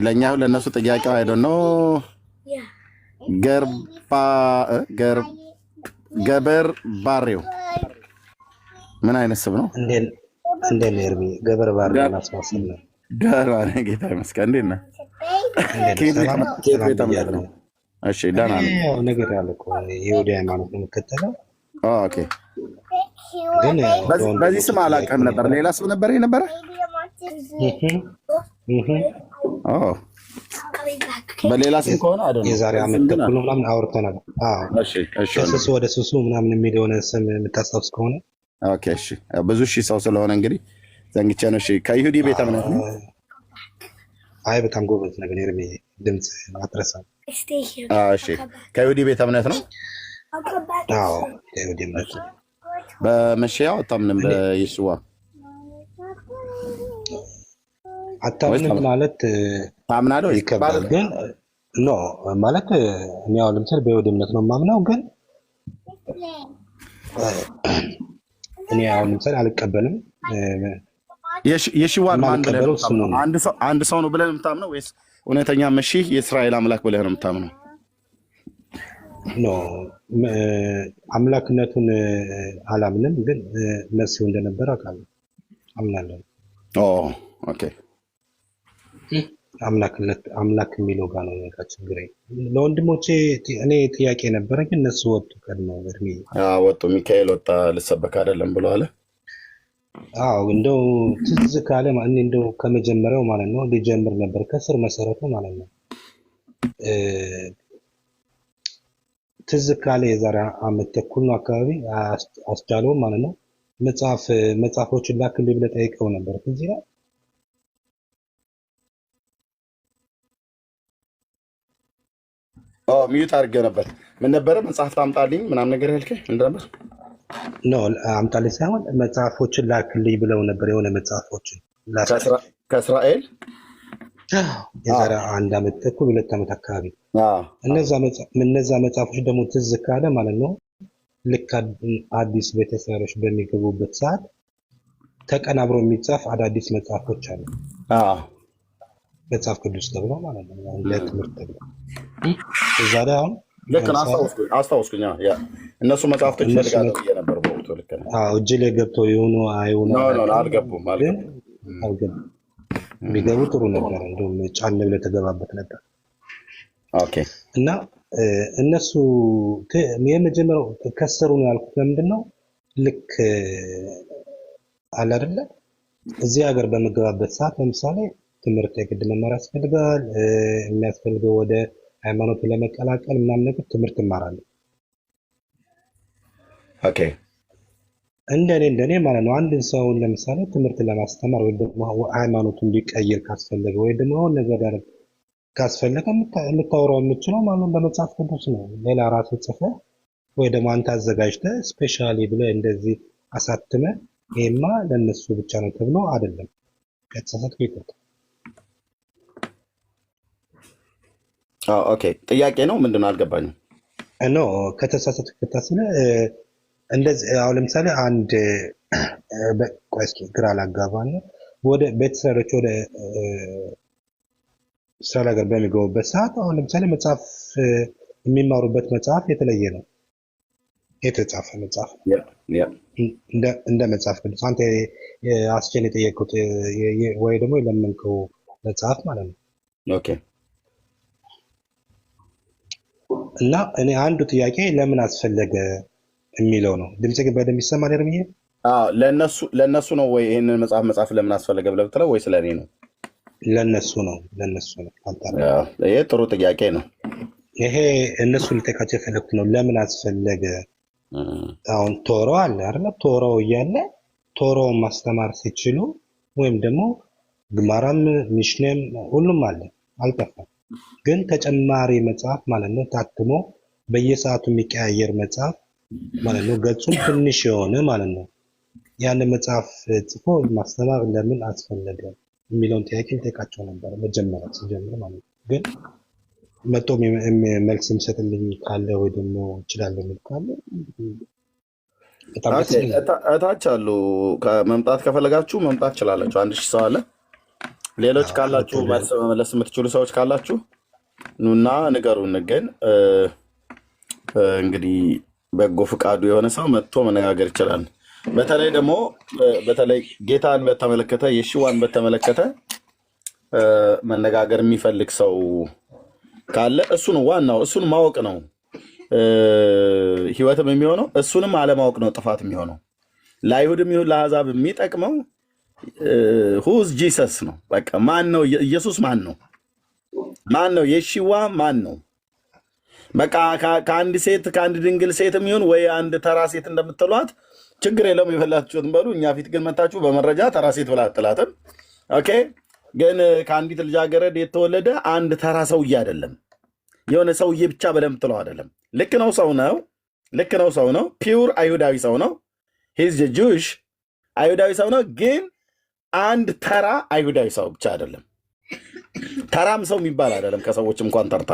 ለኛ ለነሱ ጥያቄው አይዶ ነው ገርባ ገበር ባሪው ምን አይነት ስም ነው? እንደ ነርሚ ገበር ባሪው ማስማሰል ነው። ዳራ ጌታ ይመስገን። እንዴት ነህ? ከየት ነው? እሺ ዳና ነው ነገር ያለኮ ይሁዳ ሃይማኖት ነው የምከተለው። ኦኬ ግን በዚህ ስም አላውቅም ነበር። ሌላ ስም ነበር የነበረ? በሌላ ስም ከሆነ አይደለም። የዛሬ ዓመት ተኩል ምናምን አውርተናል። ከስሱ ወደ ስሱ ምናምን የሚል የሆነ ስም የምታስታውስ ከሆነ ኦኬ። እሺ ብዙ ሺህ ሰው ስለሆነ እንግዲህ ዘንግቼ ነው። እሺ ከይሁዲ ቤተ እምነት ነው? አይ በጣም ጎበዝ ነገር የርሜ ድምፅ አትረሳም። እሺ ከይሁዲ ቤተ እምነት ነው? አዎ ከይሁዲ እምነት ነው። በመሸያው አታምንም? በኢየሱዋ አታምንም ማለት ታምናለህ? ይከብዳል ግን ኖ ማለት እኔ አሁን ለምሳሌ በይሁዲ እምነት ነው የማምነው፣ ግን እኔ አሁን ለምሳሌ አልቀበልም። የሺዋን ማን ብለህ ነው የምታምነው? አንድ ሰው ነው ብለህ ነው የምታምነው ወይስ እውነተኛ መሺህ የእስራኤል አምላክ ብለህ ነው የምታምነው? ኖ አምላክነቱን አላምንም፣ ግን መሲሁ እንደነበረ አውቃለሁ፣ አምናለሁ። ኦኬ አምላክ የሚለው ጋር ነው ነገር ችግር። ለወንድሞቼ እኔ ጥያቄ ነበረ፣ ግን እነሱ ወጡ ቀድመው እድሜ ወጡ። ሚካኤል ወጣ ልሰበክ አይደለም ብሎ አለ። አዎ እንደው ትዝ ካለ ማለት እንደው ከመጀመሪያው ማለት ነው ሊጀምር ነበር ከስር መሰረቱ ማለት ነው። ትዝ ካለ የዛሬ ዓመት ተኩል ነው አካባቢ አስቻለው ማለት ነው መጽሐፎችን ላክልኝ ብለህ ጠይቀው ነበር። ትዝ ይላል። ሚዩት አድርጌው ነበር። ምን ነበረ መጽሐፍ ታምጣልኝ ምናምን ነገር ያልከኝ ምንድን ነበር? ኖ አምጣልኝ ሳይሆን መጽሐፎችን ላክልኝ ብለው ነበር። የሆነ መጽሐፎችን ከእስራኤል የዛሬ 1 ዓመት ተኩል 2 ዓመት አካባቢ እነዛ መጽሐፎች ደግሞ ትዝ ካለ ማለት ነው ልክ አዲስ ቤተሰቦች በሚገቡበት ሰዓት ተቀናብሮ የሚጻፍ አዳዲስ መጽሐፎች አሉ። መጽሐፍ ቅዱስ ተብሎ ማለት ነው ለትምህርት ተብሎ እዛ ላይ አሁን ልክ አስታውስኩኝ። እነሱ መጽሐፍቶች ይፈልጋሉ ብዬ ነበር በወቅቱ። ልክ ነው። እጅ ላይ ገብተው የሆኑ አይሆኑ አልገቡም። ቢገቡ ጥሩ ነበር። እንደውም ጫን ብለህ ተገባበት ነበር። ኦኬ እና እነሱ የመጀመሪያው ከሰሩ ነው ያልኩት። ለምንድን ነው ልክ አለ አይደለ እዚህ ሀገር በመገባበት ሰዓት ለምሳሌ ትምህርት የግድ መማር ያስፈልጋል። የሚያስፈልገው ወደ ሃይማኖት ለመቀላቀል ምናምን ነገር ትምህርት እማራለሁ። ኦኬ እንደኔ ማለት ነው አንድን ሰው ለምሳሌ ትምህርት ለማስተማር ወይ ደግሞ ሃይማኖቱ እንዲቀይር ካስፈለገ ወይ ደግሞ አሁን ነገር ያደርግ ካስፈለገ የምታወራው የምችለው ማለት ነው በመጽሐፍ ቅዱስ ነው። ሌላ ራሱ ጽፈህ ወይ ደግሞ አንተ አዘጋጅተህ ስፔሻሊ ብለህ እንደዚህ አሳትመህ ይሄማ ለነሱ ብቻ ነው ተብሎ አይደለም። ከተሳሳትኩ ይቆጣ። ኦኬ ጥያቄ ነው ምንድነው? አልገባኝም። ኖ ከተሳሳትኩ ከታስለ እንደዚህ አሁን ለምሳሌ አንድ በቋስኪ ግራ ላጋባና ወደ ቤተሰቦች ወደ እስራኤል ሀገር በሚገቡበት ሰዓት አሁን ለምሳሌ መጽሐፍ የሚማሩበት መጽሐፍ የተለየ ነው። የተጻፈ መጽሐፍ እንደ መጽሐፍ ቅዱስ አንተ አስቸን የጠየቁት ወይ ደግሞ የለመንከው መጽሐፍ ማለት ነው። ኦኬ እና እኔ አንዱ ጥያቄ ለምን አስፈለገ የሚለው ነው። ድምጽ ግን በደንብ ይሰማል አይደል? ለነሱ ነው ወይ ይሄንን መጽሐፍ ለምን አስፈለገ ብለህ ብትለው ወይ ስለኔ ነው? ለነሱ ነው። ይሄ ጥሩ ጥያቄ ነው። ይሄ እነሱ ልጠይቃቸው የፈለኩት ነው። ለምን አስፈለገ? አሁን ቶሮ አለ አይደል? ቶሮ እያለ ቶሮውን ማስተማር ሲችሉ ወይም ደግሞ ግማራም ሚሽነም ሁሉም አለ አልጠፋም። ግን ተጨማሪ መጽሐፍ ማለት ነው ታትሞ በየሰዓቱ የሚቀያየር መጽሐፍ ማለት ነው ገጹም ትንሽ የሆነ ማለት ነው ያን መጽሐፍ ጽፎ ማስተማር ለምን አስፈለገ የሚለውን ጥያቄ ልጠይቃቸው ነበር መጀመሪያ ሲጀምር ማለት ነው። ግን መጥቶ መልስ የሚሰጥልኝ ካለ ወይ ደግሞ ይችላል የሚል ካለ እታች አሉ። መምጣት ከፈለጋችሁ መምጣት ትችላላችሁ። 1000 ሰው አለ። ሌሎች ካላችሁ መመለስ የምትችሉ ሰዎች ካላችሁ ኑና ንገሩን። ግን እንግዲህ በጎ ፍቃዱ የሆነ ሰው መጥቶ መነጋገር ይችላል። በተለይ ጌታን በተመለከተ የሽዋን በተመለከተ መነጋገር የሚፈልግ ሰው ካለ እሱን ዋናው እሱን ማወቅ ነው ህይወትም የሚሆነው፣ እሱንም አለማወቅ ነው ጥፋት የሚሆነው። ለአይሁድም ይሁን ለአሕዛብ የሚጠቅመው ሁዝ ጂሰስ ነው። በቃ ማን ነው ኢየሱስ? ማን ነው? ማን ነው የሺዋ? ማን ነው? በቃ ከአንድ ሴት ከአንድ ድንግል ሴትም ይሁን ወይ አንድ ተራ ሴት እንደምትሏት ችግር የለውም፣ የፈላችሁትን በሉ። እኛ ፊት ግን መታችሁ በመረጃ ተራ ሴት ብላ አትላትም። ኦኬ። ግን ከአንዲት ልጃገረድ የተወለደ አንድ ተራ ሰውዬ አይደለም፣ የሆነ ሰውዬ ብቻ በደንብ ትለው አይደለም። ልክ ነው፣ ሰው ነው። ልክ ነው፣ ሰው ነው። ፒውር አይሁዳዊ ሰው ነው። ሂዝ ጁሽ አይሁዳዊ ሰው ነው። ግን አንድ ተራ አይሁዳዊ ሰው ብቻ አይደለም። ተራም ሰው የሚባል አይደለም። ከሰዎች እንኳን ተርታ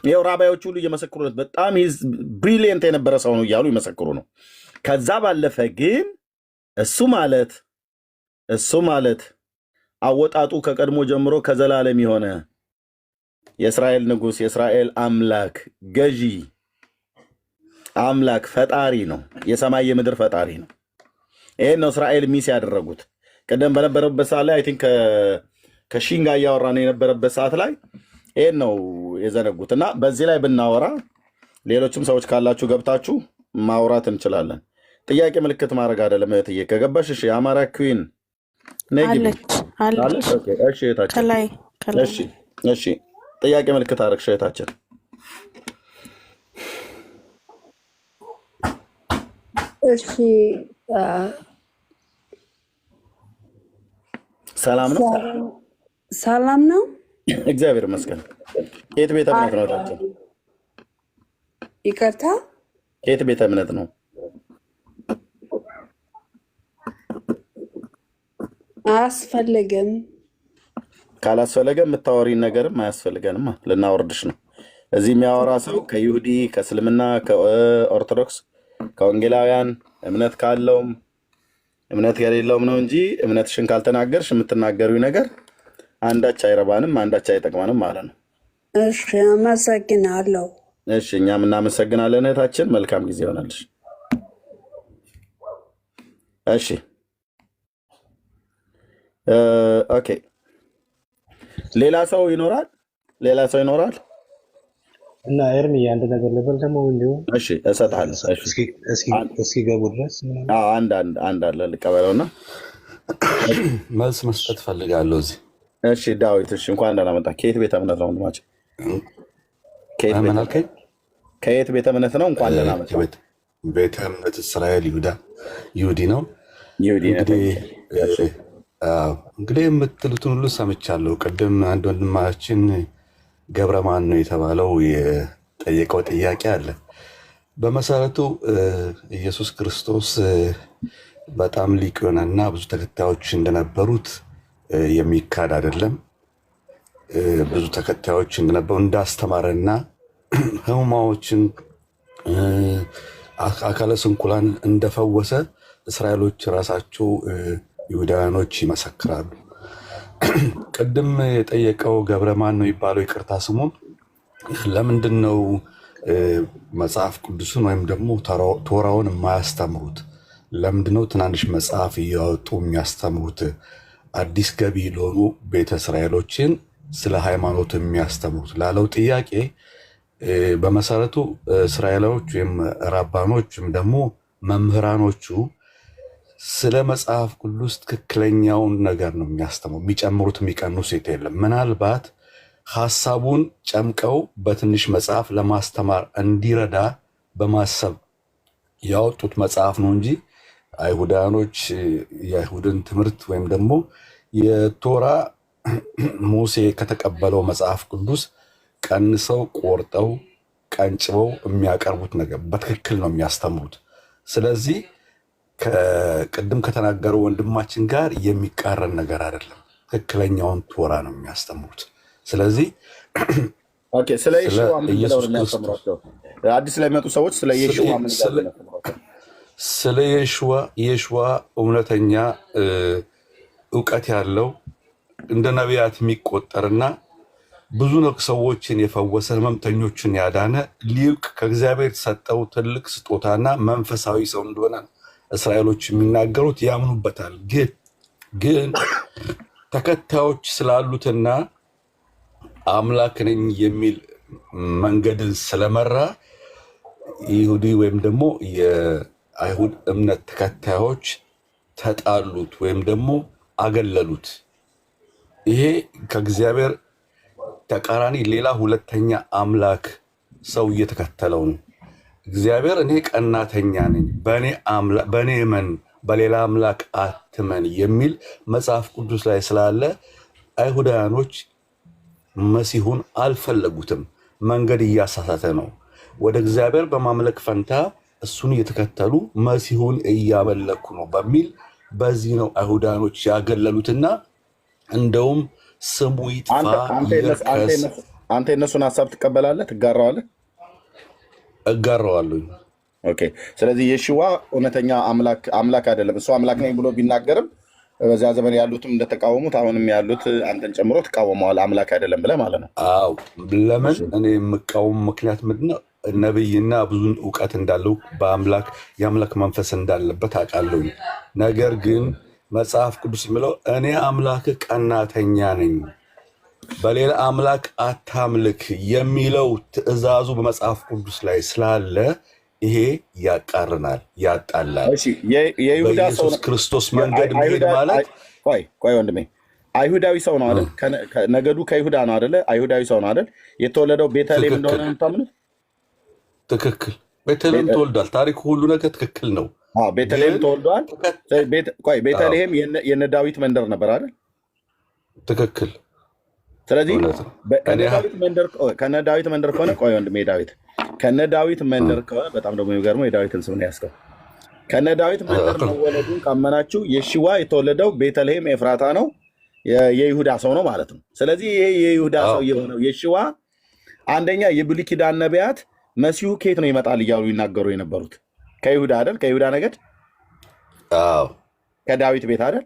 ይኸው ራባዮች ሁሉ እየመሰክሩለት በጣም ሂዝ ብሪሊየንት የነበረ ሰው ነው እያሉ ይመሰክሩ ነው። ከዛ ባለፈ ግን እሱ ማለት አወጣጡ ከቀድሞ ጀምሮ ከዘላለም የሆነ የእስራኤል ንጉሥ፣ የእስራኤል አምላክ ገዢ አምላክ ፈጣሪ ነው። የሰማይ የምድር ፈጣሪ ነው። ይህን ነው እስራኤል ሚስ ያደረጉት። ቅደም በነበረበት ሰዓት ላይ አይ ቲንክ ከሺንጋ እያወራን የነበረበት ሰዓት ላይ ይህን ነው የዘነጉት። እና በዚህ ላይ ብናወራ ሌሎችም ሰዎች ካላችሁ ገብታችሁ ማውራት እንችላለን። ጥያቄ ምልክት ማድረግ አይደለም እህትዬ፣ ከገባሽ። እሺ የአማራ ኩዊን አለች። እሺ እህታችን፣ እሺ ጥያቄ ምልክት አደረግሽ እህታችን። እሺ ሰላም ነው? ሰላም ነው፣ እግዚአብሔር ይመስገን። ከየት ቤተ እምነት ነው እህታችን? ይቅርታ፣ ከየት ቤተ እምነት ነው? አያስፈልግም። ካላስፈለገ የምታወሪን ነገርም አያስፈልገንም፣ ልናወርድሽ ነው። እዚህ የሚያወራ ሰው ከይሁዲ ከእስልምና ከኦርቶዶክስ ከወንጌላውያን እምነት ካለውም እምነት የሌለውም ነው እንጂ እምነትሽን ካልተናገርሽ የምትናገሪው ነገር አንዳች አይረባንም፣ አንዳች አይጠቅመንም ማለት ነው። እሺ አመሰግናለሁ። እሺ እኛም እናመሰግናለን እህታችን። መልካም ጊዜ ይሆናልሽ። እሺ ኦኬ። ሌላ ሰው ይኖራል? እና ኤርሚ አንድ ነገር ልበል ደግሞ እንዲሁ። እሺ እሰጥሃለሁ። እስኪገቡ ድረስ አንድ አለ ልቀበለውና መልስ መስጠት ፈልጋለሁ እዚህ። እሺ ዳዊት፣ እሺ እንኳን ደህና መጣ። ከየት ቤተ እምነት ነው ወንድማችን? ከየት ቤተ እምነት ነው? እንኳን ደህና መጣ። ቤተ እምነት እስራኤል ይሁዲ ነው። እንግዲህ የምትሉትን ሁሉ ሰምቻለሁ። ቅድም አንድ ወንድማችን ገብረ ማን ነው የተባለው የጠየቀው ጥያቄ አለ። በመሰረቱ ኢየሱስ ክርስቶስ በጣም ሊቅ የሆነና ብዙ ተከታዮች እንደነበሩት የሚካድ አይደለም። ብዙ ተከታዮች እንደነበሩ እንዳስተማረና ሕሙማዎችን አካለ ስንኩላን እንደፈወሰ እስራኤሎች ራሳቸው ይሁዳውያኖች ይመሰክራሉ። ቅድም የጠየቀው ገብረ ማን ነው የሚባለው ይቅርታ ስሙን፣ ለምንድን ነው መጽሐፍ ቅዱስን ወይም ደግሞ ቶራውን የማያስተምሩት? ለምንድነው ትናንሽ መጽሐፍ እያወጡ የሚያስተምሩት? አዲስ ገቢ ለሆኑ ቤተ እስራኤሎችን ስለ ሃይማኖት የሚያስተምሩት ላለው ጥያቄ በመሰረቱ እስራኤላዎች ወይም ራባኖች ወይም ደግሞ መምህራኖቹ ስለ መጽሐፍ ቅዱስ ትክክለኛውን ነገር ነው የሚያስተምሩ። የሚጨምሩት የሚቀንሱት የለም። ምናልባት ሀሳቡን ጨምቀው በትንሽ መጽሐፍ ለማስተማር እንዲረዳ በማሰብ ያወጡት መጽሐፍ ነው እንጂ አይሁዳኖች የአይሁድን ትምህርት ወይም ደግሞ የቶራ ሙሴ ከተቀበለው መጽሐፍ ቅዱስ ቀንሰው ቆርጠው ቀንጭበው የሚያቀርቡት ነገር በትክክል ነው የሚያስተምሩት። ስለዚህ ቅድም ከተናገረው ወንድማችን ጋር የሚቃረን ነገር አይደለም። ትክክለኛውን ቶራ ነው የሚያስተምሩት። ስለዚህ ስለ ኢየሱስ ክርስቶስ አዲስ ላይ መጡ ሰዎች ስለ የሹዋ እውነተኛ እውቀት ያለው እንደ ነቢያት የሚቆጠርና ብዙ ሰዎችን የፈወሰ ህመምተኞችን ያዳነ ሊቅ ከእግዚአብሔር የተሰጠው ትልቅ ስጦታና መንፈሳዊ ሰው እንደሆነ እስራኤሎች የሚናገሩት ያምኑበታል። ግን ተከታዮች ስላሉትና አምላክ ነኝ የሚል መንገድን ስለመራ ይሁዲ ወይም ደግሞ የአይሁድ እምነት ተከታዮች ተጣሉት ወይም ደግሞ አገለሉት። ይሄ ከእግዚአብሔር ተቃራኒ ሌላ ሁለተኛ አምላክ ሰው እየተከተለው ነው። እግዚአብሔር እኔ ቀናተኛ ነኝ፣ በእኔ እመን፣ በሌላ አምላክ አትመን የሚል መጽሐፍ ቅዱስ ላይ ስላለ አይሁዳውያኖች መሲሁን አልፈለጉትም። መንገድ እያሳሳተ ነው። ወደ እግዚአብሔር በማምለክ ፈንታ እሱን እየተከተሉ መሲሁን እያመለኩ ነው በሚል በዚህ ነው አይሁዳውያኖች ያገለሉትና እንደውም ስሙ ይጥፋ ይርከስ። አንተ የነሱን ሀሳብ ትቀበላለህ? ትጋራዋለህ? እጋራዋለሁ። ኦኬ። ስለዚህ የሽዋ እውነተኛ አምላክ አይደለም። እሱ አምላክ ነኝ ብሎ ቢናገርም በዚያ ዘመን ያሉትም እንደተቃወሙት አሁንም ያሉት አንተን ጨምሮ ተቃወመዋል። አምላክ አይደለም ብለህ ማለት ነው። አዎ። ለምን እኔ የምቃወም ምክንያት ምንድነው? ነብይና ብዙ እውቀት እንዳለው የአምላክ መንፈስ እንዳለበት አውቃለሁ። ነገር ግን መጽሐፍ ቅዱስ የሚለው እኔ አምላክ ቀናተኛ ነኝ፣ በሌላ አምላክ አታምልክ የሚለው ትእዛዙ በመጽሐፍ ቅዱስ ላይ ስላለ ይሄ ያቃርናል፣ ያጣላል። በኢየሱስ ክርስቶስ መንገድ መሄድ ማለት ቆይ ወንድሜ፣ አይሁዳዊ ሰው ነው አይደል? ነገዱ ከይሁዳ ነው አይደለ? አይሁዳዊ ሰው ነው አይደል? የተወለደው ቤተልሔም እንደሆነ የምታምኑት ትክክል። ቤተልሔም ተወልዷል። ታሪኩ ሁሉ ነገር ትክክል ነው። ቤተልሔም ተወልዷል። ቤተልሔም የነ ዳዊት መንደር ነበር አይደል? ትክክል። ስለዚህ ከነ ዳዊት መንደር ከሆነ ቆይ ወንድሜ ዳዊት ከነ ዳዊት መንደር ከሆነ በጣም ደግሞ የሚገርመው የዳዊትን ስም ነው ያስከው። ከነ ዳዊት መንደር መወለዱን ካመናችሁ የሽዋ የተወለደው ቤተልሔም ኤፍራታ ነው፣ የይሁዳ ሰው ነው ማለት ነው። ስለዚህ ይሄ የይሁዳ ሰው የሆነው የሽዋ አንደኛ የብሉይ ኪዳን ነቢያት መሲሁ ከየት ነው ይመጣል እያሉ ይናገሩ የነበሩት ከይሁዳ አይደል? ከይሁዳ ነገድ ከዳዊት ቤት አይደል?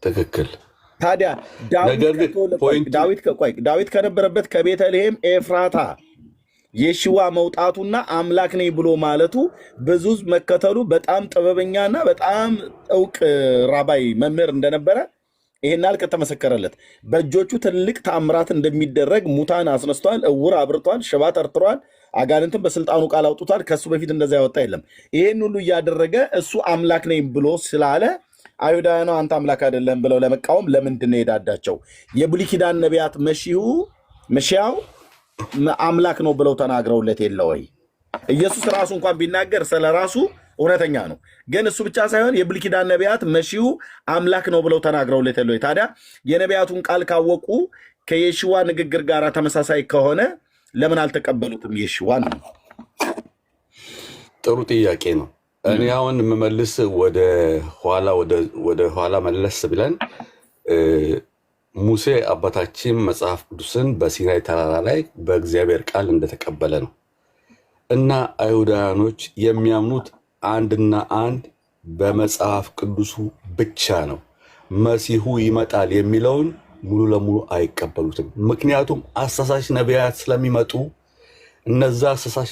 ትክክል። ታዲያ ዳዊት ከነበረበት ከቤተልሔም ኤፍራታ የሽዋ መውጣቱና አምላክ ነኝ ብሎ ማለቱ ብዙ መከተሉ በጣም ጥበበኛና በጣም እውቅ ራባይ መምህር እንደነበረ ይሄናል ከተመሰከረለት በእጆቹ ትልቅ ተአምራት እንደሚደረግ ሙታን አስነስቷል፣ እውር አብርቷል፣ ሽባ ተርትሯል፣ አጋንንትን በስልጣኑ ቃል አውጥቷል። ከሱ በፊት እንደዛ ያወጣ የለም። ይሄን ሁሉ እያደረገ እሱ አምላክ ነኝ ብሎ ስላለ አይሁዳውያኑ አንተ አምላክ አይደለም ብለው ለመቃወም ለምንድን ነው የዳዳቸው? የብሉይ ኪዳን ነቢያት መሺያው አምላክ ነው ብለው ተናግረውለት የለ ወይ? ኢየሱስ ራሱ እንኳን ቢናገር ስለ ራሱ እውነተኛ ነው። ግን እሱ ብቻ ሳይሆን የብሉይ ኪዳን ነቢያት መሺሁ አምላክ ነው ብለው ተናግረውለት የለ ወይ? ታዲያ የነቢያቱን ቃል ካወቁ ከየሽዋ ንግግር ጋር ተመሳሳይ ከሆነ ለምን አልተቀበሉትም? የሽዋ ነው። ጥሩ ጥያቄ ነው። እኔ አሁን የምመልስ ወደ ኋላ መለስ ብለን ሙሴ አባታችን መጽሐፍ ቅዱስን በሲናይ ተራራ ላይ በእግዚአብሔር ቃል እንደተቀበለ ነው እና አይሁዳውያኖች የሚያምኑት አንድና አንድ በመጽሐፍ ቅዱሱ ብቻ ነው። መሲሁ ይመጣል የሚለውን ሙሉ ለሙሉ አይቀበሉትም። ምክንያቱም አሳሳሽ ነቢያት ስለሚመጡ እነዛ አሳሳሽ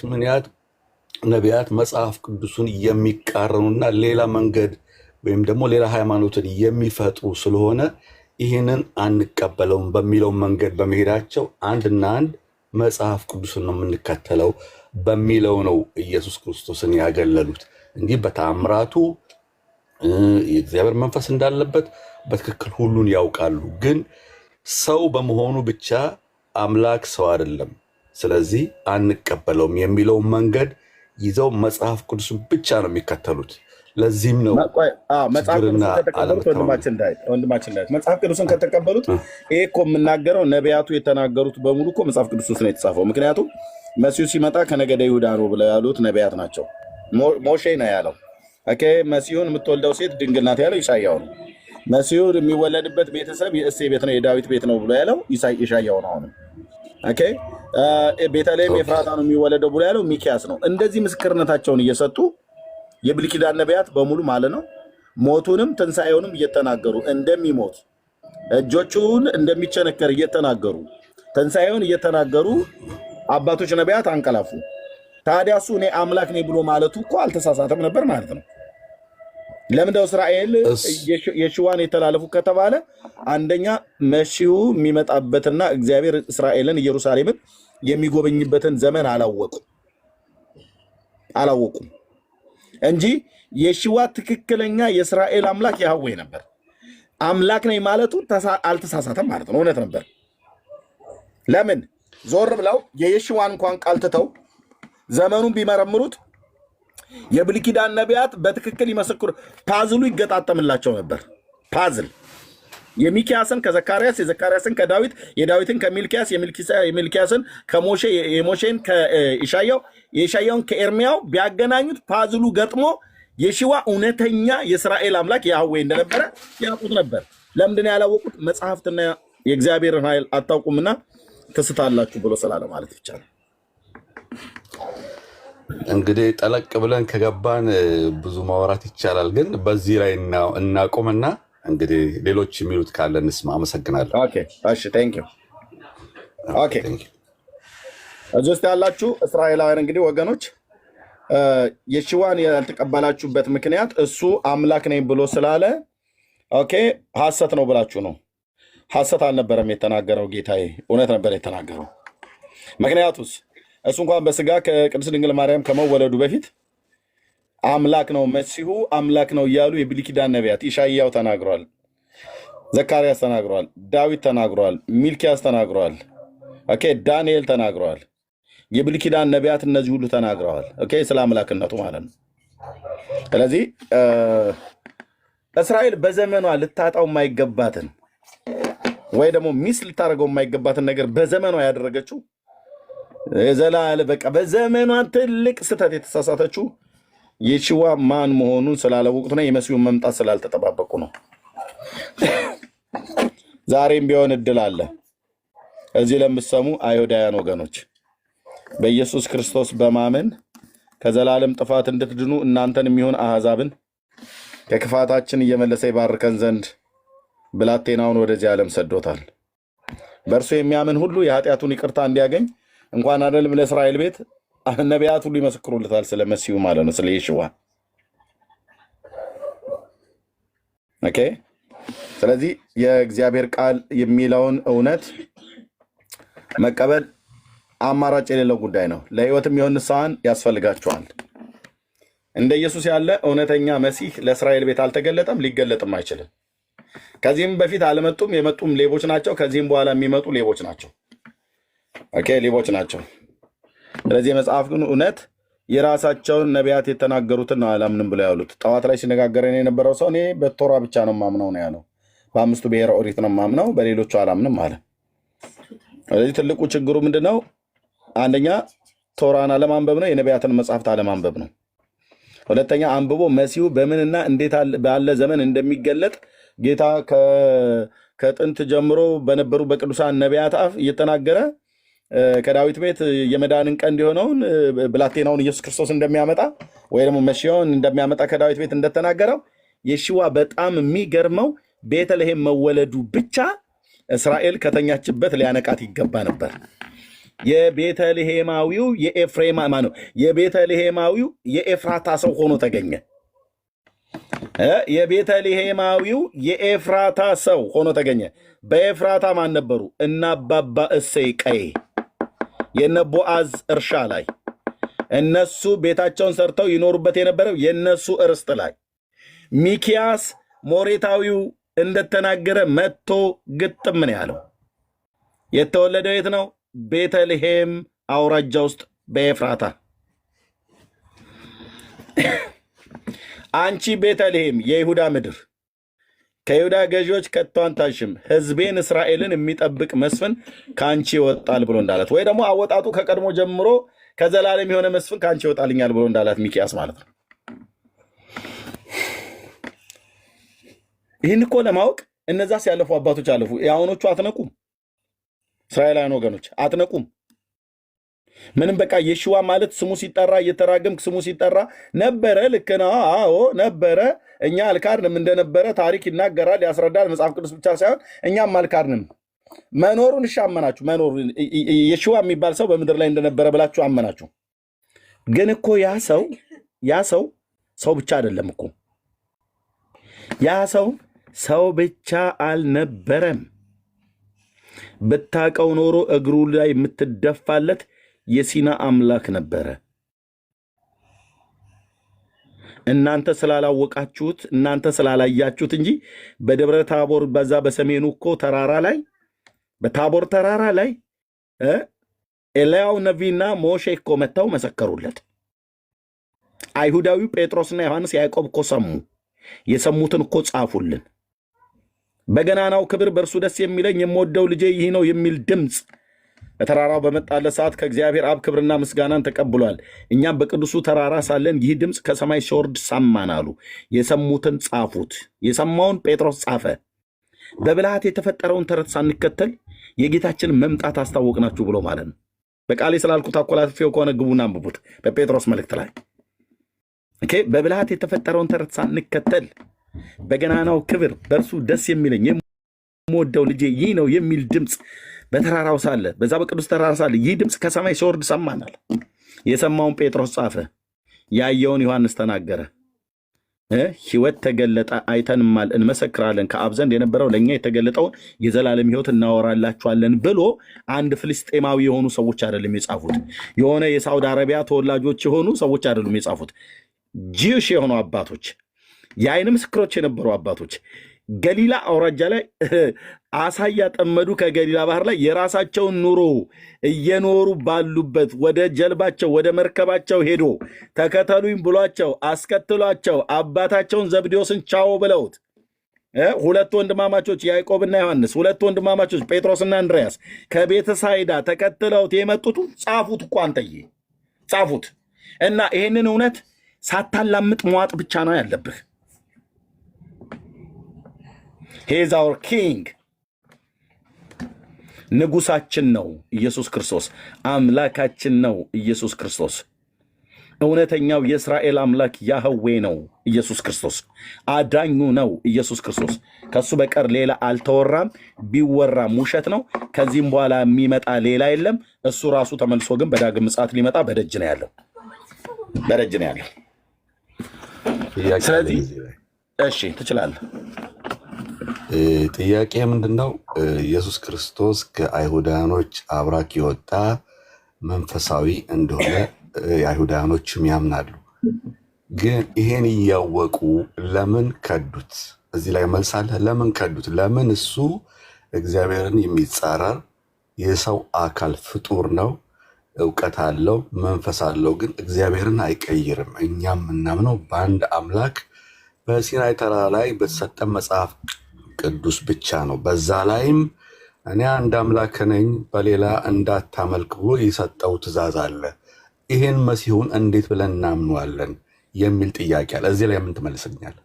ነቢያት መጽሐፍ ቅዱሱን የሚቃረኑና ሌላ መንገድ ወይም ደግሞ ሌላ ሃይማኖትን የሚፈጥሩ ስለሆነ ይህንን አንቀበለውም በሚለው መንገድ በመሄዳቸው አንድና አንድ መጽሐፍ ቅዱስን ነው የምንከተለው በሚለው ነው ኢየሱስ ክርስቶስን ያገለሉት እንጂ በተአምራቱ የእግዚአብሔር መንፈስ እንዳለበት በትክክል ሁሉን ያውቃሉ። ግን ሰው በመሆኑ ብቻ አምላክ ሰው አይደለም፣ ስለዚህ አንቀበለውም የሚለው መንገድ ይዘው መጽሐፍ ቅዱስን ብቻ ነው የሚከተሉት። ለዚህም ነው መጽሐፍ ቅዱስን ከተቀበሉት ይሄ እኮ የምናገረው ነቢያቱ የተናገሩት በሙሉ እኮ መጽሐፍ ቅዱስ ውስጥ ነው የተጻፈው። ምክንያቱም መሲሁ ሲመጣ ከነገደ ይሁዳ ነው ብለው ያሉት ነቢያት ናቸው። ሞሼ ነው ያለው። መሲሁን የምትወልደው ሴት ድንግል ናት ያለው ኢሳያው ነው። መሲሁ የሚወለድበት ቤተሰብ የእሴይ ቤት ነው የዳዊት ቤት ነው ብሎ ያለው ኢሳያው ነው። አሁንም ቤተልሔም ኤፍራታ ነው የሚወለደው ብሎ ያለው ሚኪያስ ነው። እንደዚህ ምስክርነታቸውን እየሰጡ የብሉይ ኪዳን ነቢያት በሙሉ ማለት ነው ሞቱንም ትንሣኤውንም እየተናገሩ እንደሚሞት እጆቹን እንደሚቸነከር እየተናገሩ ትንሣኤውን እየተናገሩ አባቶች ነቢያት አንቀላፉ። ታዲያ እሱ እኔ አምላክ ነኝ ብሎ ማለቱ እኮ አልተሳሳተም ነበር ማለት ነው። ለምንድነው እስራኤል የሽዋን የተላለፉ ከተባለ አንደኛ መሲሁ የሚመጣበትና እግዚአብሔር እስራኤልን ኢየሩሳሌምን የሚጎበኝበትን ዘመን አላወቁም እንጂ የሽዋ ትክክለኛ የእስራኤል አምላክ ያህዌ ነበር። አምላክ ነኝ ማለቱ አልተሳሳተም ማለት ነው፣ እውነት ነበር። ለምን ዞር ብለው የየሽዋን እንኳን ቃል ትተው ዘመኑን ቢመረምሩት የብሉይ ኪዳን ነቢያት በትክክል ይመሰክሩ፣ ፓዝሉ ይገጣጠምላቸው ነበር። ፓዝል የሚኪያስን ከዘካርያስ፣ የዘካርያስን ከዳዊት፣ የዳዊትን ከሚልኪያስ፣ የሚልኪያስን ከሞሼ፣ የሞሼን ከኢሻያው፣ የኢሻያውን ከኤርሚያው ቢያገናኙት ፓዝሉ ገጥሞ የሽዋ እውነተኛ የእስራኤል አምላክ ያህዌ እንደነበረ ያውቁት ነበር። ለምንድን ያላወቁት? መጽሐፍትና የእግዚአብሔርን ኃይል አታውቁምና ትስታላችሁ ብሎ ስላለ ማለት ይቻላል። እንግዲህ ጠለቅ ብለን ከገባን ብዙ ማውራት ይቻላል፣ ግን በዚህ ላይ እናቁምና እንግዲህ ሌሎች የሚሉት ካለ እንስማ። አመሰግናለሁ። እሺ ቴንክ ዩ። እዚህ ውስጥ ያላችሁ እስራኤላውያን እንግዲህ ወገኖች የሽዋን ያልተቀበላችሁበት ምክንያት እሱ አምላክ ነኝ ብሎ ስላለ ሐሰት ነው ብላችሁ ነው። ሐሰት አልነበረም የተናገረው ጌታዬ፣ እውነት ነበር የተናገረው። ምክንያቱስ እሱ እንኳን በስጋ ከቅድስት ድንግል ማርያም ከመወለዱ በፊት አምላክ ነው፣ መሲሁ አምላክ ነው እያሉ የብሉይ ኪዳን ነቢያት ኢሻያው ተናግሯል፣ ዘካርያስ ተናግሯል፣ ዳዊት ተናግሯል፣ ሚልኪያስ ተናግሯል፣ ዳንኤል ተናግሯል። የብሉይ ኪዳን ነቢያት እነዚህ ሁሉ ተናግረዋል፣ ስለ አምላክነቱ ማለት ነው። ስለዚህ እስራኤል በዘመኗ ልታጣው የማይገባትን ወይ ደግሞ ሚስ ልታደርገው የማይገባትን ነገር በዘመኗ ያደረገችው በቃ በዘመኗ ትልቅ ስህተት የተሳሳተችው የሽዋ ማን መሆኑን ስላላወቁት ነው፣ የመሲሁን መምጣት ስላልተጠባበቁ ነው። ዛሬም ቢሆን እድል አለ። እዚህ ለምትሰሙ አይሁዳውያን ወገኖች በኢየሱስ ክርስቶስ በማመን ከዘላለም ጥፋት እንድትድኑ እናንተን የሚሆን አሕዛብን ከክፋታችን እየመለሰ ይባርከን ዘንድ ብላቴናውን ወደዚህ ዓለም ሰዶታል። በእርሱ የሚያምን ሁሉ የኃጢአቱን ይቅርታ እንዲያገኝ እንኳን አይደለም ለእስራኤል ቤት ነቢያት ሁሉ ይመሰክሩለታል ስለ መሲሁ ማለት ነው፣ ስለ የሽዋ። ስለዚህ የእግዚአብሔር ቃል የሚለውን እውነት መቀበል አማራጭ የሌለው ጉዳይ ነው። ለሕይወት የሚሆን ንስሐን ያስፈልጋቸዋል። እንደ ኢየሱስ ያለ እውነተኛ መሲህ ለእስራኤል ቤት አልተገለጠም፣ ሊገለጥም አይችልም። ከዚህም በፊት አልመጡም፣ የመጡም ሌቦች ናቸው። ከዚህም በኋላ የሚመጡ ሌቦች ናቸው፣ ሌቦች ናቸው። ስለዚህ የመጽሐፍ ግን እውነት የራሳቸውን ነቢያት የተናገሩትን ነው አላምንም ብለው ያሉት። ጠዋት ላይ ሲነጋገረን የነበረው ሰው እኔ በቶራ ብቻ ነው ማምነው ነው ያለው። በ5ቱ ብሔረ ኦሪት ነው ማምነው፣ በሌሎቹ አላምንም አለ። ስለዚህ ትልቁ ችግሩ ምንድነው? አንደኛ ቶራን አለማንበብ ነው፣ የነቢያትን መጽሐፍት አለማንበብ ነው። ሁለተኛ አንብቦ መሲሁ በምንና እንዴት ባለ ዘመን እንደሚገለጥ ጌታ ከጥንት ጀምሮ በነበሩ በቅዱሳን ነቢያት አፍ እየተናገረ ከዳዊት ቤት የመዳንን ቀንድ የሆነውን ብላቴናውን ኢየሱስ ክርስቶስ እንደሚያመጣ ወይ ደግሞ መሲሁን እንደሚያመጣ ከዳዊት ቤት እንደተናገረው የሽዋ በጣም የሚገርመው ቤተልሔም መወለዱ ብቻ እስራኤል ከተኛችበት ሊያነቃት ይገባ ነበር። የቤተልሔማዊው የቤተልሔማዊው የኤፍራታ ሰው ሆኖ ተገኘ። የቤተልሔማዊው የኤፍራታ ሰው ሆኖ ተገኘ። በኤፍራታ ማን ነበሩ? እነ አባባ እሴይ ቀይ የነ ቦአዝ እርሻ ላይ እነሱ ቤታቸውን ሰርተው ይኖሩበት የነበረው የነሱ እርስት ላይ ሚኪያስ ሞሬታዊው እንደተናገረ መጥቶ ግጥም ነው ያለው። የተወለደው የት ነው? ቤተልሔም አውራጃ ውስጥ በኤፍራታ። አንቺ ቤተልሔም የይሁዳ ምድር ከይሁዳ ገዢዎች ከቶ አታንሽም፣ ሕዝቤን እስራኤልን የሚጠብቅ መስፍን ከአንቺ ይወጣል ብሎ እንዳላት፣ ወይ ደግሞ አወጣጡ ከቀድሞ ጀምሮ ከዘላለም የሆነ መስፍን ከአንቺ ይወጣልኛል ብሎ እንዳላት ሚኪያስ ማለት ነው። ይህን እኮ ለማወቅ እነዛ ሲያለፉ አባቶች አለፉ። የአሁኖቹ አትነቁም። እስራኤላውያን ወገኖች አትነቁም። ምንም በቃ የሽዋ ማለት ስሙ ሲጠራ እየተራገምክ ስሙ ሲጠራ ነበረ። ልክ ነው። አዎ ነበረ። እኛ አልካድንም። እንደነበረ ታሪክ ይናገራል፣ ያስረዳል። መጽሐፍ ቅዱስ ብቻ ሳይሆን እኛም አልካድንም። መኖሩን እሺ አመናችሁ። መኖሩን የሽዋ የሚባል ሰው በምድር ላይ እንደነበረ ብላችሁ አመናችሁ። ግን እኮ ያ ሰው ብቻ አይደለም እኮ ያ ሰው ብቻ አልነበረም። ብታቀው ኖሮ እግሩ ላይ የምትደፋለት የሲና አምላክ ነበረ። እናንተ ስላላወቃችሁት፣ እናንተ ስላላያችሁት እንጂ በደብረ ታቦር በዛ በሰሜኑ እኮ ተራራ ላይ በታቦር ተራራ ላይ ኤልያው ነቢይና ሞሼ እኮ መጥተው መሰከሩለት። አይሁዳዊው ጴጥሮስና ዮሐንስ ያዕቆብ እኮ ሰሙ። የሰሙትን እኮ ጻፉልን። በገናናው ክብር በእርሱ ደስ የሚለኝ የምወደው ልጄ ይህ ነው የሚል ድምፅ በተራራው በመጣለት ሰዓት ከእግዚአብሔር አብ ክብርና ምስጋናን ተቀብሏል። እኛም በቅዱሱ ተራራ ሳለን ይህ ድምፅ ከሰማይ ሲወርድ ሰማን አሉ። የሰሙትን ጻፉት። የሰማውን ጴጥሮስ ጻፈ። በብልሃት የተፈጠረውን ተረት ሳንከተል የጌታችን መምጣት አስታወቅናችሁ ብሎ ማለት ነው። በቃሌ ስላልኩት አኮላትፌው ከሆነ ግቡና አንብቡት በጴጥሮስ መልእክት ላይ። በብልሃት የተፈጠረውን ተረት ሳንከተል በገናናው ክብር በእርሱ ደስ የሚለኝ የምወደው ልጄ ይህ ነው የሚል ድምፅ በተራራው ሳለ በዛ በቅዱስ ተራራ ሳለ ይህ ድምፅ ከሰማይ ሲወርድ ሰማናል። የሰማውን ጴጥሮስ ጻፈ። ያየውን ዮሐንስ ተናገረ። ሕይወት ተገለጠ፣ አይተንማል፣ እንመሰክራለን። ከአብ ዘንድ የነበረው ለእኛ የተገለጠውን የዘላለም ሕይወት እናወራላችኋለን ብሎ አንድ ፍልስጤማዊ የሆኑ ሰዎች አይደለም የጻፉት። የሆነ የሳውዲ አረቢያ ተወላጆች የሆኑ ሰዎች አይደሉም የጻፉት። ጂውሽ የሆኑ አባቶች፣ የአይን ምስክሮች የነበሩ አባቶች ገሊላ አውራጃ ላይ አሳ እያጠመዱ ከገሊላ ባህር ላይ የራሳቸውን ኑሮ እየኖሩ ባሉበት ወደ ጀልባቸው ወደ መርከባቸው ሄዶ ተከተሉኝ ብሏቸው አስከትሏቸው አባታቸውን ዘብዴዎስን ቻው ብለውት ሁለት ወንድማማቾች ያዕቆብና ዮሐንስ፣ ሁለት ወንድማማቾች ጴጥሮስና አንድሪያስ ከቤተሳይዳ ተከትለውት የመጡት ጻፉት እኮ አንተዬ ጻፉት። እና ይሄንን እውነት ሳታላምጥ መዋጥ ብቻ ነው ያለብህ። ሄዝ አወር ኪንግ፣ ንጉሳችን ነው ኢየሱስ ክርስቶስ። አምላካችን ነው ኢየሱስ ክርስቶስ። እውነተኛው የእስራኤል አምላክ ያህዌ ነው ኢየሱስ ክርስቶስ። አዳኙ ነው ኢየሱስ ክርስቶስ። ከሱ በቀር ሌላ አልተወራም። ቢወራም ውሸት ነው። ከዚህም በኋላ የሚመጣ ሌላ የለም። እሱ ራሱ ተመልሶ ግን በዳግም ምጽአት ሊመጣ በደጅ ነው ያለው፣ በደጅ ነው ያለው። ስለዚህ እሺ ትችላለህ። ጥያቄ ምንድን ነው? ኢየሱስ ክርስቶስ ከአይሁዳኖች አብራክ የወጣ መንፈሳዊ እንደሆነ የአይሁዳኖችም ያምናሉ። ግን ይሄን እያወቁ ለምን ከዱት? እዚህ ላይ መልስ አለ። ለምን ከዱት? ለምን እሱ እግዚአብሔርን የሚጻረር የሰው አካል ፍጡር ነው፣ እውቀት አለው፣ መንፈስ አለው፣ ግን እግዚአብሔርን አይቀይርም። እኛም የምናምነው በአንድ አምላክ በሲናይ ተራራ ላይ በተሰጠ መጽሐፍ ቅዱስ ብቻ ነው። በዛ ላይም እኔ አንድ አምላክ ነኝ በሌላ እንዳታመልክ ብሎ የሰጠው ትእዛዝ አለ። ይሄን መሲሁን እንዴት ብለን እናምነዋለን የሚል ጥያቄ አለ። እዚህ ላይ ምን ትመልስልኛለህ?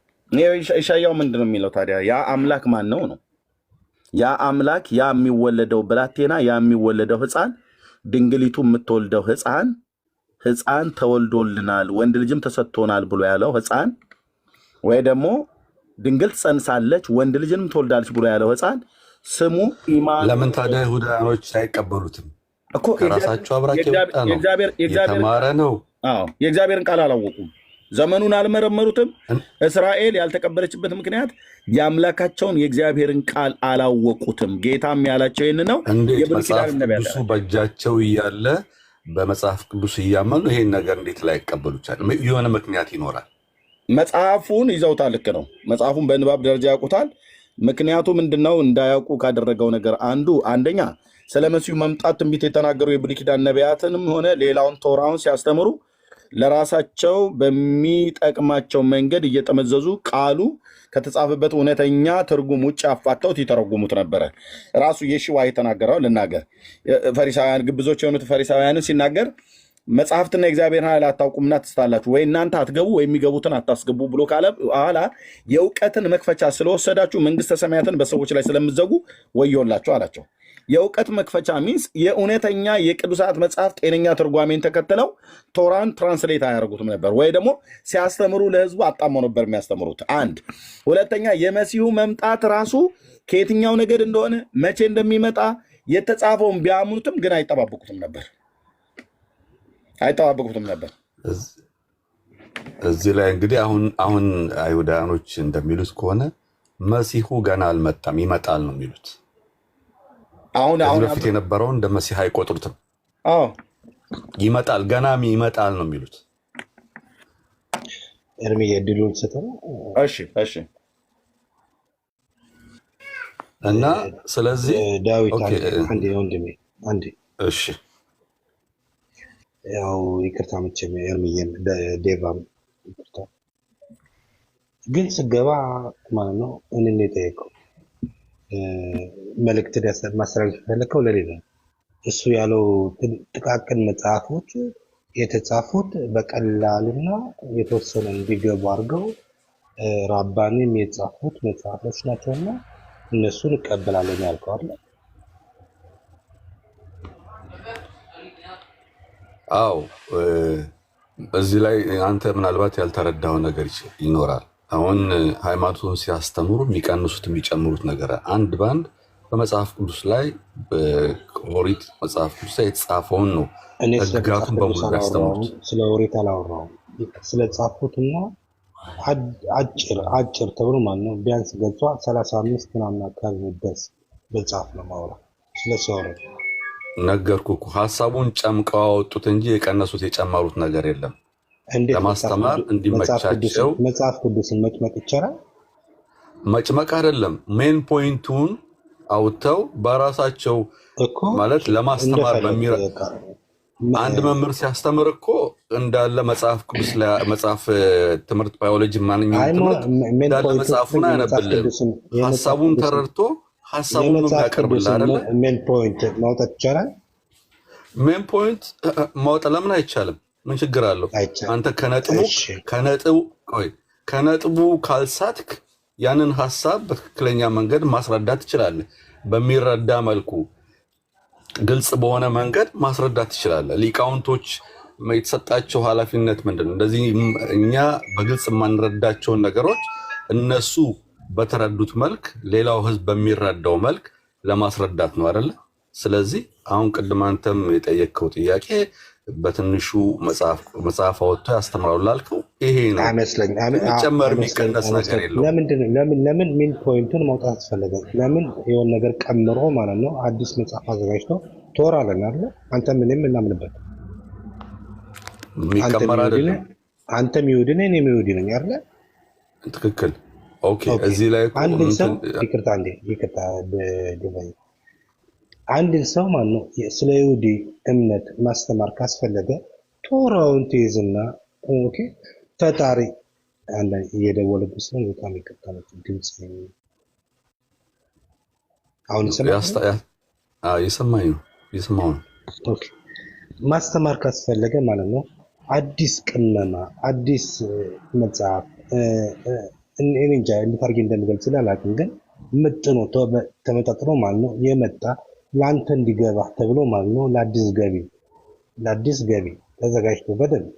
ኢሳያው ምንድን ነው የሚለው ታዲያ? ያ አምላክ ማን ነው ነው? ያ አምላክ ያ የሚወለደው ብላቴና፣ ያ የሚወለደው ሕፃን፣ ድንግሊቱ የምትወልደው ሕፃን ተወልዶልናል ወንድ ልጅም ተሰጥቶናል ብሎ ያለው ሕፃን፣ ወይ ደግሞ ድንግል ትጸንሳለች ወንድ ልጅንም ትወልዳለች ብሎ ያለው ሕፃን ስሙ ኢማኑኤል። ለምን ታዲያ አይሁዳኖች አይቀበሉትም? ከራሳቸው አብራክ የወጣ ነው፣ የተማረ ነው። የእግዚአብሔርን ቃል አላወቁም፣ ዘመኑን አልመረመሩትም። እስራኤል ያልተቀበለችበት ምክንያት የአምላካቸውን የእግዚአብሔርን ቃል አላወቁትም። ጌታም ያላቸው ይህን ነው። እንዴት መጽሐፍ ቅዱሱ በእጃቸው እያለ በመጽሐፍ ቅዱስ እያመኑ ይሄን ነገር እንዴት ላይ ይቀበሉ ይቻላል? የሆነ ምክንያት ይኖራል። መጽሐፉን ይዘውታል። ልክ ነው። መጽሐፉን በንባብ ደረጃ ያውቁታል። ምክንያቱ ምንድነው? እንዳያውቁ ካደረገው ነገር አንደኛ ስለ መሲሁ መምጣት ትንቢት የተናገሩ የብሉይ ኪዳን ነቢያትንም ሆነ ሌላውን ቶራውን ሲያስተምሩ ለራሳቸው በሚጠቅማቸው መንገድ እየጠመዘዙ ቃሉ ከተጻፈበት እውነተኛ ትርጉም ውጭ አፋተውት ይተረጉሙት ነበረ። ራሱ የሺዋ የተናገረው ልናገር። ፈሪሳውያን ግብዞች የሆኑት ፈሪሳውያንን ሲናገር መጽሐፍትና የእግዚአብሔርን ኃይል አታውቁምና ትስታላችሁ፣ ወይ እናንተ አትገቡ ወይ የሚገቡትን አታስገቡ ብሎ ካለ በኋላ የእውቀትን መክፈቻ ስለወሰዳችሁ መንግስተ ሰማያትን በሰዎች ላይ ስለምዘጉ ወዮላችሁ አላቸው። የእውቀት መክፈቻ ሚንስ የእውነተኛ የቅዱሳት መጽሐፍ ጤነኛ ትርጓሜን ተከትለው ቶራን ትራንስሌት አያደርጉትም ነበር፣ ወይ ደግሞ ሲያስተምሩ ለህዝቡ አጣመው ነበር የሚያስተምሩት። አንድ ሁለተኛ የመሲሁ መምጣት ራሱ ከየትኛው ነገድ እንደሆነ መቼ እንደሚመጣ የተጻፈውን ቢያምኑትም ግን አይጠባበቁትም ነበር። እዚህ ላይ እንግዲህ አሁን አይሁዳኖች እንደሚሉት ከሆነ መሲሁ ገና አልመጣም ይመጣል ነው የሚሉት። አሁን በፊት የነበረውን እንደ መሲህ አይቆጥሩትም። ይመጣል ገናም ይመጣል ነው የሚሉት። እርሜ የድሉን ስተው እሺ እና ስለዚህ ዳዊት አንዴ እሺ ያው ይቅርታ መቼም እርምዬም ዴቫም ይቅርታ ግን ስገባ ማለት ነው እኔን የጠየቀው መልእክት ማስተላለፍ የፈለከው ለሌላ እሱ ያለው ጥቃቅን መጽሐፎች የተጻፉት በቀላልና የተወሰነ እንዲገቡ አድርገው ራባንም የጻፉት መጽሐፎች ናቸውና እነሱን እቀበላለሁ ያልከው አይደል? አዎ በዚህ ላይ አንተ ምናልባት ያልተረዳው ነገር ይኖራል። አሁን ሃይማኖቱን ሲያስተምሩ የሚቀንሱት የሚጨምሩት ነገር አንድ ባንድ በመጽሐፍ ቅዱስ ላይ በኦሪት መጽሐፍ ቅዱስ ላይ የተጻፈውን ነው ህግጋቱን በሙሉ ያስተምሩት። ስለ ኦሪት አላወራሁም፣ ስለጻፉትና አጭር ተብሎ ማለት ነው ቢያንስ ገጿ 35 ምናምን አካባቢ ድረስ በጻፍ ነው ማውራት ስለሰወረ ነገርኩ እኮ ሀሳቡን ጨምቀው አወጡት እንጂ የቀነሱት የጨመሩት ነገር የለም። ለማስተማር እንዲመቻቸው መጽሐፍ ቅዱስን መጭመቅ ይቻላል። መጭመቅ አይደለም ሜን ፖይንቱን አውጥተው በራሳቸው ማለት ለማስተማር አንድ መምህር ሲያስተምር እኮ እንዳለ መጽሐፍ ቅዱስ መጽሐፍ ትምህርት ባዮሎጂ ማንኛውም ትምህርት እንዳለ መጽሐፉን አያነብልም። ሀሳቡን ተረድቶ ሀሳቡን ያቀርብልህ አይደለ? ሜን ፖይንት ማውጣት ይቻላል። ሜን ፖይንት ማውጣት ለምን አይቻልም? ምን ችግር አለው? አንተ ከነጥቡ ካልሳትክ ያንን ሀሳብ በትክክለኛ መንገድ ማስረዳት ትችላለህ። በሚረዳ መልኩ ግልጽ በሆነ መንገድ ማስረዳት ትችላለህ። ሊቃውንቶች የተሰጣቸው ኃላፊነት ምንድን ነው? እንደዚህ እኛ በግልጽ የማንረዳቸውን ነገሮች እነሱ በተረዱት መልክ ሌላው ህዝብ በሚረዳው መልክ ለማስረዳት ነው አይደለ? ስለዚህ አሁን ቅድም አንተም የጠየቅከው ጥያቄ በትንሹ መጽሐፍ አወጥቶ ያስተምራሉ ላልከው ይሄ ነው አይመስለኝም። የሚጨመር የሚቀነስ ነገር የለውም። ለምን ሜን ፖይንቱን ማውጣት አስፈለገ? ለምን የሆነ ነገር ቀምሮ ማለት ነው አዲስ መጽሐፍ አዘጋጅቶ ተወራለን አይደለ? አንተ ምንም እናምንበት የሚቀመር አይደለም። አንተም ይሁዲ ነህ እኔም ይሁዲ ነኝ አይደለ? ትክክል። ኦኬ እዚህ ላይ አንድ ሰው ይቅርታ ዲቫይ አንድን ሰው ማለት ነው ስለ ይሁዲ እምነት ማስተማር ካስፈለገ ቶራውን ትይዝና ኦኬ ፈጣሪ አንድ እየደወለብስ ነው በጣም ይቅርታ ድምጽ አሁን ይሰማኝ ነው። ኦኬ ማስተማር ካስፈለገ ማለት ነው አዲስ ቅመማ አዲስ መጽሐፍ እኔ እንጃ እንዴት አድርጌ እንደምገልጽ አላውቅም፣ ግን ምጥኖ ተመጣጥኖ ማለት ነው የመጣ ለአንተ እንዲገባ ተብሎ ማለት ነው ለአዲስ ገቢ ተዘጋጅቶ በደንብ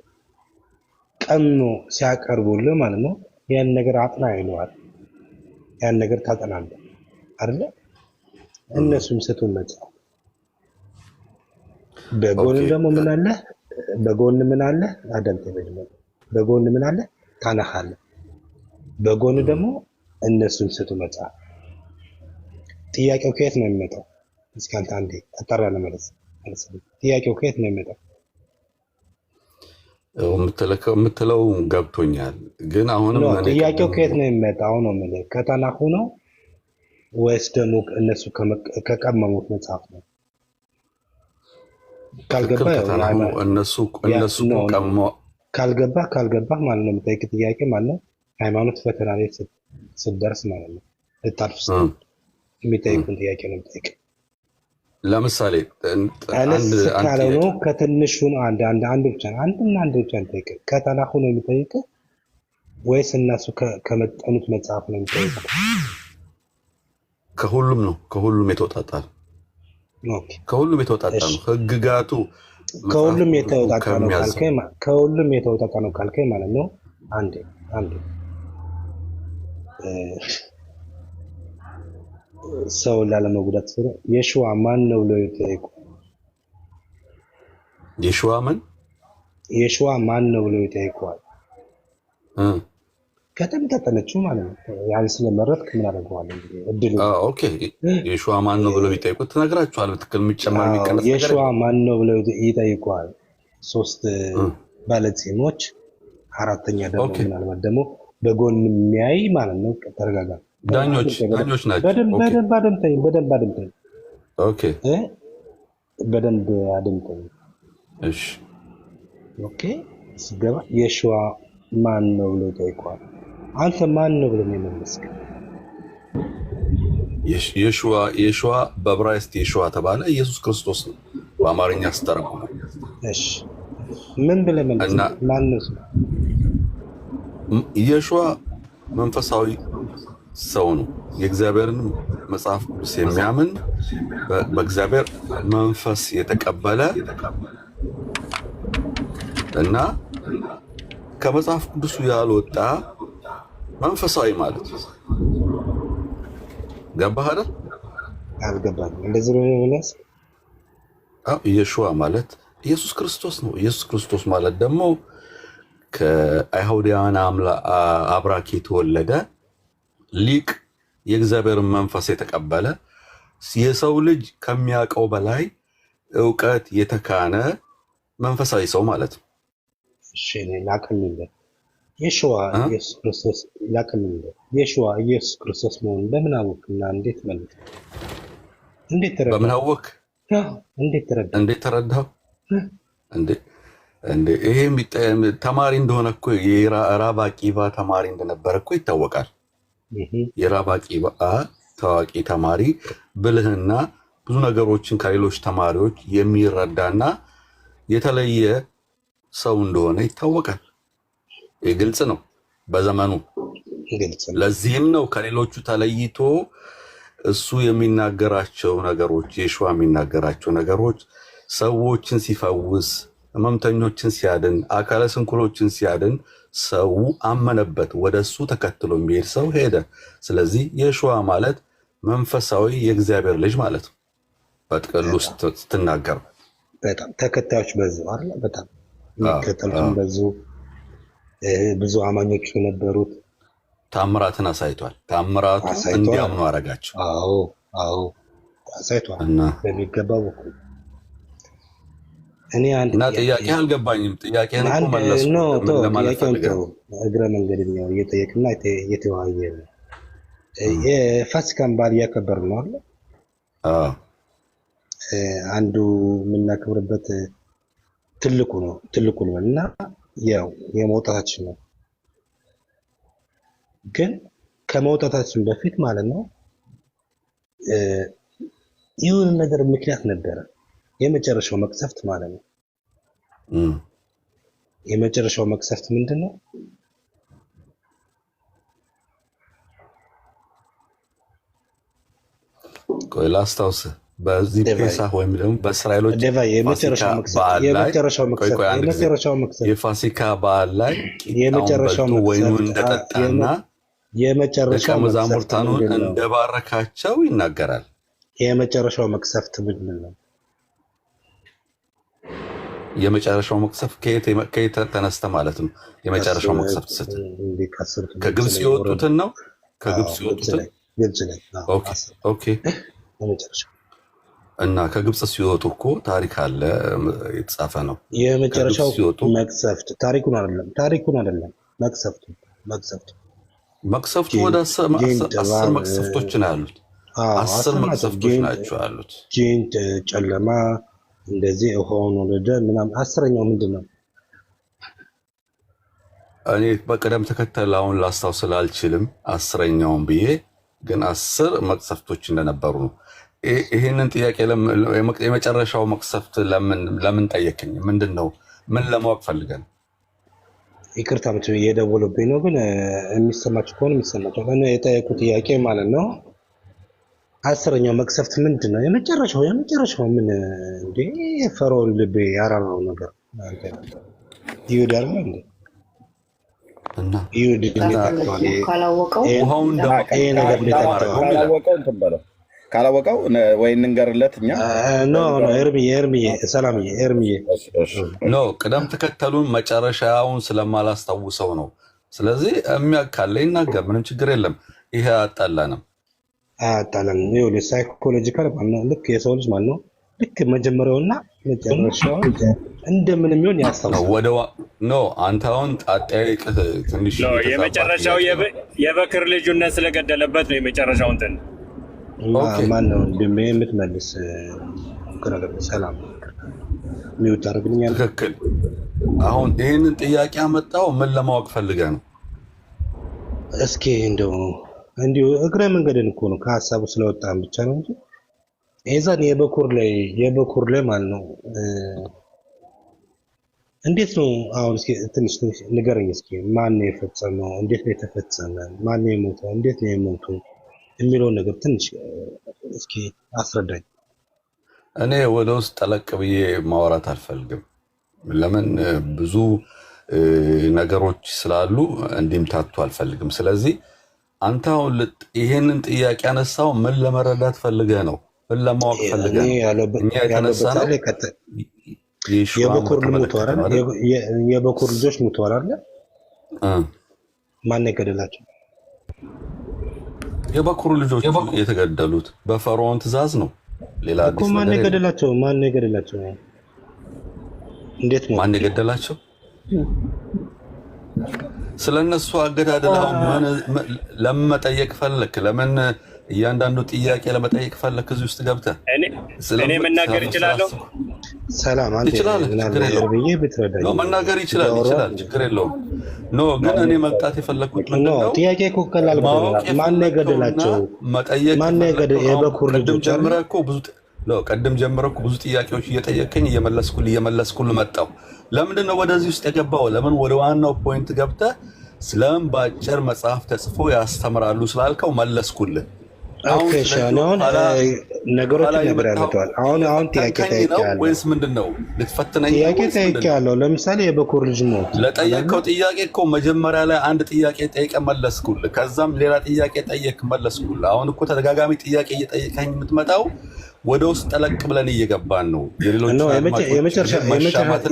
ቀምኖ ሲያቀርቡልህ ማለት ነው ያን ነገር አጥና ይለዋል። ያን ነገር ታጠናለህ አይደለ? እነሱም ስቱን መጽሐፍ በጎን ደግሞ ምን አለ አዳምጠኝ በደንብ። በጎን ምን አለ ታናህ አለ። በጎን ደግሞ እነሱን ስቱ መጽሐፍ። ጥያቄው ከየት ነው የሚመጣው? እስኪ አንተ አንዴ አጣራ ለመለስ ጥያቄው ከየት ነው የሚመጣው? የምትለው ገብቶኛል፣ ግን አሁንም ጥያቄው ከየት ነው የሚመጣው ነው የምልህ። ከተናሁ ነው ወይስ ደግሞ እነሱ ከቀመሙት መጽሐፍ ነው? ካልገባህ ማለት ነው የምጠይቅ ጥያቄ ማለት ነው ሃይማኖት ፈተና ላይ ስትደርስ ማለት ነው ልታልፍ የሚጠይቁን ጥያቄ ነው የምጠይቅ። ለምሳሌ አነስ ካለው ነው ከትንሹ ነው አንድ ብቻ እንጠይቅ። ከተናሁ ነው የሚጠይቅ ወይስ እነሱ ከመጠኑት መጽሐፍ ነው የሚጠይቅ? ከሁሉም ነው፣ ከሁሉም የተወጣጣ ኦኬ ከሁሉም የተወጣጣ እሺ ነው። ህግጋቱ መጽሐፍ ከሁሉም ቅዱሱ የተወጣጣ ነው ከሚያዘው ካልከኝ ከሁሉም የተወጣጣ ነው ካልከኝ ማለት ነው። አንዴ አንዴ እ፣ ሰው ላለመጉዳት ስለ የሽዋ ማን ነው ብለው ይጠይቁ። የሸዋ ምን የሽዋ ማን ነው ብለው ይጠይቀዋል። እ ከተመጣጠነችው ማለት ነው። ያን ስለመረጥክ ምን አደርገዋለሁ እንግዲህ እድሉ ኦኬ የሸዋ ማን ነው ብለው ቢጠይቁት ትነግራቸዋል። በትክክል የሚጨመር የሚቀነስ ነገር የሽዋ የለም። ማን ነው ብለው ይጠይቀዋል። ሶስት እ ባለጺሞች፣ አራተኛ ደግሞ ኦኬ ምናልባት ደግሞ በጎን የሚያይ ማለት ነው። ተረጋጋ። ዳኞች ናቸው። በደንብ ኦኬ በደንብ አድምጠኝ፣ በደንብ አድምጠኝ ኦኬ እ በደንብ አድምጠኝ። እሺ ኦኬ ስገባ የሽዋ ማን ነው ብሎ ይጠይቀዋል። አንተ ማን ነው ብለህ ነው የመለስከው? የሸዋ በዕብራይስጥ የሸዋ ተባለ ኢየሱስ ክርስቶስ ነው በአማርኛ ስተረጉሙ እሺ ምን ብለህ እና መለስክ? ማን ነው እሱ? የሸዋ መንፈሳዊ ሰው ነው። የእግዚአብሔርን መጽሐፍ ቅዱስ የሚያምን በእግዚአብሔር መንፈስ የተቀበለ እና ከመጽሐፍ ቅዱሱ ያልወጣ መንፈሳዊ ማለት ነው። ገባህ አይደል? አልገባኝም። እንደዚህ ነው የመለስ አዎ የሸዋ ማለት ኢየሱስ ክርስቶስ ነው። ኢየሱስ ክርስቶስ ማለት ደግሞ ከአይሁዳውያን አብራክ የተወለደ ሊቅ፣ የእግዚአብሔርን መንፈስ የተቀበለ የሰው ልጅ ከሚያውቀው በላይ እውቀት የተካነ መንፈሳዊ ሰው ማለት ነው። እሺ እኔ ላቅልልህ። የሽዋ እ? ኢየሱስ ክርስቶስ ላቅልልህ። የሽዋ ኢየሱስ ክርስቶስ መሆኑን በምን አወቅና እንዴት መለስ? እንዴት ተረዳህ? በምን አወክ? እንዴት ተረዳህ? እንዴት ተረዳው? ይሄ ተማሪ እንደሆነ እኮ የራብ አቂባ ተማሪ እንደነበረ እኮ ይታወቃል። የራብ አቂባ ታዋቂ ተማሪ፣ ብልህና ብዙ ነገሮችን ከሌሎች ተማሪዎች የሚረዳና የተለየ ሰው እንደሆነ ይታወቃል። ይህ ግልጽ ነው በዘመኑ። ግልጽ ነው። ለዚህም ነው ከሌሎቹ ተለይቶ እሱ የሚናገራቸው ነገሮች፣ የሸዋ የሚናገራቸው ነገሮች ሰዎችን ሲፈውስ፣ ህመምተኞችን ሲያድን፣ አካለ ስንኩሎችን ሲያድን ሰው አመነበት። ወደ እሱ ተከትሎ የሚሄድ ሰው ሄደ። ስለዚህ የሸዋ ማለት መንፈሳዊ የእግዚአብሔር ልጅ ማለት ነው በጥቅሉ ስትናገር። በጣም ተከታዮች በዙ አይደል? በጣም የሚከተሉትም በዙ፣ ብዙ አማኞች የነበሩት ታምራትን አሳይቷል። ታምራቱ እንዲያምኑ አረጋቸው። አዎ አዎ አሳይቷል እና በሚገባው በኩል። እኔ አንድ እና ጥያቄ አልገባኝም። ጥያቄን እኮ መለስኩ። ምን ለማለት ፈልገህ ነው? እግረ መንገድ ነው እየጠየቅና እየተወያየ ነው። የፋሲካን በዓል እያከበር ነው አለ። አዎ አንዱ የምናከብርበት ትልቁ ነው እና ያው የመውጣታችን ነው። ግን ከመውጣታችን በፊት ማለት ነው ይሁን ነገር ምክንያት ነበረ። የመጨረሻው መቅሰፍት ማለት ነው። የመጨረሻው መቅሰፍት ምንድን ነው? ቆይ ላስታውስህ። በዚህ ፔሳህ ወይም ደግሞ በእስራኤሎች የፋሲካ በዓል ላይ ቂጣውን በልቶ ወይኑን እንደጠጣና ደቀ መዛሙርቱን እንደባረካቸው ይናገራል። የመጨረሻው መቅሰፍት ምንድን ነው? የመጨረሻው መቅሰፍት ከየት ተነስተ ማለት ነው? የመጨረሻው መቅሰፍት ስትል ከግብፅ የወጡትን ነው? ከግብፅ የወጡትን ኦኬ። እና ከግብፅ ሲወጡ እኮ ታሪክ አለ፣ የተጻፈ ነው። የመጨረሻው መቅሰፍት ታሪኩን አይደለም መቅሰፍቱ ወደ 10 መቅሰፍቶች ነው ያሉት። 10 መቅሰፍቶች ናቸው ያሉት። ጂንት፣ ጨለማ፣ እንደዚህ ሆኖ ወደ ምናምን 10ኛው ምንድን ነው? እኔ በቅደም ተከተል አሁን ላስታውስ ስላልችልም 10ኛውን ብዬ ግን 10 መቅሰፍቶች እንደነበሩ ነው። ይህንን ጥያቄ የመጨረሻው መቅሰፍት ለምን ጠየቅኝ? ምንድን ነው? ምን ለማወቅ ፈልገን? ይቅርታ እየደወሉብኝ ነው፣ ግን የሚሰማቸው ከሆነ የሚሰማቸው የጠየቁ ጥያቄ ማለት ነው። 10ኛው መቅሰፍት ምንድን ነው? የመጨረሻው ምን እንዴ? የፈርዖን ልብ ያራራው ነገር አንተ ይሁዳ አይደል እንዴ? እና ይሁዳ ካላወቀው ውሃውን ይሄ ነገር ካላወቀው ወይ እንንገርለት እኛ ኖ ኤርሚዬ ሰላምዬ ኖ ቅደም ተከተሉን መጨረሻውን ስለማላስታውሰው ነው። ስለዚህ የሚያካለ ይናገር፣ ምንም ችግር የለም። ይሄ አጣላንም ይኸውልህ ሳይኮሎጂካል ማለት ነው። ልክ የሰው ልጅ ማለት ነው። ልክ መጀመሪያውና መጨረሻው እንደምንም ይሆን ያስታውሳል። አንተ አሁን አጠያይቅ ትንሽ የመጨረሻው የበክር ልጁነት ስለገደለበት ነው የመጨረሻው እንትን ማን ነው እንደምን የምትመልስ ከነገር ሰላም ሚውት አድርግልኛል። ትክክል። አሁን ይሄንን ጥያቄ አመጣው ምን ለማወቅ ፈልገህ ነው? እስኪ እንዲሁ እግረ መንገድን እኮ ነው ከሀሳቡ ስለወጣን ብቻ ነው እንጂ የዛን የበኩር ላይ ማለት ነው። እንዴት ነው አሁን? እስኪ ትንሽ ንገረኝ እስኪ። ማን ነው የፈጸመው? እንዴት ነው የተፈጸመ? ማን ነው የሞተው? እንዴት ነው የሞተው የሚለውን ነገር ትንሽ እስኪ አስረዳኝ። እኔ ወደ ውስጥ ጠለቅ ብዬ ማውራት አልፈልግም። ለምን ብዙ ነገሮች ስላሉ እንዲምታቱ አልፈልግም። ስለዚህ አንተ አሁን ይሄንን ጥያቄ ያነሳው ምን ለመረዳት ፈልገህ ነው? ምን ለማወቅ ፈልገህ ነው? እኛ የተነሳ ነው የበኩር የበኩር ልጆች ሞተዋል አይደል? ማን ነው የገደላቸው? የበኩር ልጆች የተገደሉት በፈርዖን ትእዛዝ ነው። ሌላ አዲስ ነገር ማን የገደላቸው? እንዴት ነው ማን የገደላቸው? ስለነሱ አገዳደል አሁን ለምን መጠየቅ ፈለክ? ለምን እያንዳንዱ ጥያቄ ለመጠየቅ ፈለክ? እዚህ ውስጥ ገብተህ እኔ መናገር እችላለሁ። ሰላም አንተ መናገር ይችላል፣ ችግር የለውም። ግን እኔ መምጣት የፈለኩት ምንድነው? ጥያቄ እኮ ቀላል ነው። ማን የገደላቸው? ማን የገደለ? የበኩር ልጆች ቀደም ጀምረህ እኮ ብዙ ጥያቄዎች እየጠየቀኝ እየመለስኩልህ መጣሁ። ለምንድን ነው ወደዚህ ውስጥ የገባው? ለምን ወደ ዋናው ፖይንት ገብተህ ስለምን በአጭር መጽሐፍ ተጽፎ ያስተምራሉ ስላልከው መለስኩልህ። አሁን ነገሮች ያመጣዋል። አሁን ጥያቄ ጠይቄያለሁ ወይስ ምንድነው? ልትፈትነኝ? ጥያቄ ጠይቄያለሁ። ለምሳሌ የበኩር ልጅ ሞት ለጠየቀው ጥያቄ እኮ መጀመሪያ ላይ አንድ ጥያቄ ጠይቀህ መለስኩልህ። ከዛም ሌላ ጥያቄ ጠየቅ መለስኩልህ። አሁን እኮ ተደጋጋሚ ጥያቄ እየጠየቀኝ የምትመጣው ወደ ውስጥ ጠለቅ ብለን እየገባን ነው።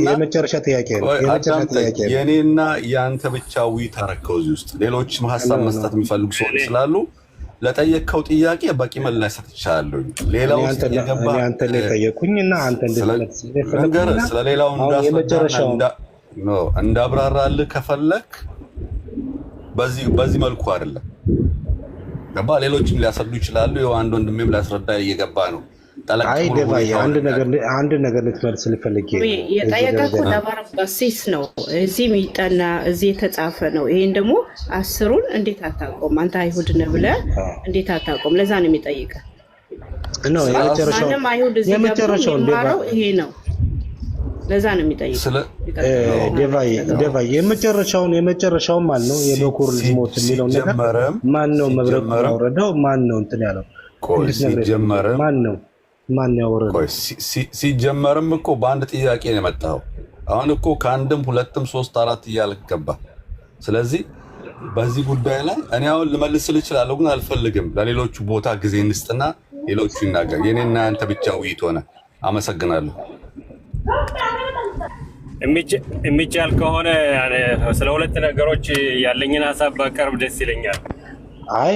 የመጨረሻ ጥያቄ ነው። የኔና የአንተ ብቻ ውይይት አደረከው። እዚህ ውስጥ ሌሎችም ሀሳብ መስጠት የሚፈልጉ ሰዎች ስላሉ ለጠየቀው ጥያቄ በቂ ምላሽ ሰጥቻለሁ። ሌላው ውስጥ የገባ አንተ ላይ ጠየቁኝና አንተ ስለሌላው እንዳብራራልህ ከፈለክ በዚህ መልኩ አይደለም ገባ። ሌሎችም ሊያስረዱ ይችላሉ። ይኸው አንድ ወንድሜም ሊያስረዳ እየገባ ነው። አይ ደባዬ አንድ ነገር ልትመልስ ልፈልግ የጠየቀው ተባረክ በሲስ ነው። እዚህ የሚጠና እዚህ የተጻፈ ነው። ይሄን ደግሞ 10ን እንዴት አታውቀውም? አንተ አይሁድ ነህ ብለህ እንዴት አታውቀውም? ለዛ ነው የሚጠይቀው ነው። የመጨረሻው ይሄ ነው። ለዛ ነው የሚጠይቀው ደባዬ የመጨረሻው ማን ነው? የበኩር ልጅ ሞት የሚለው ነገር ማን ነው? መብረቅ ያወረደው ማን ነው? እንትን ያለው ማን ያወረደው? ሲጀመርም እኮ በአንድ ጥያቄ ነው የመጣው። አሁን እኮ ከአንድም ሁለትም 3 4 እያልክ ገባ። ስለዚህ በዚህ ጉዳይ ላይ እኔ አሁን ልመልስልህ እችላለሁ፣ ግን አልፈልግም። ለሌሎቹ ቦታ ጊዜ እንስጥና ሌሎቹ ይናገር። የኔና ያንተ ብቻ ውይይት ሆነ። አመሰግናለሁ። የሚቻል ከሆነ ስለ ሁለት ነገሮች ያለኝን ሀሳብ ባቀርብ ደስ ይለኛል። አይ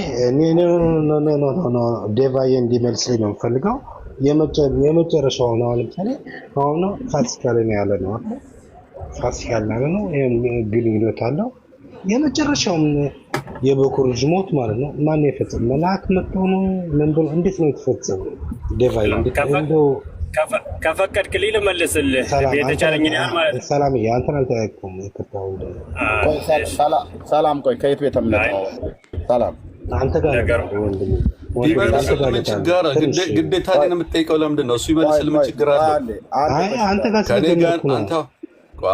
ዴቫዬ እንዲመልስልኝ ነው የምፈልገው። የመጨረሻው ነው። ለምሳሌ አሁን ፋሲካ ላይ ያለ ነው አይደል? ፋሲካ ላይ ነው። ይሄም ግንኙነት አለው። የመጨረሻውም የበኩር ልጅ ሞት ማለት ነው። ማን የፈጸመው? መልአክ መጥቶ ነው? ምን ብሎ እንዴት ነው የተፈጸመው? ዴቫዬ ከፈቀድክልኝ ልመልስልህ የተቻለኝን ያህል ማለት ነው። ሰላም አንተን አልጠየቅኩም። ሰላም ቆይ፣ ከየት ቤተ እምነት ነው? ሰላም አንተ ጋር ወንድም ግዴታ ነው የምትጠይቀው? ለምንድን ነው እሱ ይመልስልህ? ምን ችግር አለ?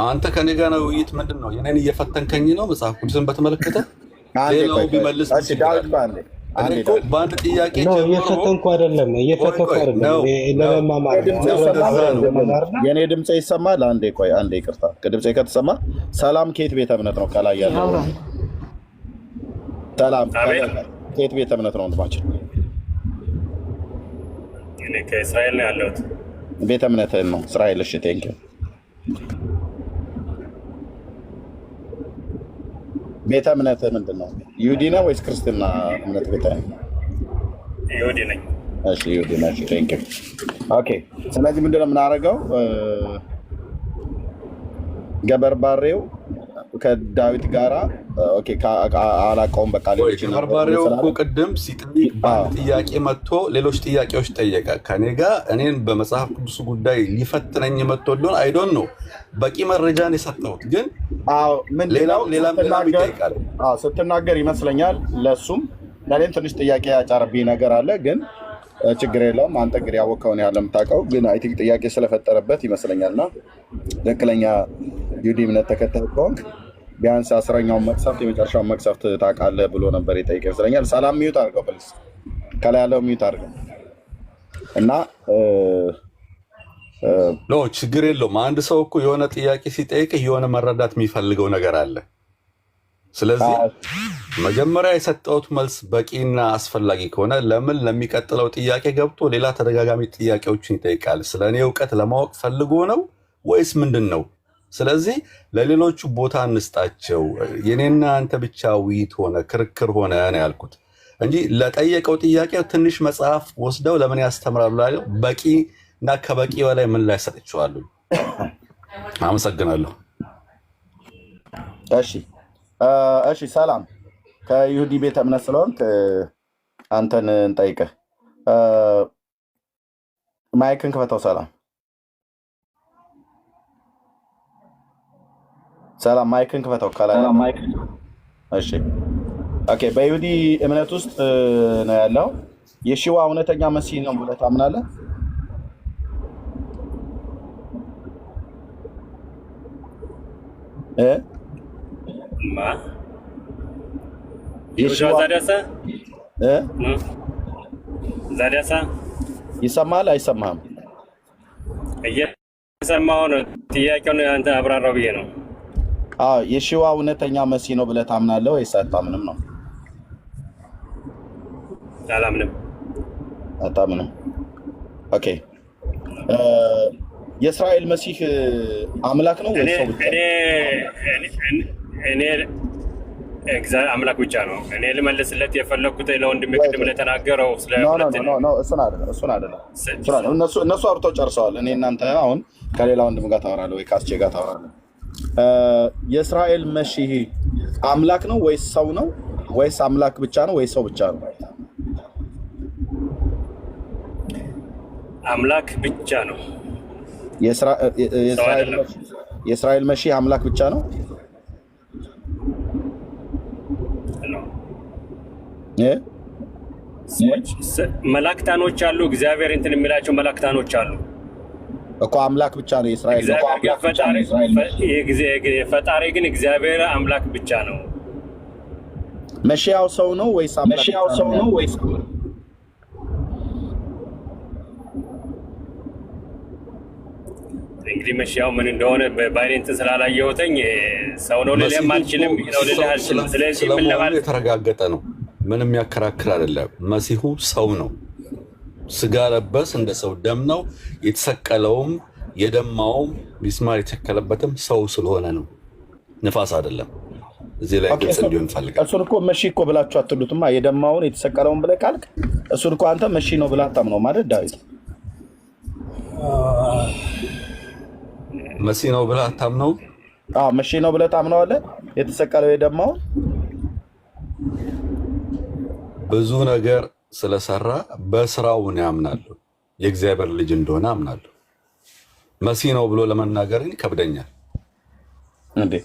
አንተ ከኔ ጋር ነው ውይይት። ምንድን ነው የኔን እየፈተንከኝ ነው? መጽሐፍ ቅዱስን በተመለከተ ሌላው ቢመልስ እኔ እኮ በአንድ ጥያቄ ነው ጀምሮ እየፈተንኩ አይደለም ነው ለመማማር የኔ ድምፅ ይሰማል? አንዴ ቆይ፣ አንዴ ይቅርታ። ከድምፄ ከተሰማ ሰላም ከየት ቤተ እምነት ነው? ከላይ ያለው ሰላም ከየት ቤተ እምነት ነው ወንድማችን? እኔ ከእስራኤል ነው ያለሁት። ቤተ እምነትህን ነው እስራኤል? እሺ ቴንኪው። ቤተ እምነትህ ምንድን ነው? ይሁዲ ነው ወይስ ክርስትና እምነት ቤተ? ይሁዲ ነኝ። እሺ ይሁዲ ነሽ። ቴንኪው። ኦኬ። ስለዚህ ምንድን ነው የምናደርገው? ገበርባሬው ከዳዊት ጋራ አላውቀውም። በቃ ገበርባሬው እኮ ቅድም ሲጠይቅ በአንድ ጥያቄ መጥቶ ሌሎች ጥያቄዎች ጠየቀ ከኔ ጋር እኔን በመጽሐፍ ቅዱስ ጉዳይ ሊፈትነኝ መጥቶ ሊሆን አይዶን ነው። በቂ መረጃን የሰጠሁት ግን ሌላም ይጠይቃል ስትናገር ይመስለኛል። ለእሱም ለእኔም ትንሽ ጥያቄ ያጫረብኝ ነገር አለ፣ ግን ችግር የለውም። አንተ እንግዲህ ያወቀውን ያለ የምታውቀው ግን አይ ቲንክ ጥያቄ ስለፈጠረበት ይመስለኛልና ትክክለኛ ይሁዲ እምነት ተከታይ ከሆንክ ቢያንስ 10ኛውን መቅሰፍት የመጨረሻውን መቅሰፍት ታውቃለህ ብሎ ነበር የጠየቀ ይመስለኛል። ሰላም ሚዩት አድርገው ፕሊዝ፣ ከላይ ያለው ሚዩት አድርገው እና ችግር የለውም። አንድ ሰው እኮ የሆነ ጥያቄ ሲጠይቅህ የሆነ መረዳት የሚፈልገው ነገር አለ። ስለዚህ መጀመሪያ የሰጠሁት መልስ በቂና አስፈላጊ ከሆነ ለምን ለሚቀጥለው ጥያቄ ገብቶ ሌላ ተደጋጋሚ ጥያቄዎችን ይጠይቃል? ስለ እኔ እውቀት ለማወቅ ፈልጎ ነው ወይስ ምንድን ነው? ስለዚህ ለሌሎቹ ቦታ እንስጣቸው። የኔና አንተ ብቻ ውይይት ሆነ ክርክር ሆነ ነው ያልኩት እንጂ ለጠየቀው ጥያቄ ትንሽ መጽሐፍ ወስደው ለምን ያስተምራሉ ያለው በቂ እና ከበቂ በላይ ምን ላይ ሰጥቼዋለሁ። አመሰግናለሁ። እሺ ሰላም፣ ከይሁዲ ቤተ እምነት ስለሆንክ አንተን እንጠይቅህ። ማይክን ክፈተው። ሰላም ማይክን ክፈተው ከላይ። እሺ ኦኬ። በይሁዲ እምነት ውስጥ ነው ያለው። የሺዋ እውነተኛ መሲህ ነው ብለህ ታምናለህ? ዛዲያሳ ይሰማል አይሰማህም? እየሰማሁ ነው። ጥያቄውን አንተ አብራራው ብዬ ነው። የሺዋ እውነተኛ መሲህ ነው ብለህ ታምናለህ ወይስ አታምንም ነው? አላምንም። አታምንም? ኦኬ። የእስራኤል መሲህ አምላክ ነው ወይስ ሰው ብቻ? እኔ አምላክ ብቻ ነው። እኔ ልመልስለት የፈለኩት ለወንድሜ ቅድም ለተናገረው እሱን አይደለም። እነሱ አውርተው ጨርሰዋል። እኔ እናንተ አሁን ከሌላ ወንድም ጋር ታወራለህ ወይ ከአስቼ ጋር ታወራለህ። የእስራኤል መሲህ አምላክ ነው ወይስ ሰው ነው? ወይስ አምላክ ብቻ ነው ወይስ ሰው ብቻ ነው? አምላክ ብቻ ነው። የእስራኤል መሲህ አምላክ ብቻ ነው? መላእክታኖች አሉ። እግዚአብሔር እንትን የሚላቸው መላእክታኖች አሉ እኮ። አምላክ ብቻ ነው የእስራኤል ፈጣሪ ግን እግዚአብሔር አምላክ ብቻ ነው። መሲያው ሰው ነው ወይስ አምላክ? እንግዲህ መሲያው ምን እንደሆነ በባይኔ እንትን ስላላየሁትኝ ሰው ነው ልልህም አልችልም፣ ነው ልልህ አልችልም። ስለዚህ ምን ለማለት የተረጋገጠ ነው፣ ምንም ያከራክር አይደለም። መሲሁ ሰው ነው፣ ስጋ ለበስ፣ እንደ ሰው ደም ነው የተሰቀለውም፣ የደማውም ሚስማር የተከለበትም ሰው ስለሆነ ነው፣ ንፋስ አይደለም። እዚህ ላይ ግልጽ እንዲሆን ፈልጋለሁ። እሱን እኮ መሲህ እኮ ብላችሁ አትሉትማ። የደማውን የተሰቀለውን ብለህ ካልክ እሱን እኮ አንተ መሲህ ነው ብለህ አታምነው ማለት ዳዊት መሲህ ነው ብለህ አታምነው? መሲህ ነው ብለህ ታምነዋለህ? የተሰቀለው የደማውን ብዙ ነገር ስለሰራ በስራውን ያምናሉ። የእግዚአብሔር ልጅ እንደሆነ አምናለሁ። መሲህ ነው ብሎ ለመናገር ይከብደኛል።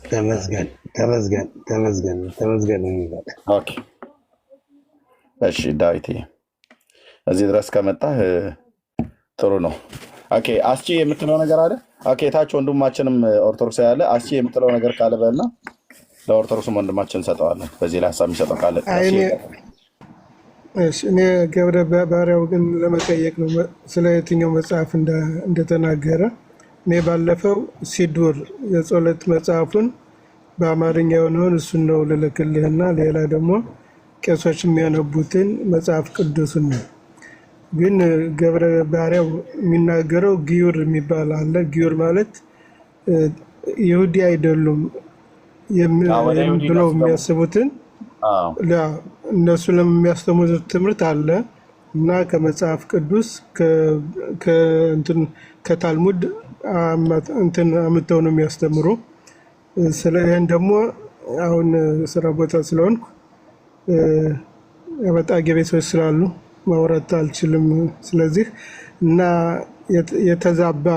ተመዝገን። ኦኬ እሺ ዳዊት እዚህ ድረስ ከመጣህ ጥሩ ነው። ኦኬ አስቺ የምትለው ነገር አለ? ኦኬ ታች ወንድማችንም ኦርቶዶክስ ያለ አስቺ የምትለው ነገር ካለ በልና ለኦርቶዶክስም ወንድማችን እንሰጠዋለን። በዚህ ላይ ሀሳብ የሚሰጠው ካለ እሺ እኔ ገብረ ባሪያው ግን ለመጠየቅ ነው ስለ የትኛው መጽሐፍ እንደተናገረ። እኔ ባለፈው ሲዱር የጸሎት መጽሐፉን በአማርኛ የሆነውን እሱን ነው ልልክልህና ሌላ ደግሞ ቄሶች የሚያነቡትን መጽሐፍ ቅዱስን ነው። ግን ገብረ ባሪያው የሚናገረው ጊዩር የሚባል አለ። ጊዩር ማለት ይሁዲ አይደሉም ብለው የሚያስቡትን እነሱ ለሚያስተምሩት ትምህርት አለ እና ከመጽሐፍ ቅዱስ ከታልሙድ እንትን አምጥተው ነው የሚያስተምሩ። ስለ ይህን ደግሞ አሁን ስራ ቦታ ስለሆንኩ በጣም ቤተሰቦች ስላሉ ማውራት አልችልም። ስለዚህ እና የተዛባ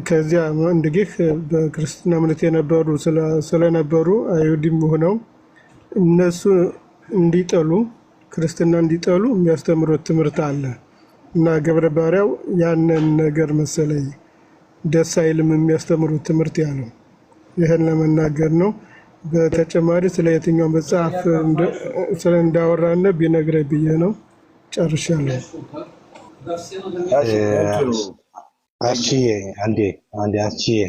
ከዚያ እንግዲህ በክርስትና እምነት የነበሩ ስለነበሩ አይሁድም ሆነው እነሱ እንዲጠሉ ክርስትና እንዲጠሉ የሚያስተምሩት ትምህርት አለ እና ገብረ ባሪያው ያንን ነገር መሰለኝ ደስ አይልም የሚያስተምሩት ትምህርት ያለው። ይህን ለመናገር ነው። በተጨማሪ ስለ የትኛው መጽሐፍ ስለ እንዳወራነ ቢነግረኝ ብዬ ነው። ጨርሻለሁ። አሺዬ አንዴ አሺዬ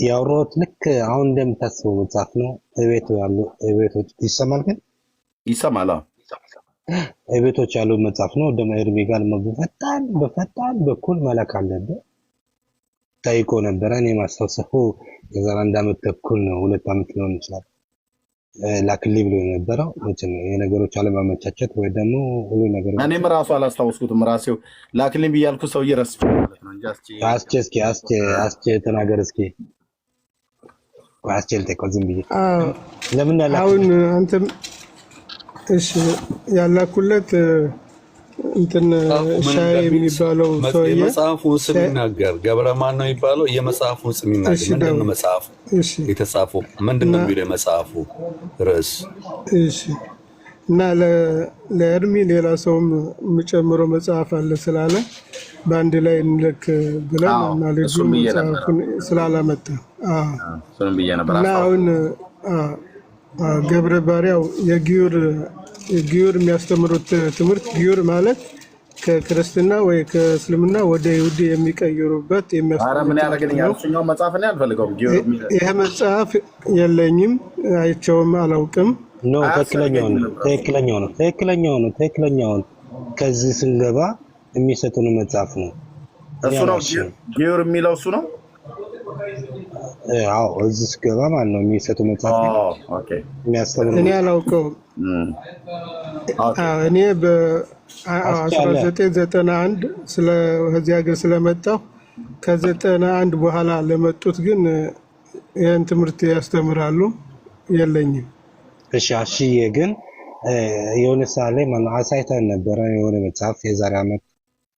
ያወራሁት ልክ አሁን እንደምታስበው መጽሐፍ ነው። እቤቱ ያሉ እቤቶች ይሰማል፣ ግን ይሰማል። እቤቶች ያሉ መጽሐፍ ነው። ደግሞ ኤርሚ ጋር በፈጣን በኩል መላክ አለበት ጠይቆ ነበረ። እኔ ማስታወሰው የዛሬ 1 ዓመት ተኩል ነው 2 ዓመት ሊሆን ይችላል ላክልኝ ብሎ የነበረው መቼም የነገሮች አለማመቻቸት ወይ ደግሞ ሁሉ ነገር እኔም ራሱ አላስታውስኩትም። ራሴው ላክልኝ ብያልኩ ሰው እየረስኩ ማለት ነው እንጂ አስቼ ተናገር እስኪ አስቼ ልጠይቀው ዝም ብዬ ለምን ያላክ አሁን አንተም እሺ ያላኩለት እንትን ሻይ የሚባለው ሰውዬ የመጽሐፉን ስም ይናገር። ገብረ ማን ነው የሚባለው? የመጽሐፉን ስም ይናገር። ምንድን ነው መጽሐፉ የተጻፈው? ምንድን ነው የሚለው የመጽሐፉ ርዕስ? እሺ እና ለእድሜ ሌላ ሰውም የሚጨምረው መጽሐፍ አለ ስላለ በአንድ ላይ እንልክ ብለን እና ልጁ መጽሐፉን ስላላመጣ እና አሁን ገብረ ባሪያው የጊዩር የሚያስተምሩት ትምህርት ጊዩር ማለት ከክርስትና ወይ ከእስልምና ወደ ይሁዲ የሚቀይሩበት ይሄ መጽሐፍ የለኝም፣ አይቼውም አላውቅም። ትክክለኛው ነው። ከዚህ ስንገባ የሚሰጡን መጽሐፍ ነው። እሱ ነው ጊዩር የሚለው እሱ ነው። አዎ እዚህ ስገባ ማለት ነው የሚሰጡ መጽሐፍ የሚያስተምሩ። እኔ አላውቀውም። እኔ በ1991 ከዚህ ሀገር ስለመጣሁ ከ91 በኋላ ለመጡት ግን ይህን ትምህርት ያስተምራሉ። የለኝም። እሺ አሽዬ ግን የሆነ ሰዓት ላይ ማለት አሳይተን ነበረ የሆነ መጽሐፍ የዛሬ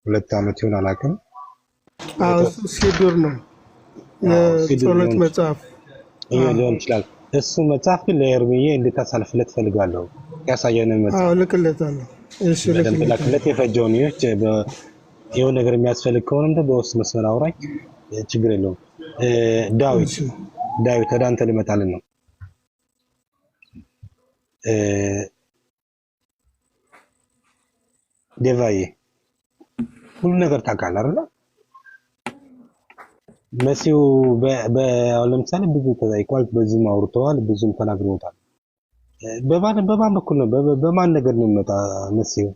2 ዓመት ይሆን አላውቅም። እሱ ሲዱር ነው የጸሎት መጽሐፍ ሊሆን ይችላል። እሱ መጽሐፍ ግን ለኤርሚዬ እንድታሳልፍለት ፈልጋለሁ። ያሳየን መጽሐፍ ልክለታለሁ። እሺ ልክለት የፈጀውን ይህች የሆነ ነገር የሚያስፈልግ ከሆነ በውስጥ መስመር አውራኝ፣ ችግር የለውም። ዳዊት ወደ አንተ ልመጣልን ነው። ዴቫዬ ሁሉ ነገር ታውቃለህ አይደል? መሲው ለምሳሌ ብዙ ተጠይቋል፣ ብዙም አውርተዋል፣ ብዙም ተናግረውታል። በማን በኩል ነው በማን ነገር ነው የሚመጣ መሲው?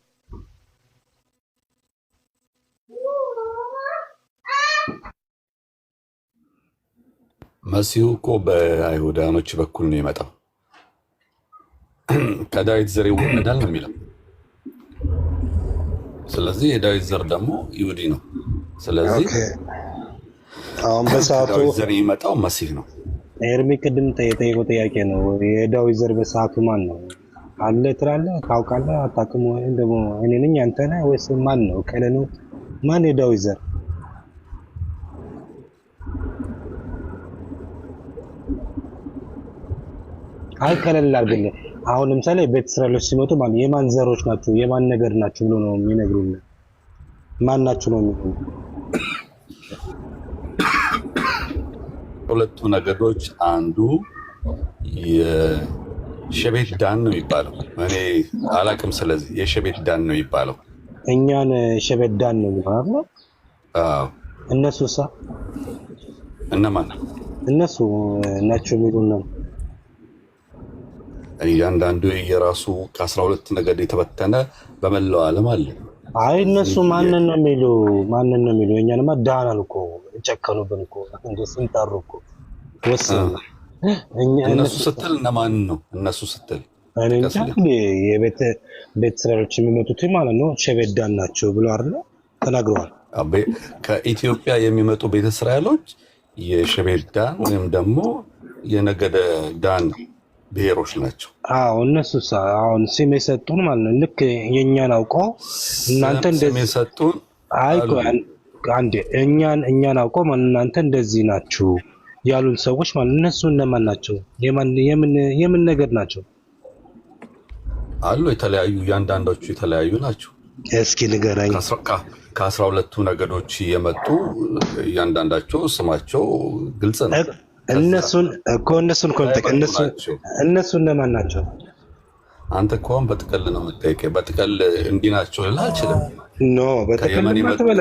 መሲሁ እኮ በአይሁዳኖች በኩል ነው የመጣው። ከዳዊት ዘር ይወለዳል ነው የሚለው። ስለዚህ የዳዊት ዘር ደግሞ ይሁዲ ነው። ስለዚህ አሁን በሰዓቱ ዳዊት ዘር የሚመጣው መሲህ ነው። ኤርሚ ቅድም የጠየቀው ጥያቄ ነው። የዳዊት ዘር በሰዓቱ ማን ነው አለ ትላለህ? ታውቃለህ? አታውቅም? ወይም ደግሞ እኔ ነኝ አንተ ነህ ወይስ ማን ነው? ከለነው ማን የዳዊት ዘር? አይ ከለል አድርግልህ። አሁን ለምሳሌ ቤተ እስራኤሎች ሲመጡ ማለት የማን ዘሮች ናቸው የማን ነገር ናቸው ብሎ ነው የሚነግሩን። ማን ናቸው ነው የሚሉን? ሁለቱ ነገዶች አንዱ ሸቤት ዳን ነው የሚባለው። እኔ አላቅም። ስለዚህ የሸቤት ዳን ነው የሚባለው። እኛን ሸቤት ዳን ነው የሚባለው። እነሱሳ እነማን እነሱ ናቸው የሚሉን ነው። እያንዳንዱ የራሱ ከ12 ነገድ የተበተነ በመላው ዓለም አለ። አይ እነሱ ማንን ነው የሚሉ እኛንማ ዳናል እኮ ጨከኑብን እኮ እንደ ስንጠሩ እኮ ወሰኑ። እነሱ ስትል እነማን ነው? እነሱ ስትል እኔ እንጃ የቤተ እስራኤሎች የሚመጡት ማለት ነው ሸቤት ዳን ናቸው ብሎ አይደል ተናግረዋል። ከኢትዮጵያ የሚመጡ ቤተ እስራኤሎች የሸቤት ዳን ወይም ደግሞ የነገደ ዳን ብሔሮች ናቸው። እነሱ አሁን ስም የሰጡን ማለት ነው። ልክ የኛን አውቀው እናንተ እንደዚህ የሰጡን አንዴ እኛን አውቀው ማለት እናንተ እንደዚህ ናችሁ ያሉን ሰዎች ማለት እነሱ እነማን ናቸው? የምን ነገድ ናቸው? አሉ የተለያዩ እያንዳንዶቹ የተለያዩ ናቸው። እስኪ ንገረኝ። ከ12ቱ ነገዶች የመጡ እያንዳንዳቸው ስማቸው ግልጽ ነው። እነሱን እነማን ናቸው? አንተ እኮ አሁን በጥቅል ነው የምትጠይቀኝ። በጥቅል እንዲህ ናቸው ልልህ አልችልም። ኖ በጥቅል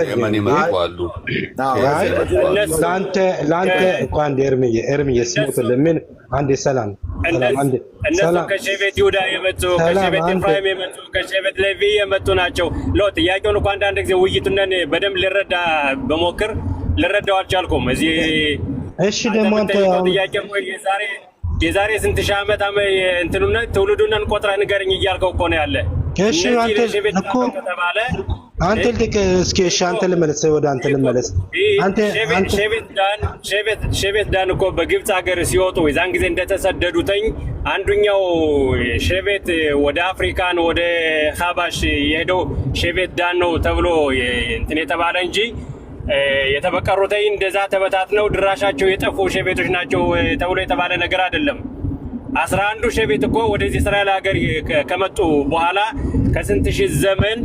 የመን ይመጡ አሉ። ለአንተ እኮ አንድ ኤርምዬ ስሞት ለምን አንድ ሰላም እነሱ ከሸቤት ይሁዳ የመጡ ከሸቤት ኤፍራይም የመጡ ከሸቤት ሌቪ የመጡ ናቸው። ጥያቄውን እኮ አንዳንድ ጊዜ ውይይቱን በደንብ ልረዳው አልቻልኩም። እዚህ እሺ ደግሞ አንተ ጥያቄ የዛሬ ስንት ሺህ ዓመት እንትኑን ትውልዱን ቆጥረህ ንገረኝ እያልከው እኮ ነው ያለ። እሺ አንተ ልመለስ ወደ አንተ ልመለስ። ሸቤት ዳን እኮ በግብፅ ሀገር ሲወጡ የዛን ጊዜ እንደተሰደዱትኝ አንዱኛው ሸቤት ወደ አፍሪካን ወደ ሀባሽ የሄደው ሸቤት ዳን ነው ተብሎ እንትን የተባለ እንጂ የተበቀሩት እንደዛ ተበታትነው ድራሻቸው የጠፉ ሸቤቶች ናቸው ተብሎ የተባለ ነገር አይደለም። 11ዱ ሸቤት እኮ ወደዚህ እስራኤል ሀገር ከመጡ በኋላ ከስንት ሺህ ዘመን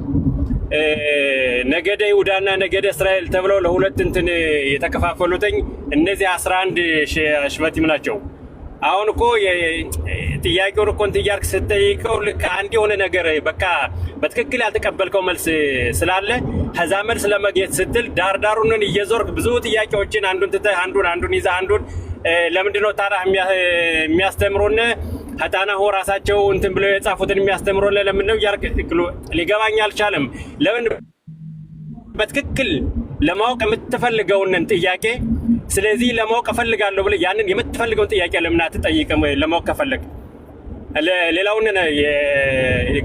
ነገደ ይሁዳና ነገደ እስራኤል ተብለው ለሁለት እንትን የተከፋፈሉትኝ እነዚህ 11 ሽበቲም ናቸው። አሁን እኮ ጥያቄውን እኮ እንትን እያልክ ስትጠይቀው ልክ አንድ የሆነ ነገር በቃ በትክክል ያልተቀበልከው መልስ ስላለ ከዛ መልስ ለመግኘት ስትል ዳርዳሩን እየዞርክ ብዙ ጥያቄዎችን አንዱን ትተህ አንዱን ይዘህ አንዱን ለምንድን ነው ታዲያ የሚያስተምሩን ሀጣናሁ ራሳቸው እንትን ብለው የጻፉትን የሚያስተምሩን ለምን ነው እያልክ ሊገባኝ አልቻለም። ለምን በትክክል ለማወቅ የምትፈልገውን ጥያቄ ስለዚህ ለማወቅ እፈልጋለሁ ብለህ ያንን የምትፈልገውን ጥያቄ ለምን አትጠይቅም? ለማወቅ ከፈለግ ሌላውን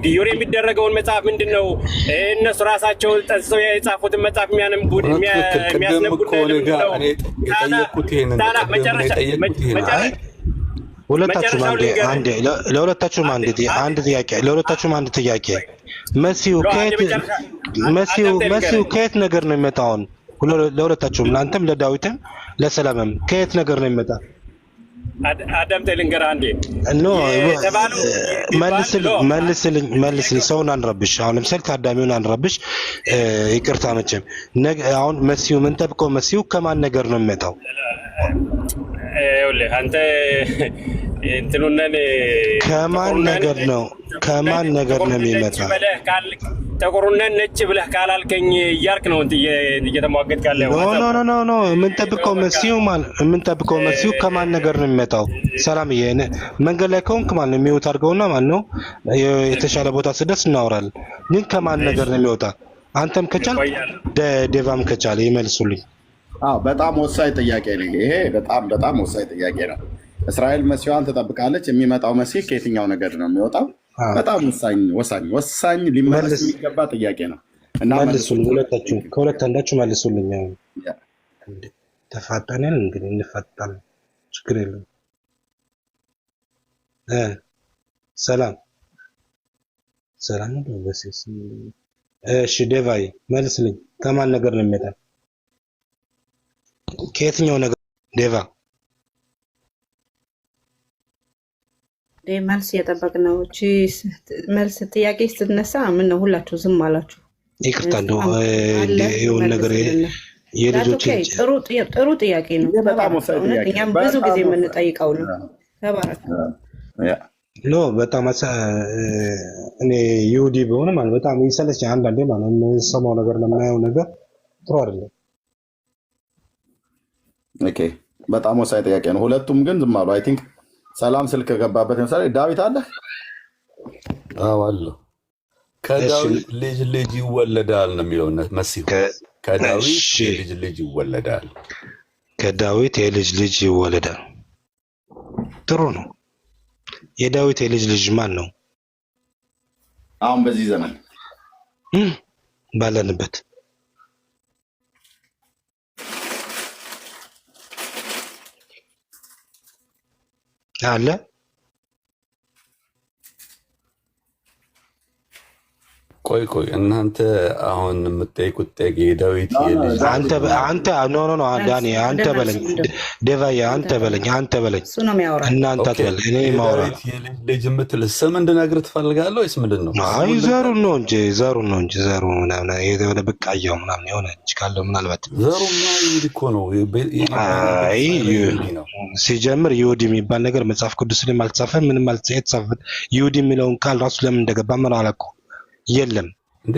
ግዮር የሚደረገውን መጽሐፍ ምንድነው እነሱ ራሳቸው ጠቅሰው የጻፉትን መጽሐፍ የሚያስነብቡት ለሁለታችሁም አንድ ጥያቄ መሲሁ ከየት ነገር ነው የሚመጣውን? ለሁለታችሁም ለአንተም ለዳዊትም ለሰላምም ከየት ነገር ነው የሚመጣ? አዳምጠኝ ልንገርህ አንዴ። መልስልኝ። ሰውን አንረብሽ። አሁን ለምሳሌ ታዳሚውን አንረብሽ። ይቅርታ መቼም አሁን መሲሁ ምን ጠብቀው? መሲሁ ከማን ነገር ነው የሚመጣው? አንተ እንትኑነን ከማን ነገር ነው የሚመጣ? ጥቁሩነን ነጭ ብለህ ካላልከኝ እያልክ ነው እየተሟገት ካለ። ኖ የምንጠብቀው መሲሁ ከማን ነገር ነው የሚመጣው? ሰላምዬ መንገድ ላይ ከሆንክ ማለት ነው የሚወጣ አድርገውና ማለት ነው የተሻለ ቦታ ስደርስ እናወራለን። ግን ከማን ነገር ነው የሚወጣ? አንተም ከቻል ዴቫም ከቻለ ይመልሱልኝ። በጣም ወሳኝ ጥያቄ ነው ይሄ። በጣም ወሳኝ ጥያቄ ነው። እስራኤል መሲዋን ትጠብቃለች። የሚመጣው መሲህ ከየትኛው ነገር ነው የሚወጣው? በጣም ወሳኝ ሊመለስ የሚገባ ጥያቄ ነው እና መልሱልኝ። ከሁለት አንዳችሁ መልሱልኝ። ተፋጠነን እንግዲህ እንፋጠናለን፣ ችግር የለም። ሰላም ነው በሲስ። እሺ ዴቫይ መልስልኝ። ከማን ነገር ነው የሚመጣው? ከየትኛው ነገር ዴቫ? መልስ እየጠበቅን ነው። መልስ ጥያቄ ስትነሳ ምን ነው ሁላችሁ ዝም አላችሁ? ይቅርታ እንደው የሆነ ነገር የልጆች ጥሩ ጥያቄ ነው። እኛም ብዙ ጊዜ የምንጠይቀው ነው። ተባረክ። ኖ በጣም እኔ ይሁዲ በሆነ ማለት በጣም ይሰለች አንዳንዴ ማለት የምሰማው ነገር ለማየው ነገር ጥሩ አይደለም። ኦኬ በጣም ወሳኝ ጥያቄ ነው። ሁለቱም ግን ዝም አሉ። አይ ቲንክ ሰላም ስልክ ገባበት። ለምሳሌ ዳዊት አለ አለው ከዳዊት ልጅ ልጅ ይወለዳል ነው የሚለው መሲሁ። ከዳዊት የልጅ ልጅ ይወለዳል። ከዳዊት የልጅ ልጅ ይወለዳል። ጥሩ ነው። የዳዊት የልጅ ልጅ ማን ነው? አሁን በዚህ ዘመን ባለንበት አለ። ቆይ እናንተ አሁን የምትጠይቁት ጥያቄ የዳዊት የልጅ አንተ ኖ ዳኒ አንተ በለኝ፣ ዴቫዬ አንተ በለኝ እናንተ አትበል። እኔ ማውራ የዳዊት የልጅ ልጅ የምትል ስም እንድነግርህ ትፈልጋለህ ወይስ ምንድን ነው? አይ ዘሩን ነው እንጂ ዘሩ ምናምን የሆነ ብቃያው ምናምን የሆነ እጅ ካለው ምናልባት ዘሩማ ይሁዲ እኮ ነው። አይ ሲጀምር ይሁዲ የሚባል ነገር መጽሐፍ ቅዱስ ላይ አልተጻፈም። ምንም አልተጻፈም። ይሁዲ የሚለውን ቃል ራሱ ለምን እንደገባ ምን አላውቀውም። የለም እንዴ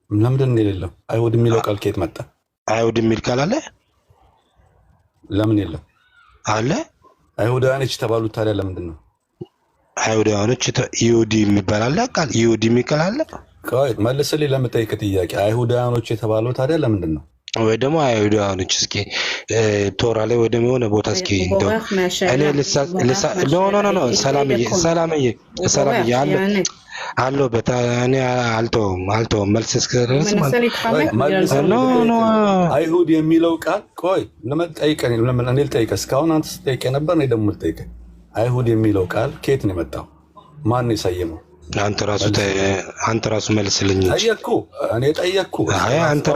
ለምንድን ነው የሌለው? አይሁድ የሚለው ቃል ከየት መጣ? አይሁድ የሚል ቃል አለ? ለምን የለም? አለ። አይሁዳውያኖች የተባሉት ታዲያ ለምንድን ነው? አይሁዳውያኖች ይሁዲ የሚባል አለ ቃል ይሁዲ የሚል አለ? ቆይ መልስልኝ ለምጠይቅ ጥያቄ። አይሁዳውያኖች የተባሉት ታዲያ ለምንድን ነው? ወይ ደግሞ አይሁዳውያኖች እስኪ ቶራ ላይ ወይ ደግሞ የሆነ ቦታ እስኪ እንደው እኔ ኖ ሰላምዬ አለው በታኔ አልተውም መልስ እስከደረስ አይሁድ የሚለው ቃል ቆይ ለምን እኔ ልጠይቅህ? እስካሁን አንተ ስትጠይቀኝ ነበር፣ እኔ ደግሞ ልጠይቅህ። አይሁድ የሚለው ቃል ከየት ነው የመጣው? ማን ነው የሰየመው? አንተ ራሱ መልስልኝ። እኔ ጠየቅኩ። አይ አንተ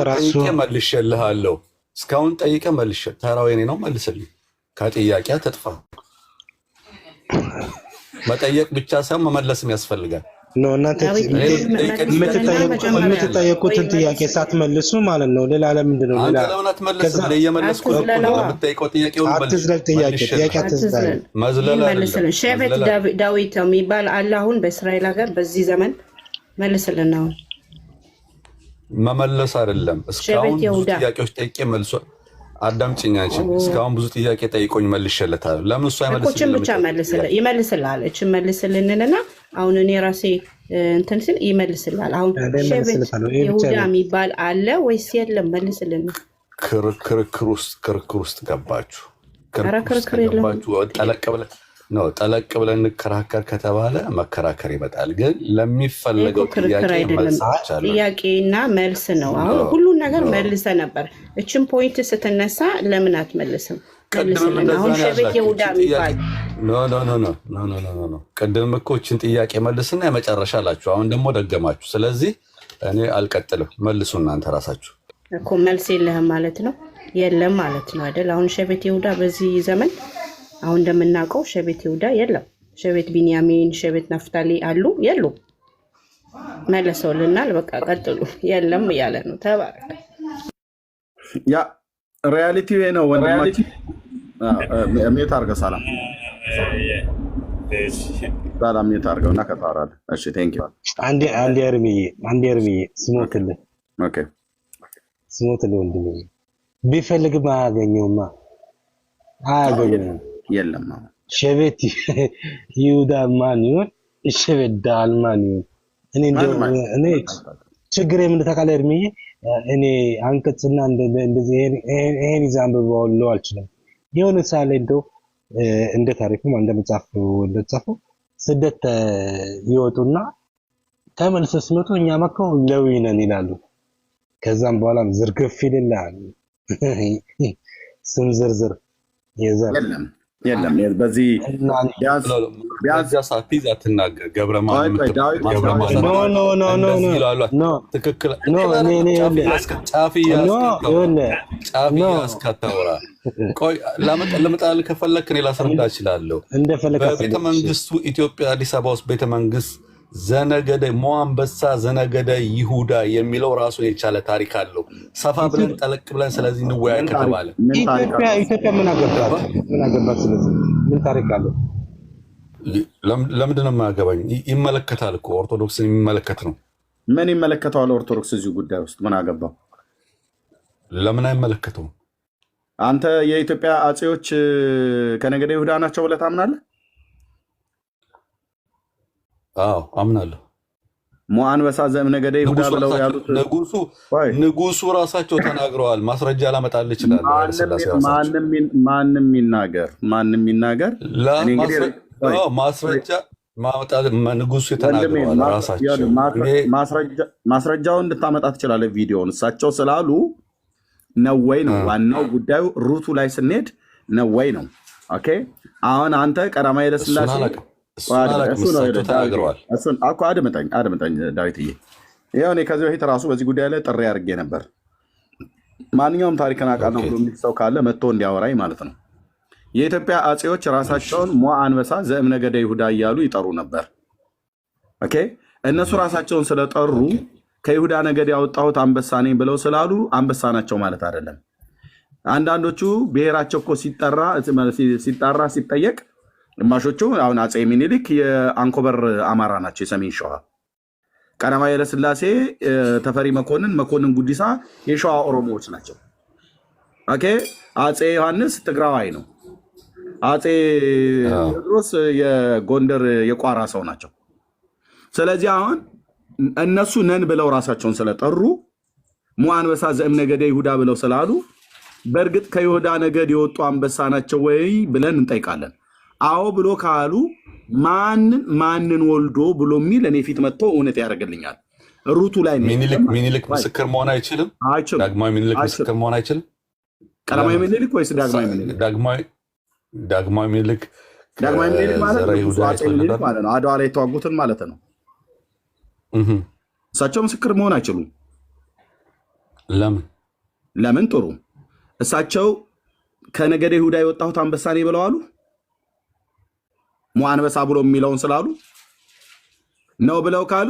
ራሱ መልሼልሃለሁ። እስካሁን ጠይቀህ መልሼ ተራው የኔ ነው፣ መልስልኝ። ከጥያቄ አትጥፋ። መጠየቅ ብቻ ሳይሆን መመለስም ያስፈልጋል። ነው እናንተ የምትጠየቁትን ጥያቄ ሳትመልሱ ማለት ነው። ሌላ ለምንድን ነው ሌላ ከዛ እየመለስኩ ነው የምትጠይቀው ጥያቄ ሁሉ አትዝለል። ጥያቄ አትዝለል። መዝለል አይደለም። ሸቤት ዳዊት የሚባል አለ አሁን በእስራኤል ሀገር በዚህ ዘመን መልስልን። አሁን መመለስ አይደለም። እስካሁን ብዙ ጥያቄዎች ጠይቄ መልሶ አዳምጪኝ። አንቺ እስካሁን ብዙ ጥያቄ ጠይቆኝ መልሼለታለሁ። ለምን እሱ አይመልስልኝም? ብቻ ይመልስልሃል። እቺ መልስልንና አሁን እኔ ራሴ እንትን ስል ይመልስልሃል። አሁን ሸቤት ይሁዳ የሚባል አለ ወይስ የለም? መልስልን። ክርክር ውስጥ ገባችሁ። ጠለቅ ብለን እንከራከር ከተባለ መከራከር ይመጣል። ግን ለሚፈለገው ጥያቄና መልስ ነው። አሁን ሁሉን ነገር መልሰ ነበር። እችን ፖይንት ስትነሳ ለምን አትመልስም? አሁን ሸቤት ይሁዳ የሚባል ቅድም እኮ እችን ጥያቄ መልስና የመጨረሻ አላችሁ። አሁን ደግሞ ደገማችሁ። ስለዚህ እኔ አልቀጥልም። መልሱ እናንተ ራሳችሁ እኮ መልስ የለህም ማለት ነው። የለም ማለት ነው አይደል? አሁን ሸቤት ይሁዳ በዚህ ዘመን አሁን እንደምናውቀው ሸቤት ይሁዳ የለም። ሸቤት ቢንያሚን፣ ሸቤት ናፍታሊ አሉ የሉ? መለሰውልናል። በቃ ቀጥሉ። የለም እያለ ነው። ተባረክ። ያ ሪያሊቲ ነው ወንድማችን። ሚዩት አድርገው። ሰላም ሚዩት አድርገው እና ከታወራለህ። እሺ ቴንክ ዩ። አንዴ እርምዬ ስሞትልህ ወንድሜ ቢፈልግም አያገኘውማ። የለም ሸቤት ይሁዳ ማን ይሁን ሸቤት ዳል ማን ይሁን እኔ ችግር ምን ታውቃለህ እርምዬ፣ እኔ አንቀጽና እንደዚህ ይሄን ይዛንብበው አልችልም። የሆነ ሳለ እንደው እንደ ታሪኩም እንደተጻፈው ስደት ይወጡና ተመልሰው ሲመጡ እኛ መካው ሌዊ ነን ይላሉ። ከዛም በኋላም ዝርግፍ ይልላል ስም ዝርዝር የለም በዚህ ቢያንስ ሳፊዝ አትናገር። ገብረማን ትክክል ጫፍ ያስካታወራ። ቆይ ለመጣል ከፈለክ እኔ ላስረዳ እችላለሁ። በቤተ መንግስቱ ኢትዮጵያ አዲስ አበባ ውስጥ ቤተ መንግስት ዘነገደ ሞአንበሳ ዘነገደ ይሁዳ የሚለው ራሱን የቻለ ታሪክ አለው። ሰፋ ብለን ጠለቅ ብለን ስለዚህ እንወያይ ከተባለ ኢትዮጵያ ምን አገባት? ስለዚህ ምን ታሪክ አለው? ለምንድን ነው የማያገባኝ? ይመለከታል እኮ ኦርቶዶክስን የሚመለከት ነው። ምን ይመለከተዋል? ኦርቶዶክስ እዚሁ ጉዳይ ውስጥ ምን አገባው? ለምን አይመለከተውም? አንተ የኢትዮጵያ አጼዎች ከነገደ ይሁዳ ናቸው ብለህ ታምናለህ? አዎ አምናለሁ። ሞአንበሳ ዘእምነገደ ይሁዳ ብለው ያሉት ንጉሱ ራሳቸው ተናግረዋል። ማስረጃ ላመጣልህ ይችላል። ማንም ይናገር ማስረጃ ማመጣት ንጉሱ ተናግረዋል ራሳቸው። ማስረጃውን እንድታመጣ ትችላለህ። ቪዲዮውን እሳቸው ስላሉ ነው ወይ ነው ዋናው ጉዳዩ። ሩቱ ላይ ስንሄድ ነው ወይ ነው። ኦኬ አሁን አንተ ቀዳማዊ ኃይለ ሥላሴ አድምጠኝ ዳዊትዬ። ይኸው እኔ ከዚህ በፊት ራሱ በዚህ ጉዳይ ላይ ጥሪ አድርጌ ነበር። ማንኛውም ታሪክን አውቃለሁ ብሎ የሚል ሰው ካለ መጥቶ እንዲያወራኝ ማለት ነው። የኢትዮጵያ አጼዎች ራሳቸውን ሞአንበሳ ዘእምነገደ ይሁዳ እያሉ ይጠሩ ነበር። ኦኬ እነሱ ራሳቸውን ስለጠሩ ከይሁዳ ነገድ ያወጣሁት አንበሳ ነኝ ብለው ስላሉ አንበሳ ናቸው ማለት አይደለም። አንዳንዶቹ ብሔራቸው እኮ ሲጠራ ሲጠየቅ ግማሾቹ አሁን አፄ ሚኒሊክ የአንኮበር አማራ ናቸው፣ የሰሜን ሸዋ። ቀዳማዊ ኃይለ ሥላሴ ተፈሪ መኮንን ጉዲሳ የሸዋ ኦሮሞዎች ናቸው። ኦኬ አፄ ዮሐንስ ትግራዋይ ነው። አፄ ቴዎድሮስ የጎንደር የቋራ ሰው ናቸው። ስለዚህ አሁን እነሱ ነን ብለው ራሳቸውን ስለጠሩ ሞአንበሳ ዘእምነገደ ይሁዳ ብለው ስላሉ በእርግጥ ከይሁዳ ነገድ የወጡ አንበሳ ናቸው ወይ ብለን እንጠይቃለን። አዎ ብሎ ካሉ ማንን ወልዶ ብሎ የሚል እኔ ፊት መጥቶ እውነት ያደርግልኛል። ሩቱ ላይ ሚኒሊክ ምስክር መሆን አይችልም። ዳግማዊ ሚኒሊክ ምስክር መሆን አይችልም። ቀዳማዊ ሚኒሊክ ወይስ ዳግማዊ ሚኒሊክ? ዳግማዊ ሚኒሊክ ማለት ነው። አድዋ ላይ የተዋጉትን ማለት ነው። እሳቸው ምስክር መሆን አይችሉም። ለምን? ጥሩ እሳቸው ከነገደ ይሁዳ የወጣሁት አንበሳ ነኝ ብለው አሉ። ሞአንበሳ ብሎ የሚለውን ስላሉ ነው ብለው ካሉ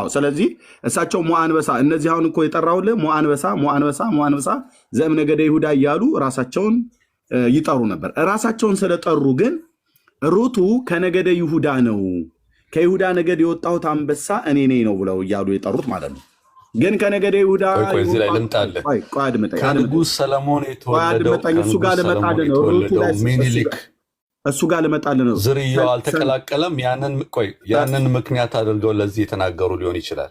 ስለዚህ እሳቸው ሞአንበሳ እነዚህ አሁን እኮ የጠራሁልህ ሞአንበሳ ዘእምነገደ ይሁዳ እያሉ ራሳቸውን ይጠሩ ነበር። ራሳቸውን ስለጠሩ ግን ሩቱ ከነገደ ይሁዳ ነው፣ ከይሁዳ ነገድ የወጣሁት አንበሳ እኔ ነኝ ነው ብለው እያሉ የጠሩት ማለት ነው። ግን ከነገደ ይሁዳ ከንጉሥ ሰለሞን የተወለደው ሚኒሊክ እሱ ጋር ልመጣልህ ነው። ዝርያው አልተቀላቀለም። ያንን ምክንያት አድርገው ለዚህ የተናገሩ ሊሆን ይችላል።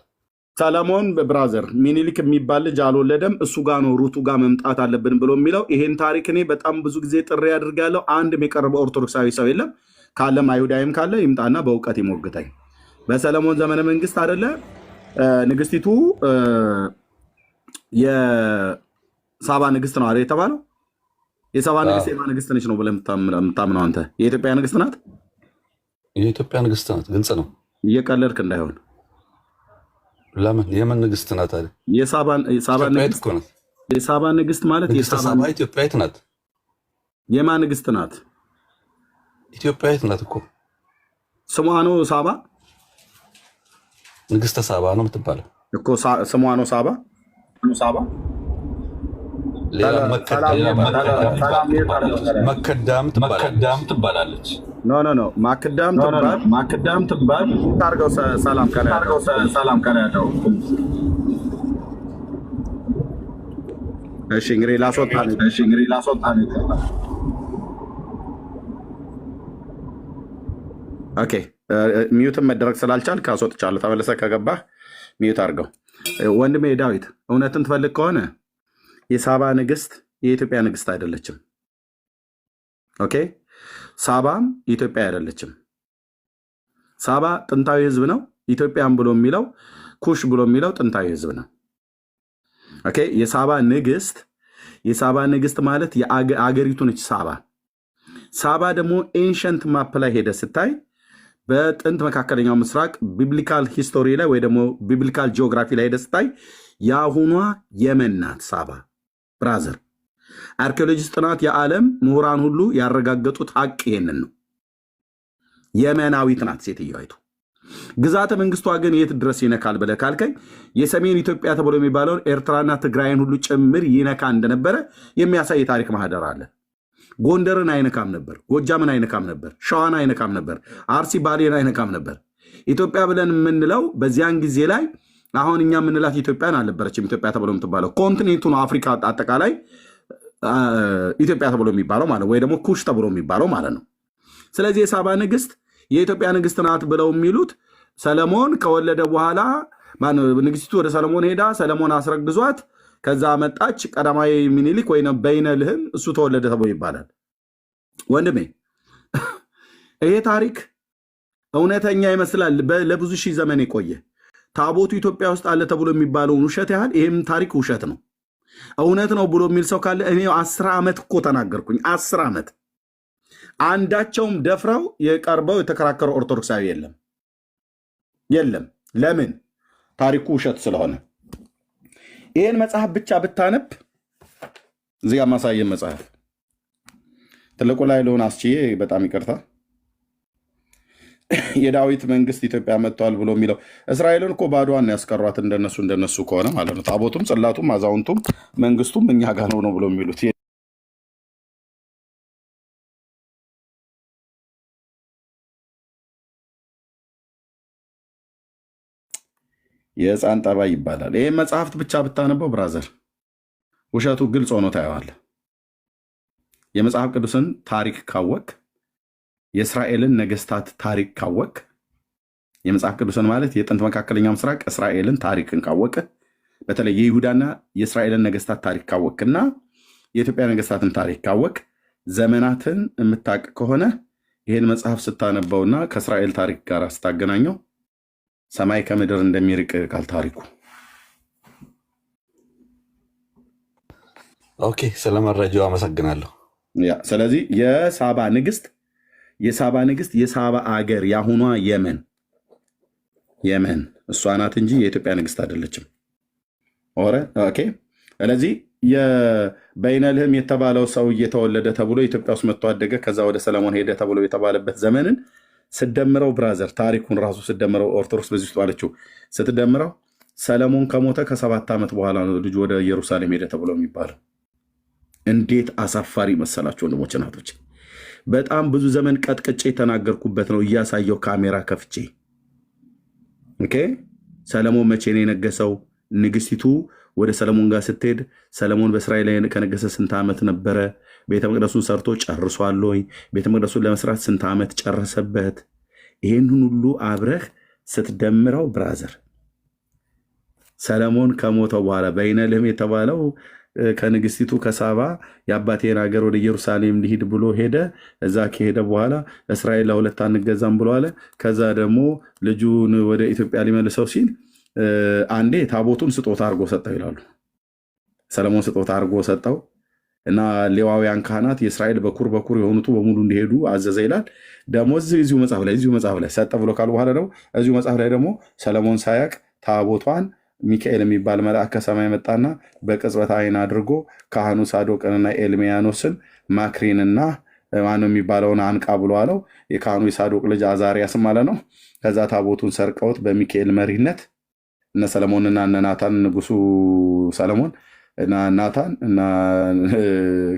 ሰለሞን ብራዘር ሚኒሊክ የሚባል ልጅ አልወለደም። እሱ ጋር ነው ሩቱ ጋር መምጣት አለብን ብሎ የሚለው። ይሄን ታሪክ እኔ በጣም ብዙ ጊዜ ጥሪ አድርጋለሁ። አንድም የቀረበ ኦርቶዶክሳዊ ሰው የለም። ካለም አይሁዳዊም ካለ ይምጣና በእውቀት ይሞግተኝ። በሰለሞን ዘመነ መንግስት አይደለ ንግስቲቱ የሳባ ንግስት ነው አይደል የተባለው? የሳባ ንግስት የማ ንግስት ነች ነው ብለህ የምታምነው አንተ? የኢትዮጵያ ንግስት ናት። የኢትዮጵያ ንግስት ናት። ግልጽ ነው። እየቀለድክ እንዳይሆን። ለምን? የምን ንግስት ናት አለ? የሳባ ንግስት ማለት ሳባ ኢትዮጵያዊት ናት። የማ ንግስት ናት? ኢትዮጵያዊት ናት እኮ። ስሟ ነው ሳባ። ንግስተ ሳባ ነው የምትባለው እኮ። ስሟ ነው ሳባ። መከዳም ትባላለች። ኖ ማክዳም ትባል። ታርገው ሰላም ከላይ ያለው እሺ። እንግዲህ ላስወጣ ነው። ኦኬ ሚዩትን መደረግ ስላልቻል ካስወጥቻለሁ። ተመለሰ ከገባህ ሚዩት አድርገው። ወንድሜ ዳዊት እውነትን ትፈልግ ከሆነ የሳባ ንግስት የኢትዮጵያ ንግስት አይደለችም። ኦኬ ሳባም ኢትዮጵያ አይደለችም። ሳባ ጥንታዊ ህዝብ ነው። ኢትዮጵያን ብሎ የሚለው ኩሽ ብሎ የሚለው ጥንታዊ ህዝብ ነው። ኦኬ የሳባ ንግስት ማለት የአገሪቱ ነች ሳባ። ሳባ ደግሞ ኤንሸንት ማፕ ላይ ሄደ ስታይ በጥንት መካከለኛው ምስራቅ ቢብሊካል ሂስቶሪ ላይ ወይ ደግሞ ቢብሊካል ጂኦግራፊ ላይ ሄደ ስታይ የአሁኗ የመን ናት ሳባ። ብራዘር አርኪኦሎጂስት ጥናት የዓለም ምሁራን ሁሉ ያረጋገጡት ሀቅ ይሄንን ነው። የመናዊት ናት ሴትዮዋይቱ። ግዛተ መንግስቷ ግን የት ድረስ ይነካል ብለህ ካልከኝ የሰሜን ኢትዮጵያ ተብሎ የሚባለውን ኤርትራና ትግራይን ሁሉ ጭምር ይነካ እንደነበረ የሚያሳይ የታሪክ ማህደር አለ። ጎንደርን አይነካም ነበር፣ ጎጃምን አይነካም ነበር፣ ሸዋን አይነካም ነበር፣ አርሲ ባሌን አይነካም ነበር። ኢትዮጵያ ብለን የምንለው በዚያን ጊዜ ላይ አሁን እኛ የምንላት ኢትዮጵያን አልነበረችም። ኢትዮጵያ ተብሎ የምትባለው ኮንቲኔንቱ ነው፣ አፍሪካ አጠቃላይ ኢትዮጵያ ተብሎ የሚባለው ማለት ወይ ደግሞ ኩሽ ተብሎ የሚባለው ማለት ነው። ስለዚህ የሳባ ንግስት የኢትዮጵያ ንግስት ናት ብለው የሚሉት ሰለሞን ከወለደ በኋላ ንግስቲቱ ወደ ሰለሞን ሄዳ ሰለሞን አስረግዟት ከዛ መጣች ቀዳማዊ ሚኒሊክ ወይ በይነ ልህም እሱ ተወለደ ተብሎ ይባላል። ወንድሜ ይሄ ታሪክ እውነተኛ ይመስላል። ለብዙ ሺህ ዘመን የቆየ ታቦቱ ኢትዮጵያ ውስጥ አለ ተብሎ የሚባለውን ውሸት ያህል ይህም ታሪክ ውሸት ነው። እውነት ነው ብሎ የሚል ሰው ካለ እኔ 10 ዓመት እኮ ተናገርኩኝ። 10 ዓመት አንዳቸውም ደፍረው የቀርበው የተከራከረው ኦርቶዶክሳዊ የለም። ለምን? ታሪኩ ውሸት ስለሆነ። ይህን መጽሐፍ ብቻ ብታነብ እዚህ ጋር ማሳየን መጽሐፍ ትልቁ ላይ ለሆነ አስችዬ በጣም ይቅርታ የዳዊት መንግስት ኢትዮጵያ መጥቷል ብሎ የሚለው እስራኤልን እኮ ባዷን ያስቀሯት እንደነሱ ከሆነ ማለት ነው። ታቦቱም ጽላቱም አዛውንቱም መንግስቱም እኛ ጋር ነው ብሎ የሚሉት የህፃን ጠባይ ይባላል። ይህ መጽሐፍት ብቻ ብታነበው ብራዘር ውሸቱ ግልጽ ሆኖ ታየዋለህ። የመጽሐፍ ቅዱስን ታሪክ ካወቅ፣ የእስራኤልን ነገስታት ታሪክ ካወቅ፣ የመጽሐፍ ቅዱስን ማለት የጥንት መካከለኛው ምስራቅ እስራኤልን ታሪክን ካወቅ፣ በተለይ የይሁዳና የእስራኤልን ነገስታት ታሪክ ካወቅና የኢትዮጵያ ነገስታትን ታሪክ ካወቅ፣ ዘመናትን የምታውቅ ከሆነ ይህን መጽሐፍ ስታነበውና ከእስራኤል ታሪክ ጋር ስታገናኘው ሰማይ ከምድር እንደሚርቅ ቃል ታሪኩ። ኦኬ፣ ስለ መረጃው አመሰግናለሁ። ስለዚህ የሳባ ንግስት የሳባ አገር የአሁኗ የመን እሷ ናት እንጂ የኢትዮጵያ ንግስት አይደለችም። ኦኬ። ስለዚህ የበይነልህም የተባለው ሰው እየተወለደ ተብሎ ኢትዮጵያ ውስጥ መጥቶ አደገ፣ ከዛ ወደ ሰለሞን ሄደ ተብሎ የተባለበት ዘመንን ስደምረው ብራዘር ታሪኩን ራሱ ስደምረው ኦርቶዶክስ በዚህ ውስጥ ባለችው ስትደምረው ሰለሞን ከሞተ ከ7 ዓመት በኋላ ነው ልጁ ወደ ኢየሩሳሌም ሄደ ተብሎ የሚባለው። እንዴት አሳፋሪ መሰላችሁ ወንድሞች እናቶች። በጣም ብዙ ዘመን ቀጥቅጬ የተናገርኩበት ነው እያሳየው ካሜራ ከፍቼ። ኦኬ። ሰለሞን መቼ ነው የነገሰው? ንግስቲቱ ወደ ሰለሞን ጋር ስትሄድ ሰለሞን በእስራኤል ላይ ከነገሰ ስንት ዓመት ነበረ? ቤተ መቅደሱን ሰርቶ ጨርሷል ወይ? ቤተ መቅደሱን ለመስራት ስንት ዓመት ጨረሰበት? ይህንን ሁሉ አብረህ ስትደምረው ብራዘር ሰለሞን ከሞተው በኋላ በይነልህም የተባለው ከንግስቲቱ ከሳባ የአባቴን ሀገር ወደ ኢየሩሳሌም ሊሄድ ብሎ ሄደ። እዛ ከሄደ በኋላ እስራኤል ለሁለት አንገዛም ብሎ አለ። ከዛ ደግሞ ልጁን ወደ ኢትዮጵያ ሊመልሰው ሲል አንዴ ታቦቱን ስጦታ አድርጎ ሰጠው ይላሉ። ሰለሞን ስጦታ አድርጎ ሰጠው እና ሌዋውያን ካህናት የእስራኤል በኩር የሆኑቱ በሙሉ እንዲሄዱ አዘዘ ይላል። ደግሞ እዚሁ መጽሐፍ ላይ ሰጠ ብሎ ካሉ በኋላ ደግሞ እዚሁ መጽሐፍ ላይ ደግሞ ሰለሞን ሳያቅ ታቦቷን ሚካኤል የሚባል መልአክ ከሰማይ መጣና በቅጽበት ዓይን አድርጎ ካህኑ ሳዶቅንና ኤልሜያኖስን ማክሪንና ማነው የሚባለውን አንቃ ብሎ አለው። የካህኑ የሳዶቅ ልጅ አዛሪያስ ማለት ነው። ከዛ ታቦቱን ሰርቀውት በሚካኤል መሪነት እነ ሰለሞንና እነ ናታን ንጉሱ ሰለሞን እና ናታን እና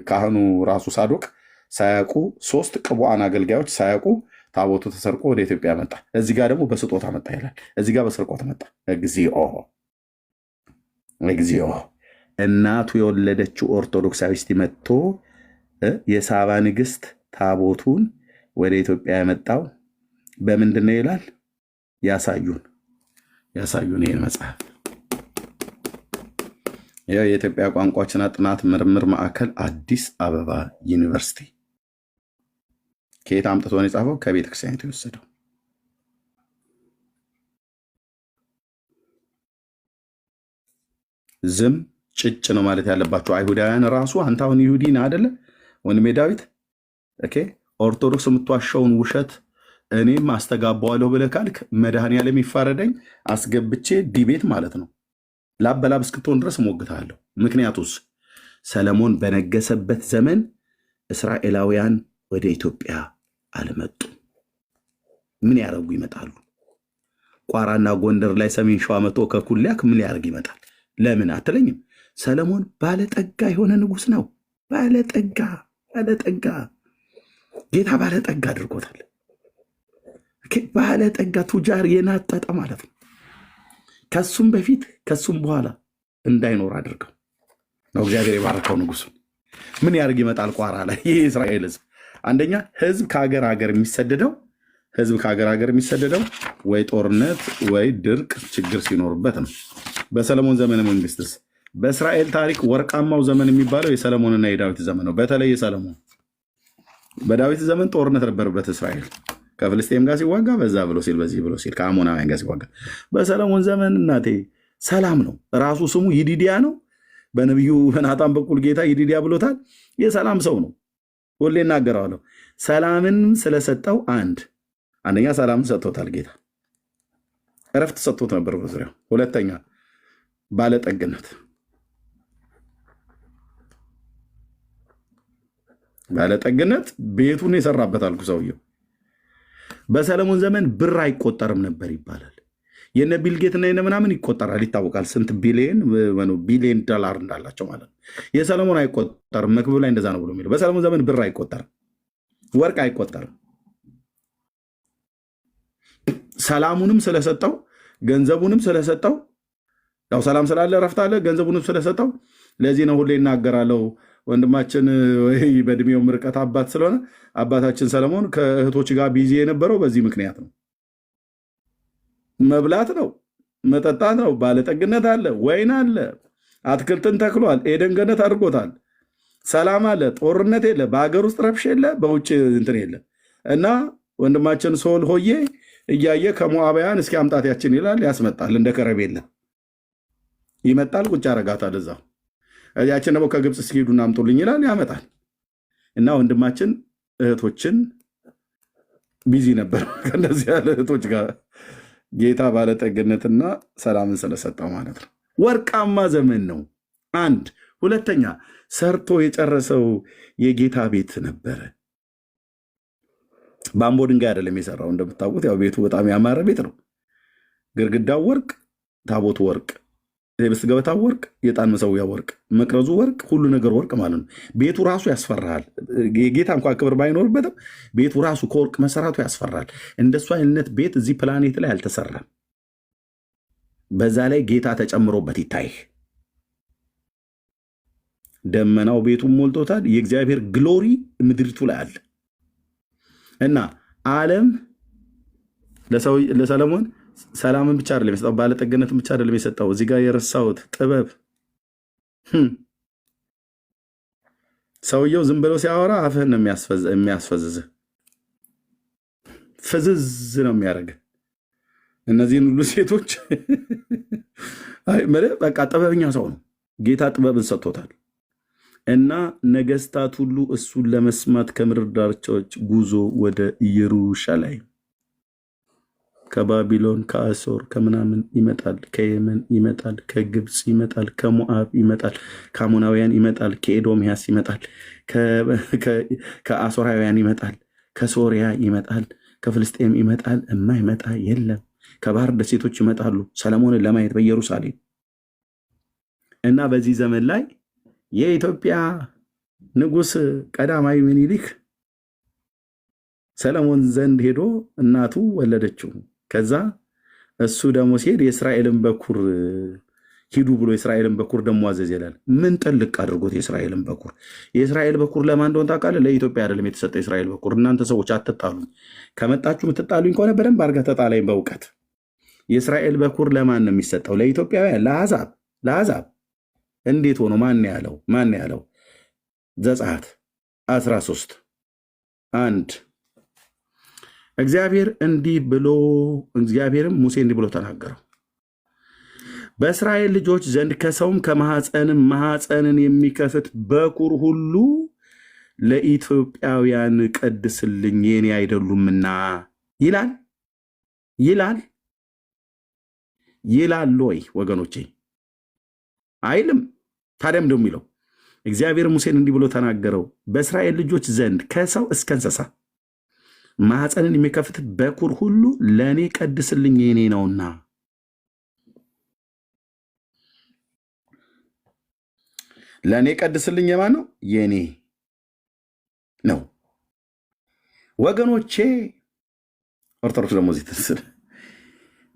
ካህኑ ራሱ ሳዶቅ ሳያውቁ 3 ቅቡዓን አገልጋዮች ሳያውቁ ታቦቱ ተሰርቆ ወደ ኢትዮጵያ መጣ። እዚህ ጋር ደግሞ በስጦታ መጣ ይላል። እዚህ ጋር በስርቆት መጣ። እግዚኦ እናቱ የወለደችው ኦርቶዶክሳዊስት መጥቶ የሳባ ንግስት ታቦቱን ወደ ኢትዮጵያ የመጣው በምንድን ነው ይላል። ያሳዩን ይህን መጽሐፍ የኢትዮጵያ ቋንቋዎችና ጥናት ምርምር ማዕከል አዲስ አበባ ዩኒቨርሲቲ ከየት አምጥቶ ነው የጻፈው? ከቤተ ክርስቲያን የተወሰደው። ዝም ጭጭ ነው ማለት ያለባቸው አይሁዳውያን ራሱ። አንተ አሁን ይሁዲ ነህ አይደለ ወንድሜ ዳዊት? ኦኬ። ኦርቶዶክስ የምትዋሸውን ውሸት እኔም አስተጋባዋለሁ ብለህ ካልክ መድኃኔዓለም ይፋረደኝ አስገብቼ ዲቤት ማለት ነው ላበላብ እስክትሆን ድረስ እሞግታለሁ። ምክንያቱስ ሰለሞን በነገሰበት ዘመን እስራኤላውያን ወደ ኢትዮጵያ አልመጡም። ምን ያደርጉ ይመጣሉ? ቋራና ጎንደር ላይ ሰሜን ሸዋ መቶ ከኩልያክ ምን ያደርግ ይመጣል? ለምን አትለኝም? ሰለሞን ባለጠጋ የሆነ ንጉሥ ነው። ባለጠጋ ባለጠጋ ጌታ ባለጠጋ አድርጎታል። ባለጠጋ ቱጃር የናጠጠ ማለት ነው። ከሱም በፊት ከሱም በኋላ እንዳይኖር አድርገው ነው እግዚአብሔር የባረከው ንጉሱ። ምን ያደርግ ይመጣል ቋራ ላይ ይህ የእስራኤል ህዝብ። አንደኛ ህዝብ ከሀገር ሀገር የሚሰደደው ወይ ጦርነት ወይ ድርቅ ችግር ሲኖርበት ነው። በሰለሞን ዘመነ መንግስትስ በእስራኤል ታሪክ ወርቃማው ዘመን የሚባለው የሰለሞንና የዳዊት ዘመን ነው። በተለይ የሰለሞን በዳዊት ዘመን ጦርነት ነበረበት እስራኤል ከፍልስጤም ጋር ሲዋጋ በዛ ብሎ ሲል በዚህ ብሎ ሲል ከአሞናውያን ጋር ሲዋጋ። በሰለሞን ዘመን እናቴ ሰላም ነው። ራሱ ስሙ ይዲዲያ ነው። በነቢዩ በናታን በኩል ጌታ ይዲዲያ ብሎታል። የሰላም ሰው ነው። ሁሌ እናገረዋለሁ። ሰላምን ስለሰጠው አንደኛ ሰላምን ሰጥቶታል ጌታ፣ እረፍት ሰጥቶት ነበር በዙሪያው። ሁለተኛ ባለጠግነት ቤቱን የሰራበት አልኩ ሰውየው። በሰለሞን ዘመን ብር አይቆጠርም ነበር ይባላል። የነ ቢልጌትና የነ ምናምን ይቆጠራል፣ ይታወቃል። ስንት ቢሊየን ዶላር እንዳላቸው ማለት ነው። የሰለሞን አይቆጠርም። መክብብ ላይ እንደዛ ነው ብሎ የሚለው። በሰለሞን ዘመን ብር አይቆጠርም፣ ወርቅ አይቆጠርም። ሰላሙንም ስለሰጠው ገንዘቡንም ስለሰጠው፣ ያው ሰላም ስላለ ረፍት አለ፣ ገንዘቡንም ስለሰጠው። ለዚህ ነው ሁሌ እናገራለሁ ወንድማችን ወይ በእድሜው ምርቀት አባት ስለሆነ አባታችን ሰለሞን ከእህቶች ጋር ቢዚ የነበረው በዚህ ምክንያት ነው። መብላት ነው፣ መጠጣት ነው፣ ባለጠግነት አለ፣ ወይን አለ፣ አትክልትን ተክሏል፣ ኤደን ገነት አድርጎታል። ሰላም አለ፣ ጦርነት የለ፣ በሀገር ውስጥ ረብሽ የለ፣ በውጭ እንትን የለ። እና ወንድማችን ሶል ሆዬ እያየ ከሞዓባውያን እስኪ አምጣት ያችን ይላል፣ ያስመጣል። እንደ ከረቤላ ይመጣል፣ ቁጭ ያረጋታል እዛው። ያችን ደግሞ ከግብፅ እስኪሄዱና አምጡልኝ ይላል፣ ያመጣል። እና ወንድማችን እህቶችን ቢዚ ነበር ከእንደዚህ ያለ እህቶች ጋር ጌታ ባለጠግነትና ሰላምን ስለሰጠው ማለት ነው። ወርቃማ ዘመን ነው። ሁለተኛ ሰርቶ የጨረሰው የጌታ ቤት ነበረ። በአምቦ ድንጋይ አይደለም የሰራው። እንደምታውቁት ያው ቤቱ በጣም ያማረ ቤት ነው። ግርግዳው ወርቅ፣ ታቦቱ ወርቅ፣ የህብስት ገበታው ወርቅ፣ የዕጣን መሰዊያ ወርቅ፣ መቅረዙ ወርቅ፣ ሁሉ ነገር ወርቅ ማለት ነው። ቤቱ ራሱ ያስፈራሃል። የጌታ እንኳን ክብር ባይኖርበትም ቤቱ ራሱ ከወርቅ መሰራቱ ያስፈራል። እንደሱ አይነት ቤት እዚህ ፕላኔት ላይ አልተሰራም። በዛ ላይ ጌታ ተጨምሮበት ይታይህ። ደመናው ቤቱን ሞልቶታል። የእግዚአብሔር ግሎሪ ምድሪቱ ላይ አለ እና ዓለም ለሰለሞን ሰላምን ብቻ አይደለም የሰጠው፣ ባለጠግነትን ብቻ አይደለም የሰጠው። እዚህ ጋር የረሳሁት ጥበብ። ሰውየው ዝም ብሎ ሲያወራ አፍህን ነው የሚያስፈዝዝህ፣ ፍዝዝ ነው የሚያደርግ። እነዚህን ሁሉ ሴቶች በቃ ጥበበኛ ሰው ነው። ጌታ ጥበብን ሰጥቶታል። እና ነገስታት ሁሉ እሱን ለመስማት ከምድር ዳርቻዎች ጉዞ ወደ ኢየሩሳሌም ከባቢሎን ከአሶር ከምናምን ይመጣል፣ ከየመን ይመጣል፣ ከግብፅ ይመጣል፣ ከሞዓብ ይመጣል፣ ከአሞናውያን ይመጣል፣ ከኤዶምያስ ይመጣል፣ ከአሶራውያን ይመጣል፣ ከሶሪያ ይመጣል፣ ከፍልስጤም ይመጣል። የማይመጣ የለም። ከባህር ደሴቶች ይመጣሉ ሰለሞንን ለማየት በኢየሩሳሌም። እና በዚህ ዘመን ላይ የኢትዮጵያ ንጉሥ ቀዳማዊ ምኒልክ ሰለሞን ዘንድ ሄዶ እናቱ ወለደችው። ከዛ እሱ ደግሞ ሲሄድ የእስራኤልን በኩር ሂዱ ብሎ የእስራኤልን በኩር ደግሞ አዘዝ ይላል። ምን ጥልቅ አድርጎት የእስራኤልን በኩር። የእስራኤል በኩር ለማን እንደሆነ ታውቃለህ? ለኢትዮጵያ አይደለም የተሰጠ የእስራኤል በኩር። እናንተ ሰዎች አትጣሉኝ። ከመጣችሁ የምትጣሉኝ ከሆነ በደንብ አድርገህ ተጣላኝ በእውቀት። የእስራኤል በኩር ለማን ነው የሚሰጠው? ለኢትዮጵያውያን፣ ለአሕዛብ። እንዴት ሆኖ? ማን ያለው? ዘጸአት 13 1 እግዚአብሔርም ሙሴ እንዲህ ብሎ ተናገረው፣ በእስራኤል ልጆች ዘንድ ከሰውም ከማኅፀንም ማኅፀንን የሚከፍት በኩር ሁሉ ለኢትዮጵያውያን ቀድስልኝ የኔ አይደሉምና ይላል ወይ ወገኖቼ? አይልም። ታዲያም ደግሞ የሚለው እግዚአብሔር ሙሴን እንዲህ ብሎ ተናገረው፣ በእስራኤል ልጆች ዘንድ ከሰው እስከ እንስሳ ማኅፀንን የሚከፍት በኩር ሁሉ ለእኔ ቀድስልኝ የኔ ነውና። ለእኔ ቀድስልኝ የማን ነው? የኔ ነው ወገኖቼ። ኦርቶዶክስ ደግሞ እዚህ ትስል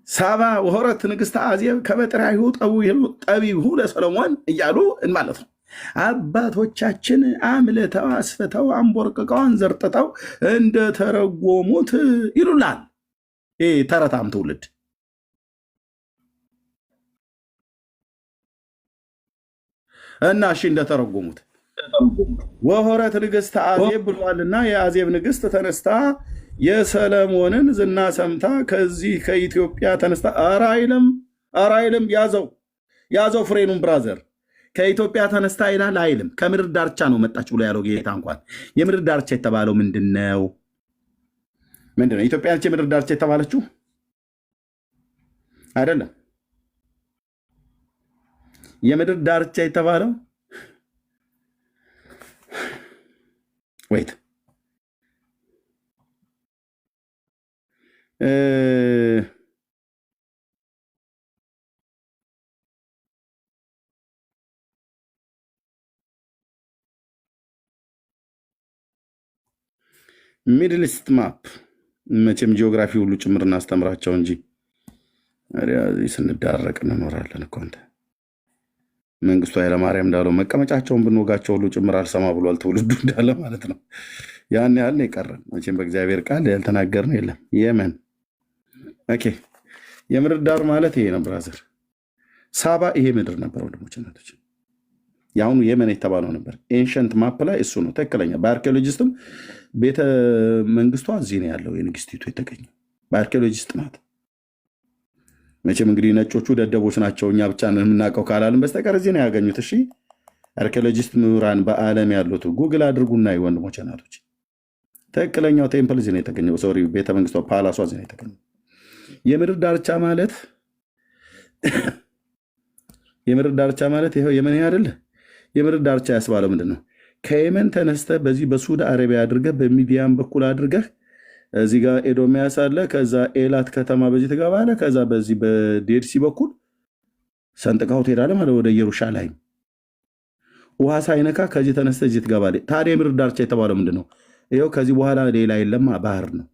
ሳባ ወሆረት ንግሥተ አዜብ ከበጥራይሁ ጠቢሁ ለሰሎሞን እያሉ ማለት ነው። አባቶቻችን አምልተው አስፍተው አንቦርቅቀው አንዘርጥተው እንደተረጎሙት ይሉናል። ይህ ተረታም ትውልድ እና እሺ እንደተረጎሙት ወሆረት ንግሥተ አዜብ ብሏልና የአዜብ ንግሥት ተነስታ የሰለሞንን ዝና ሰምታ ከዚህ ከኢትዮጵያ ተነስታ ኧረ አይልም ያዘው ፍሬኑን ብራዘር ከኢትዮጵያ ተነስታ ይላል አይልም። ከምድር ዳርቻ ነው መጣች ብሎ ያለው ጌታ። እንኳን የምድር ዳርቻ የተባለው ምንድነው? ኢትዮጵያ ነች የምድር ዳርቻ የተባለችው አይደለም። የምድር ዳርቻ የተባለው ወይት ሚድል ኢስት ማፕ መቼም ጂኦግራፊ ሁሉ ጭምር እናስተምራቸው እንጂ ስንዳረቅ እንኖራለን እኮ። አንተ መንግስቱ ኃይለማርያም እንዳለው መቀመጫቸውን ብንወጋቸው ሁሉ ጭምር አልሰማ ብሏል ትውልዱ እንዳለ ማለት ነው። ያን ያህል የቀረን መቼም በእግዚአብሔር ቃል ያልተናገርን የለም። የመን ኦኬ፣ የምድር ዳር ማለት ይሄ ነው ብራዘር። ሳባ ይሄ ምድር ነበር ወንድሞች እናቶች። የአሁኑ የመን የተባለው ነበር። ኤንሸንት ማፕ ላይ እሱ ነው ትክክለኛ። በአርኪኦሎጂስትም ቤተ መንግስቷ እዚህ ነው ያለው። የንግስቲቱ የተገኘው በአርኪኦሎጂስት ጥናት። መቼም እንግዲህ ነጮቹ ደደቦች ናቸው እኛ ብቻ የምናውቀው ካላልን በስተቀር እዚህ ነው ያገኙት። እሺ አርኪኦሎጂስት ምሁራን በዓለም ያሉት ጉግል አድርጉና ወንድሞች እናቶች፣ ትክክለኛው ቴምፕል እዚህ ነው የተገኘው። ሶሪ ቤተ መንግስቷ ፓላሷ እዚህ ነው የተገኘው። የምድር ዳርቻ ማለት ይኸው የመን አይደለ? የምድር ዳርቻ ያስባለው ምንድን ነው? ከየመን ተነስተ በዚህ በሱድ አረቢያ አድርገህ በሚዲያም በኩል አድርገህ እዚህ ጋር ኤዶሚያስ አለ። ከዛ ኤላት ከተማ በዚህ ትገባለህ። ከዛ በዚህ በዴድሲ በኩል ሰንጥቃው ትሄዳለህ ማለት ወደ ኢየሩሳሌም። ውሃ ሳይነካ ከዚህ ተነስተ እዚህ ትገባለህ። ታዲያ የምድር ዳርቻ የተባለው ምንድን ነው? ይኸው ከዚህ በኋላ ሌላ የለም፣ ባህር ነው።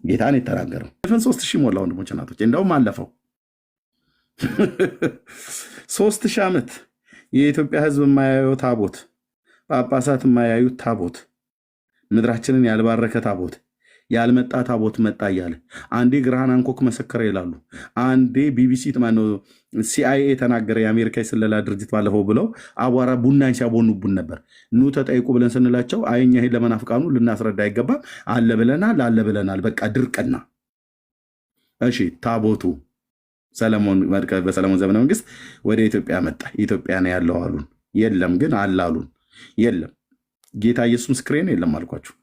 ጌታን የተናገረው 3000 ሞላ ወንድሞች እናቶች፣ እንደውም አለፈው 3000 ዓመት የኢትዮጵያ ሕዝብ የማያየው ታቦት፣ ጳጳሳት የማያዩት ታቦት፣ ምድራችንን ያልባረከ ታቦት፣ ያልመጣ ታቦት መጣ እያለ አንዴ ግርሃን አንኮክ መሰከረ ይላሉ። አንዴ ቢቢሲ ማነው ሲአይኤ ተናገረ፣ የአሜሪካ የስለላ ድርጅት ባለፈው ብለው አቧራ ቡናን ሲያቦኑቡን ነበር። ኑ ተጠይቁ ብለን ስንላቸው አይኛ ይሄን ለመናፍቃኑ ልናስረዳ አይገባም፣ አለ ብለናል፣ በቃ ድርቅና። እሺ ታቦቱ በሰለሞን ዘመነ መንግስት ወደ ኢትዮጵያ መጣ። ኢትዮጵያ ነው ያለው አሉን። የለም ግን አለ አሉን። የለም ጌታ ኢየሱስ ምስክሬን የለም አልኳችሁ።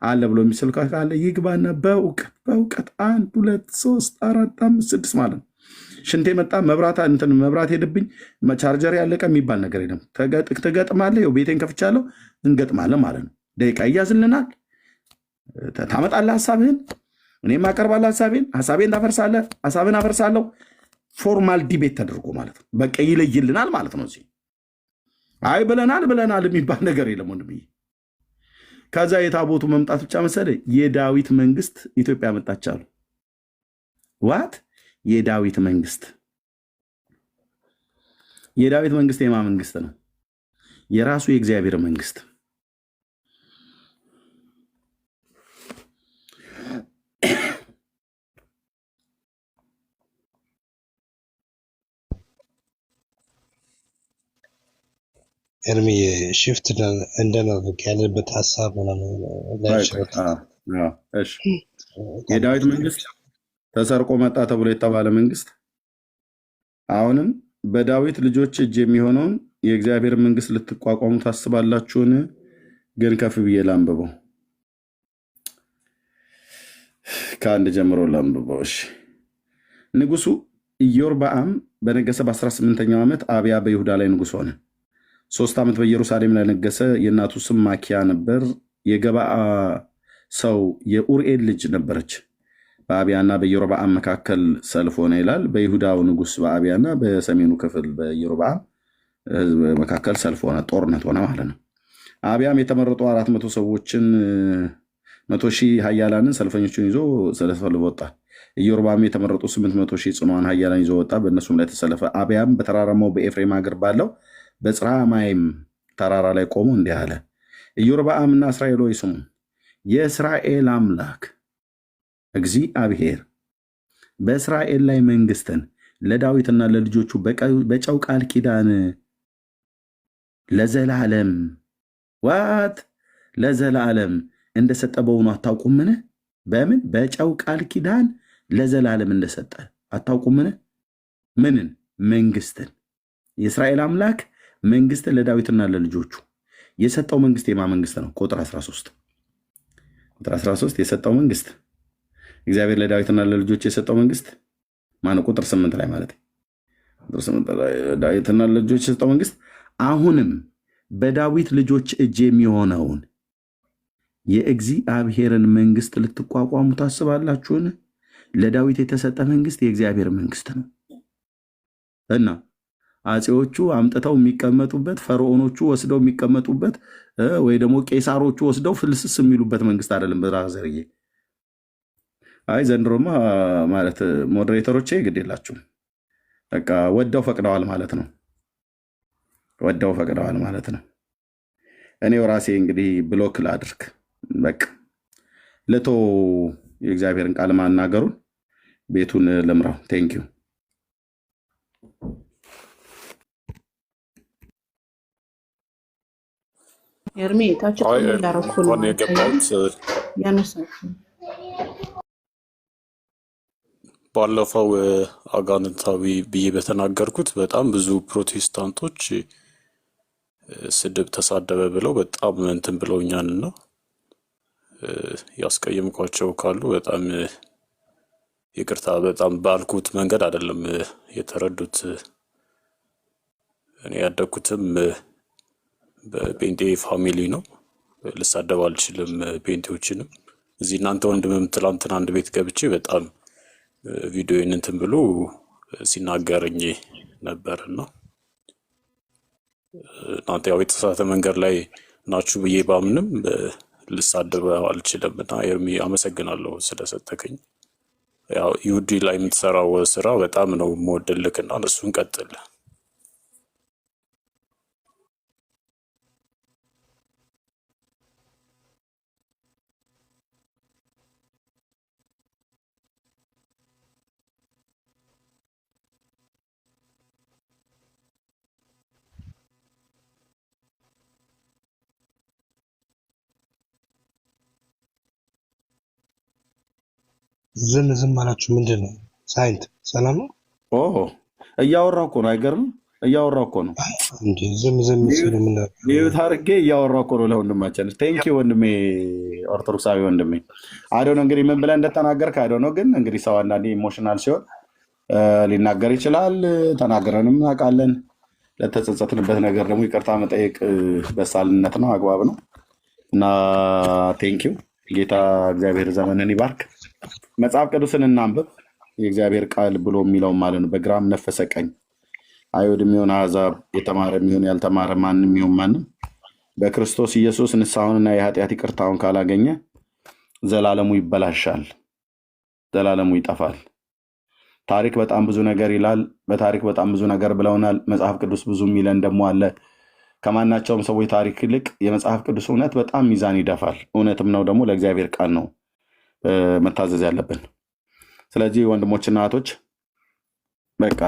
አለ ብሎ የሚስል ካለ ይግባና በእውቀት 1 2 3 4 5 6 ማለት ነው። ሽንቴ መጣ መብራት ሄድብኝ ቻርጀር ያለቀ የሚባል ነገር የለም። ትገጥማለህ፣ ይኸው ቤቴን ከፍቻለሁ፣ እንገጥማለን ማለት ነው። ደቂቃ እያዝልናል። ታመጣለህ ሀሳብህን፣ እኔም አቀርባለሁ ሀሳቤን ታፈርሳለህ፣ ሀሳብን አፈርሳለሁ። ፎርማል ዲቤት ተደርጎ ማለት ነው። በቃ ይለይልናል ማለት ነው። እዚህ አይ ብለናል የሚባል ነገር የለም ወንድምዬ። ከዛ የታቦቱ መምጣት ብቻ መሰለ የዳዊት መንግስት ኢትዮጵያ መጣች አሉ። ዋት የዳዊት መንግስት የማ መንግስት ነው? የራሱ የእግዚአብሔር መንግስት። ኤርሚ ሽፍት እንደናደርግ ያለበት ሀሳብ የዳዊት መንግስት ተሰርቆ መጣ ተብሎ የተባለ መንግስት አሁንም በዳዊት ልጆች እጅ የሚሆነውን የእግዚአብሔር መንግስት ልትቋቋሙ ታስባላችሁን? ግን ከፍ ብዬ ላንብበው፣ ከአንድ ጀምሮ ላንብበው። እሺ ንጉሱ ኢዮርብዓም በነገሰ በ18ኛው ዓመት አብያ በይሁዳ ላይ ንጉስ ሆነ። 3 ዓመት በኢየሩሳሌም ላይ ነገሰ። የእናቱ ስም ማኪያ ነበር። የገባአ ሰው የኡርኤል ልጅ ነበረች። በአብያና በኢዮርብዓም መካከል ሰልፍ ሆነ ይላል። በይሁዳው ንጉስ በአብያና በሰሜኑ ክፍል በኢዮርብዓም ህዝብ መካከል ሰልፍ ሆነ፣ ጦርነት ሆነ ማለት ነው። አብያም የተመረጡ 400 ሰዎችን 100,000 ኃያላንን ሰልፈኞችን ይዞ ሰልፍ ወጣ። ኢዮርብዓም የተመረጡ 800,000 ጽኑዓን ኃያላን ይዞ ወጣ፣ በእነሱም ላይ ተሰለፈ። አብያም በተራራማው በኤፍሬም ሀገር ባለው በጽራማይም ተራራ ላይ ቆሞ እንዲህ አለ፣ ኢዮርብዓምና እስራኤል ሆይ ስሙ፣ የእስራኤል አምላክ እግዚአብሔር በእስራኤል ላይ መንግስትን ለዳዊትና ለልጆቹ በጨው ቃል ኪዳን ለዘላለም ለዘላለም እንደሰጠ በሆኑ አታውቁምን? በምን በጨው ቃል ኪዳን ለዘላለም እንደሰጠ አታውቁምን? ምንን? መንግስትን። የእስራኤል አምላክ መንግስትን ለዳዊትና ለልጆቹ የሰጠው መንግስት የማ መንግስት ነው? ቁጥር 13 የሰጠው መንግስት እግዚአብሔር ለዳዊትና ለልጆቹ የሰጠው መንግስት ማነው? ቁጥር 8 ላይ ማለት ዳዊትና ለልጆቹ የሰጠው መንግስት አሁንም በዳዊት ልጆች እጅ የሚሆነውን የእግዚአብሔርን መንግስት ልትቋቋሙ ታስባላችሁን? ለዳዊት የተሰጠ መንግስት የእግዚአብሔር መንግስት ነው እና አጼዎቹ አምጥተው የሚቀመጡበት፣ ፈርዖኖቹ ወስደው የሚቀመጡበት፣ ወይ ደግሞ ቄሳሮቹ ወስደው ፍልስስ የሚሉበት መንግስት አይደለም። ብራዘርዬ አይ ዘንድሮማ ማለት ሞዴሬተሮቼ ግድ የላችሁም። በቃ ወደው ፈቅደዋል ማለት ነው። ወደው ፈቅደዋል ማለት ነው። እኔው ራሴ እንግዲህ ብሎክ ላድርግ። በቃ ለቶ የእግዚአብሔርን ቃል ማናገሩን ቤቱን ልምራው። ቴንኪዩ። ኤርሚ ታች ያረኩ ነው ያነሳችሁ። ባለፈው አጋንንታዊ ብዬ በተናገርኩት በጣም ብዙ ፕሮቴስታንቶች ስድብ ተሳደበ ብለው በጣም እንትን ብለውኛልና ያስቀየምኳቸው ካሉ በጣም ይቅርታ። በጣም ባልኩት መንገድ አይደለም የተረዱት። እኔ ያደግኩትም በጴንጤ ፋሚሊ ነው። ልሳደብ አልችልም ጴንጤዎችንም። እዚህ እናንተ ወንድምም ትላንትና አንድ ቤት ገብቼ በጣም ቪዲዮን እንትን ብሎ ሲናገረኝ ነበርና እናንተ ያው የተሳሳተ መንገድ ላይ ናችሁ ብዬ ባምንም ልሳደብ አልችልም። እና ኤርሚ አመሰግናለሁ ስለሰጠከኝ። ያው ይሁዲ ላይ የምትሰራው ስራ በጣም ነው የምወደልክና እሱን ቀጥል። ዝም አላችሁ ምንድን ነው? ሳይንት ሰላም ነው? እያወራሁ እኮ ነው። አይገርምም? እያወራሁ እኮ ነው። እንዴ ዝም ሲሉ ምን ሚዩት አድርጌ እያወራሁ እኮ ነው ለወንድማችን። ቴንኪ ወንድሜ፣ ኦርቶዶክሳዊ ወንድሜ። አይዶ ነው እንግዲህ ምን ብለህ እንደተናገርክ አይዶ ነው። ግን እንግዲህ ሰው አንዳንዴ ኢሞሽናል ሲሆን ሊናገር ይችላል። ተናገረንም እናውቃለን። ለተጸጸትንበት ነገር ደግሞ ይቅርታ መጠየቅ በሳልነት ነው፣ አግባብ ነው እና ቴንኪው። ጌታ እግዚአብሔር ዘመንን ይባርክ። መጽሐፍ ቅዱስን እናንብብ። የእግዚአብሔር ቃል ብሎ የሚለውን ማለት ነው። በግራም ነፈሰ ቀኝ አይሁድ የሚሆን አሕዛብ፣ የተማረ የሚሆን ያልተማረ፣ ማንም የሚሆን ማንም በክርስቶስ ኢየሱስ ንስሐውንና የኃጢአት ይቅርታውን ካላገኘ ዘላለሙ ይበላሻል፣ ዘላለሙ ይጠፋል። ታሪክ በጣም ብዙ ነገር ይላል። በታሪክ በጣም ብዙ ነገር ብለውናል። መጽሐፍ ቅዱስ ብዙ የሚለን ደግሞ አለ። ከማናቸውም ሰዎች ታሪክ ይልቅ የመጽሐፍ ቅዱስ እውነት በጣም ሚዛን ይደፋል። እውነትም ነው ደግሞ ለእግዚአብሔር ቃል ነው መታዘዝ ያለብን። ስለዚህ ወንድሞችና እህቶች በቃ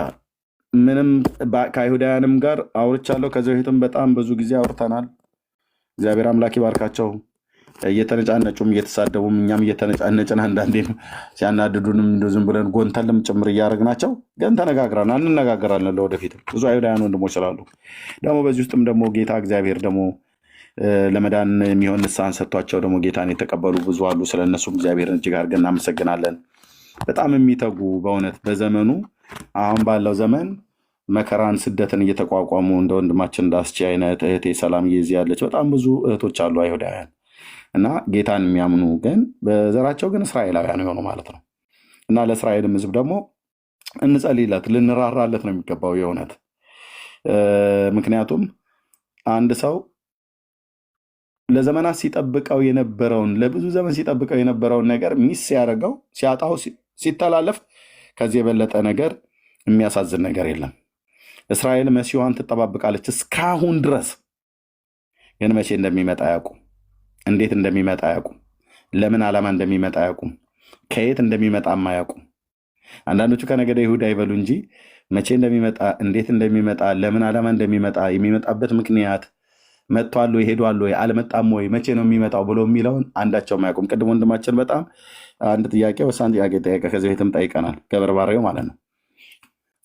ምንም ከአይሁዳውያንም ጋር አውርቻለሁ። ከዚህ በፊትም በጣም ብዙ ጊዜ አውርተናል። እግዚአብሔር አምላክ ይባርካቸው። እየተነጫነጩም እየተሳደቡም እኛም እየተነጫነጭን አንዳንዴ ሲያናድዱንም እንደው ዝም ብለን ጎንተልም ጭምር እያደረግናቸው ግን ተነጋግረናል፣ እንነጋገራለን። ለወደፊት ብዙ አይሁዳውያን ወንድሞች ስላሉ ደግሞ በዚህ ውስጥም ደግሞ ጌታ እግዚአብሔር ደግሞ ለመዳን የሚሆን ንስሐን ሰጥቷቸው ደግሞ ጌታን የተቀበሉ ብዙ አሉ። ስለነሱም እግዚአብሔርን እጅግ አድርገን እናመሰግናለን። በጣም የሚተጉ በእውነት በዘመኑ አሁን ባለው ዘመን መከራን ስደትን እየተቋቋሙ እንደ ወንድማችን እንዳስቺ አይነት እህቴ ሰላም እየዚህ ያለች በጣም ብዙ እህቶች አሉ አይሁዳውያን እና ጌታን የሚያምኑ ግን በዘራቸው ግን እስራኤላውያን የሆኑ ማለት ነው። እና ለእስራኤልም ሕዝብ ደግሞ እንጸልይለት ልንራራለት ነው የሚገባው። የእውነት ምክንያቱም አንድ ሰው ለዘመናት ሲጠብቀው የነበረውን ለብዙ ዘመን ሲጠብቀው የነበረውን ነገር ሚስ ሲያደርገው ሲያጣው ሲተላለፍ ከዚህ የበለጠ ነገር የሚያሳዝን ነገር የለም። እስራኤል መሲዋን ትጠባበቃለች እስካሁን ድረስ። ግን መቼ እንደሚመጣ አያውቁም። እንዴት እንደሚመጣ አያውቁም። ለምን ዓላማ እንደሚመጣ አያውቁም። ከየት እንደሚመጣም አያውቁም። አንዳንዶቹ ከነገደ ይሁዳ ይበሉ እንጂ መቼ እንደሚመጣ እንዴት እንደሚመጣ ለምን ዓላማ እንደሚመጣ የሚመጣበት ምክንያት መጥቷል ወይ ሄዷል ወይ አልመጣም ወይ መቼ ነው የሚመጣው ብሎ የሚለውን አንዳቸውም አያውቁም። ቅድም ወንድማችን በጣም አንድ ጥያቄ ወሳኝ ጥያቄ ጠየቀ። ከዚህ ቤትም ጠይቀናል። ገበርባሬው ማለት ነው።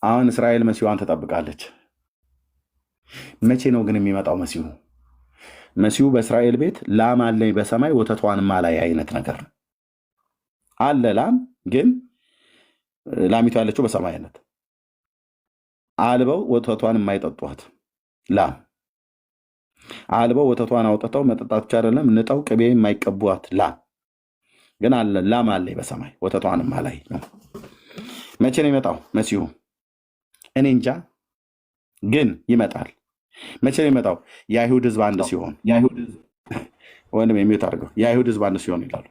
አሁን እስራኤል መሲዋን ትጠብቃለች። መቼ ነው ግን የሚመጣው መሲሁ? መሲሁ በእስራኤል ቤት ላም አለኝ በሰማይ ወተቷን ማላይ አይነት ነገር ነው አለ። ላም ግን ላሚቱ ያለችው በሰማይ አይነት አልበው ወተቷን የማይጠጧት ላም አልበው ወተቷን አውጥተው መጠጣት ብቻ አይደለም ንጠው ቅቤ የማይቀቧት ላም ግን አለ። ላም አለኝ በሰማይ ወተቷን ማላይ ነው። መቼ ነው የሚመጣው መሲሁ? እኔ እንጃ፣ ግን ይመጣል። መቼ ነው የሚመጣው? የአይሁድ ህዝብ አንድ ሲሆን ወንድም የሚዩት አድርገው የአይሁድ ህዝብ አንድ ሲሆን ይላሉ።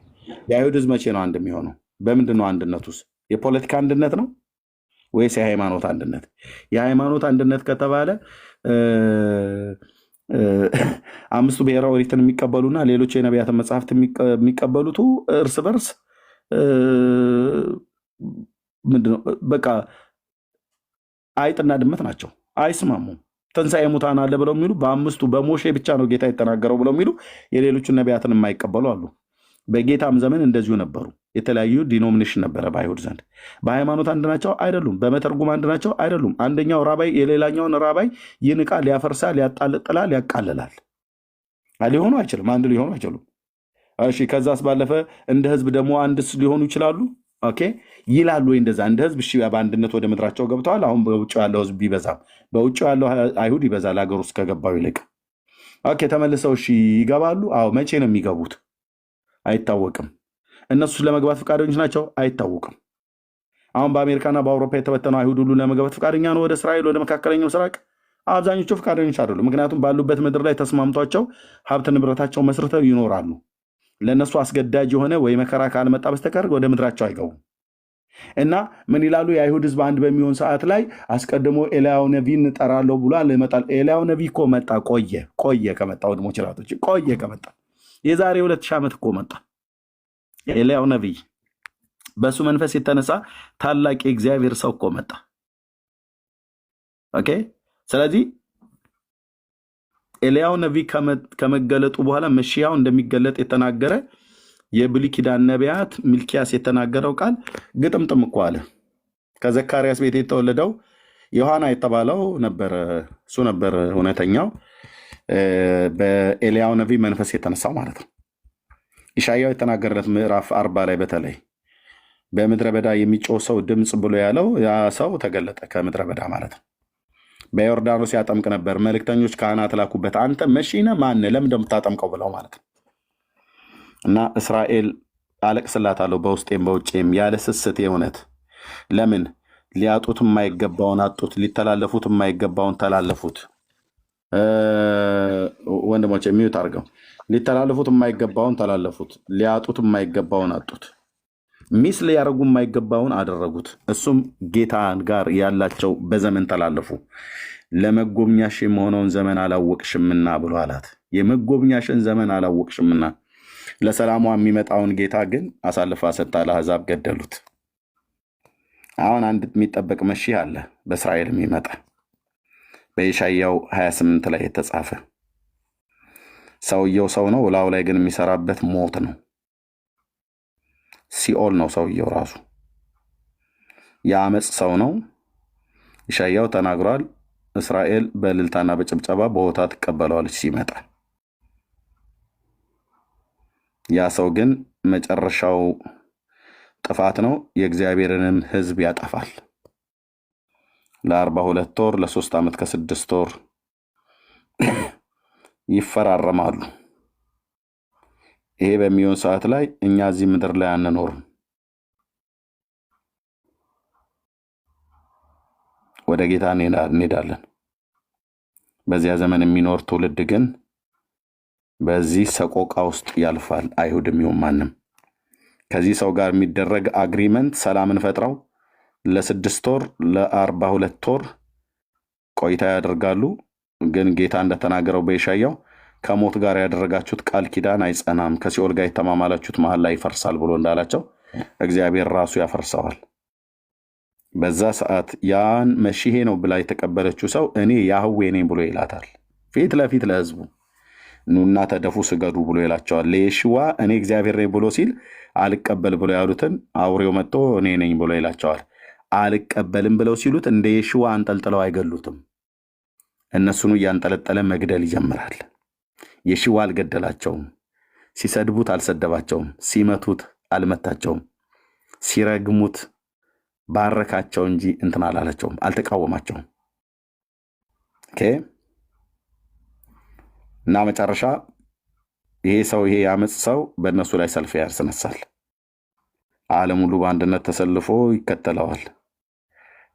የአይሁድ ህዝብ መቼ ነው አንድ የሚሆነው? በምንድን ነው አንድነት ውስጥ የፖለቲካ አንድነት ነው ወይስ የሃይማኖት አንድነት? የሃይማኖት አንድነት ከተባለ አምስቱ ብሔረ ኦሪትን የሚቀበሉና ሌሎች የነቢያትን መጽሐፍት የሚቀበሉቱ እርስ በርስ ምንድነው በቃ አይጥና ድመት ናቸው። አይስማሙም። ትንሣኤ ሙታን አለ ብለው የሚሉ በአምስቱ በሞሼ ብቻ ነው ጌታ የተናገረው ብለው የሚሉ የሌሎቹን ነቢያትን የማይቀበሉ አሉ። በጌታም ዘመን እንደዚሁ ነበሩ። የተለያዩ ዲኖሚኔሽን ነበረ በአይሁድ ዘንድ። በሃይማኖት አንድ ናቸው አይደሉም። በመተርጉም አንድ ናቸው አይደሉም። አንደኛው ራባይ የሌላኛውን ራባይ ይንቃል፣ ያፈርሳል፣ ያጣልጥላል፣ ያቃልላል። ሊሆኑ አይችልም። አንድ ሊሆኑ አይችሉም። እሺ፣ ከዛስ ባለፈ እንደ ህዝብ ደግሞ አንድስ ሊሆኑ ይችላሉ። ኦኬ ይላሉ ወይ እንደዛ እንደ ህዝብ? እሺ፣ በአንድነት ወደ ምድራቸው ገብተዋል። አሁን በውጭ ያለው ህዝብ ቢበዛም በውጭ ያለው አይሁድ ይበዛል ሀገር ውስጥ ከገባው ይልቅ። ኦኬ ተመልሰው እሺ ይገባሉ። አዎ መቼ ነው የሚገቡት? አይታወቅም። እነሱ ለመግባት ፈቃደኞች ናቸው? አይታወቅም። አሁን በአሜሪካና በአውሮፓ የተበተነው አይሁድ ሁሉ ለመግባት ፈቃደኛ ነው ወደ እስራኤል ወደ መካከለኛው ምስራቅ? አብዛኞቹ ፈቃደኞች አይደሉም። ምክንያቱም ባሉበት ምድር ላይ ተስማምቷቸው ሀብት ንብረታቸው መስርተው ይኖራሉ። ለእነሱ አስገዳጅ የሆነ ወይ መከራ ካልመጣ በስተቀር ወደ ምድራቸው አይገቡም። እና ምን ይላሉ? የአይሁድ ህዝብ አንድ በሚሆን ሰዓት ላይ አስቀድሞ ኤልያው ነቢይን እጠራለሁ ብሏል። ይመጣል። ኤልያው ነቢይ እኮ መጣ። ቆየ ከመጣ ወድሞች ራቶች ቆየ ከመጣ የዛሬ 2000 ዓመት እኮ መጣ ኤልያው ነቢይ። በሱ መንፈስ የተነሳ ታላቅ የእግዚአብሔር ሰው እኮ መጣ። ኦኬ። ስለዚህ ኤልያው ነቢይ ከመገለጡ በኋላ መሺያው እንደሚገለጥ የተናገረ የብሉይ ኪዳን ነቢያት ሚልኪያስ የተናገረው ቃል ግጥምጥም እኮ አለ። ከዘካርያስ ቤት የተወለደው ዮሐና የተባለው ነበር። እሱ ነበር እውነተኛው በኤልያው ነቢይ መንፈስ የተነሳው ማለት ነው። ኢሻያው የተናገረለት ምዕራፍ 40 ላይ በተለይ በምድረ በዳ የሚጮህ ሰው ድምፅ ብሎ ያለው ያ ሰው ተገለጠ ከምድረ በዳ ማለት ነው። በዮርዳኖስ ያጠምቅ ነበር። መልእክተኞች ካህናት ላኩበት። አንተ መሺነ ማን ለምን እንደምታጠምቀው ብለው ማለት ነው። እና እስራኤል አለቅስላታለሁ በውስጤም በውጭም ያለ ስስት የእውነት ለምን ሊያጡት የማይገባውን አጡት፣ ሊተላለፉት የማይገባውን ተላለፉት። ወንድሞች የሚዩት አድርገው ሊተላለፉት የማይገባውን ተላለፉት፣ ሊያጡት የማይገባውን አጡት፣ ሚስ ሊያደርጉ የማይገባውን አደረጉት። እሱም ጌታ ጋር ያላቸው በዘመን ተላለፉ። ለመጎብኛሽ የሆነውን ዘመን አላወቅሽምና ብሎ አላት። የመጎብኛሽን ዘመን አላወቅሽምና ለሰላሟ የሚመጣውን ጌታ ግን አሳልፋ ሰጥታ ለአሕዛብ ገደሉት። አሁን አንድ የሚጠበቅ መሺህ አለ በእስራኤል የሚመጣ በኢሻያው 28 ላይ የተጻፈ ሰውየው ሰው ነው፣ ላዩ ላይ ግን የሚሰራበት ሞት ነው። ሲኦል ነው ሰውየው ራሱ። የአመፅ ሰው ነው። ኢሻያው ተናግሯል። እስራኤል በእልልታና በጭብጨባ በሆታ ትቀበለዋለች ሲመጣ። ያ ሰው ግን መጨረሻው ጥፋት ነው። የእግዚአብሔርንም ሕዝብ ያጠፋል። ለ42 ወር ለ3 ዓመት ከ6 ወር ይፈራረማሉ። ይሄ በሚሆን ሰዓት ላይ እኛ እዚህ ምድር ላይ አንኖርም፣ ወደ ጌታ እንሄዳለን። በዚያ ዘመን የሚኖር ትውልድ ግን በዚህ ሰቆቃ ውስጥ ያልፋል። አይሁድም ይሁን ማንም ከዚህ ሰው ጋር የሚደረግ አግሪመንት ሰላምን ፈጥረው ለ6 ወር ለ42 ወር ቆይታ ያደርጋሉ። ግን ጌታ እንደተናገረው በኢሳይያው ከሞት ጋር ያደረጋችሁት ቃል ኪዳን አይጸናም፣ ከሲኦል ጋር የተማማላችሁት መሐላ ላይ ይፈርሳል ብሎ እንዳላቸው እግዚአብሔር ራሱ ያፈርሰዋል። በዛ ሰዓት ያን መሲሄ ነው ብላ የተቀበለችው ሰው እኔ ያህዌ ነኝ ብሎ ይላታል። ፊት ለፊት ለህዝቡ ኑና ተደፉ ስገዱ ብሎ ይላቸዋል። ለየሽዋ እኔ እግዚአብሔር ነኝ ብሎ ሲል አልቀበል ብሎ ያሉትን አውሬው መጥቶ እኔ ነኝ ብሎ ይላቸዋል። አልቀበልም ብለው ሲሉት እንደ የሽዋ አንጠልጥለው አይገሉትም። እነሱኑ እያንጠለጠለ መግደል ይጀምራል። የሽዋ አልገደላቸውም። ሲሰድቡት አልሰደባቸውም። ሲመቱት አልመታቸውም። ሲረግሙት ባረካቸው እንጂ እንትን አላላቸውም፣ አልተቃወማቸውም። ኦኬ። እና መጨረሻ ይሄ ሰው ይሄ ያመጽ ሰው በእነሱ ላይ ሰልፍ ያስነሳል። ዓለም ሁሉ በአንድነት ተሰልፎ ይከተለዋል።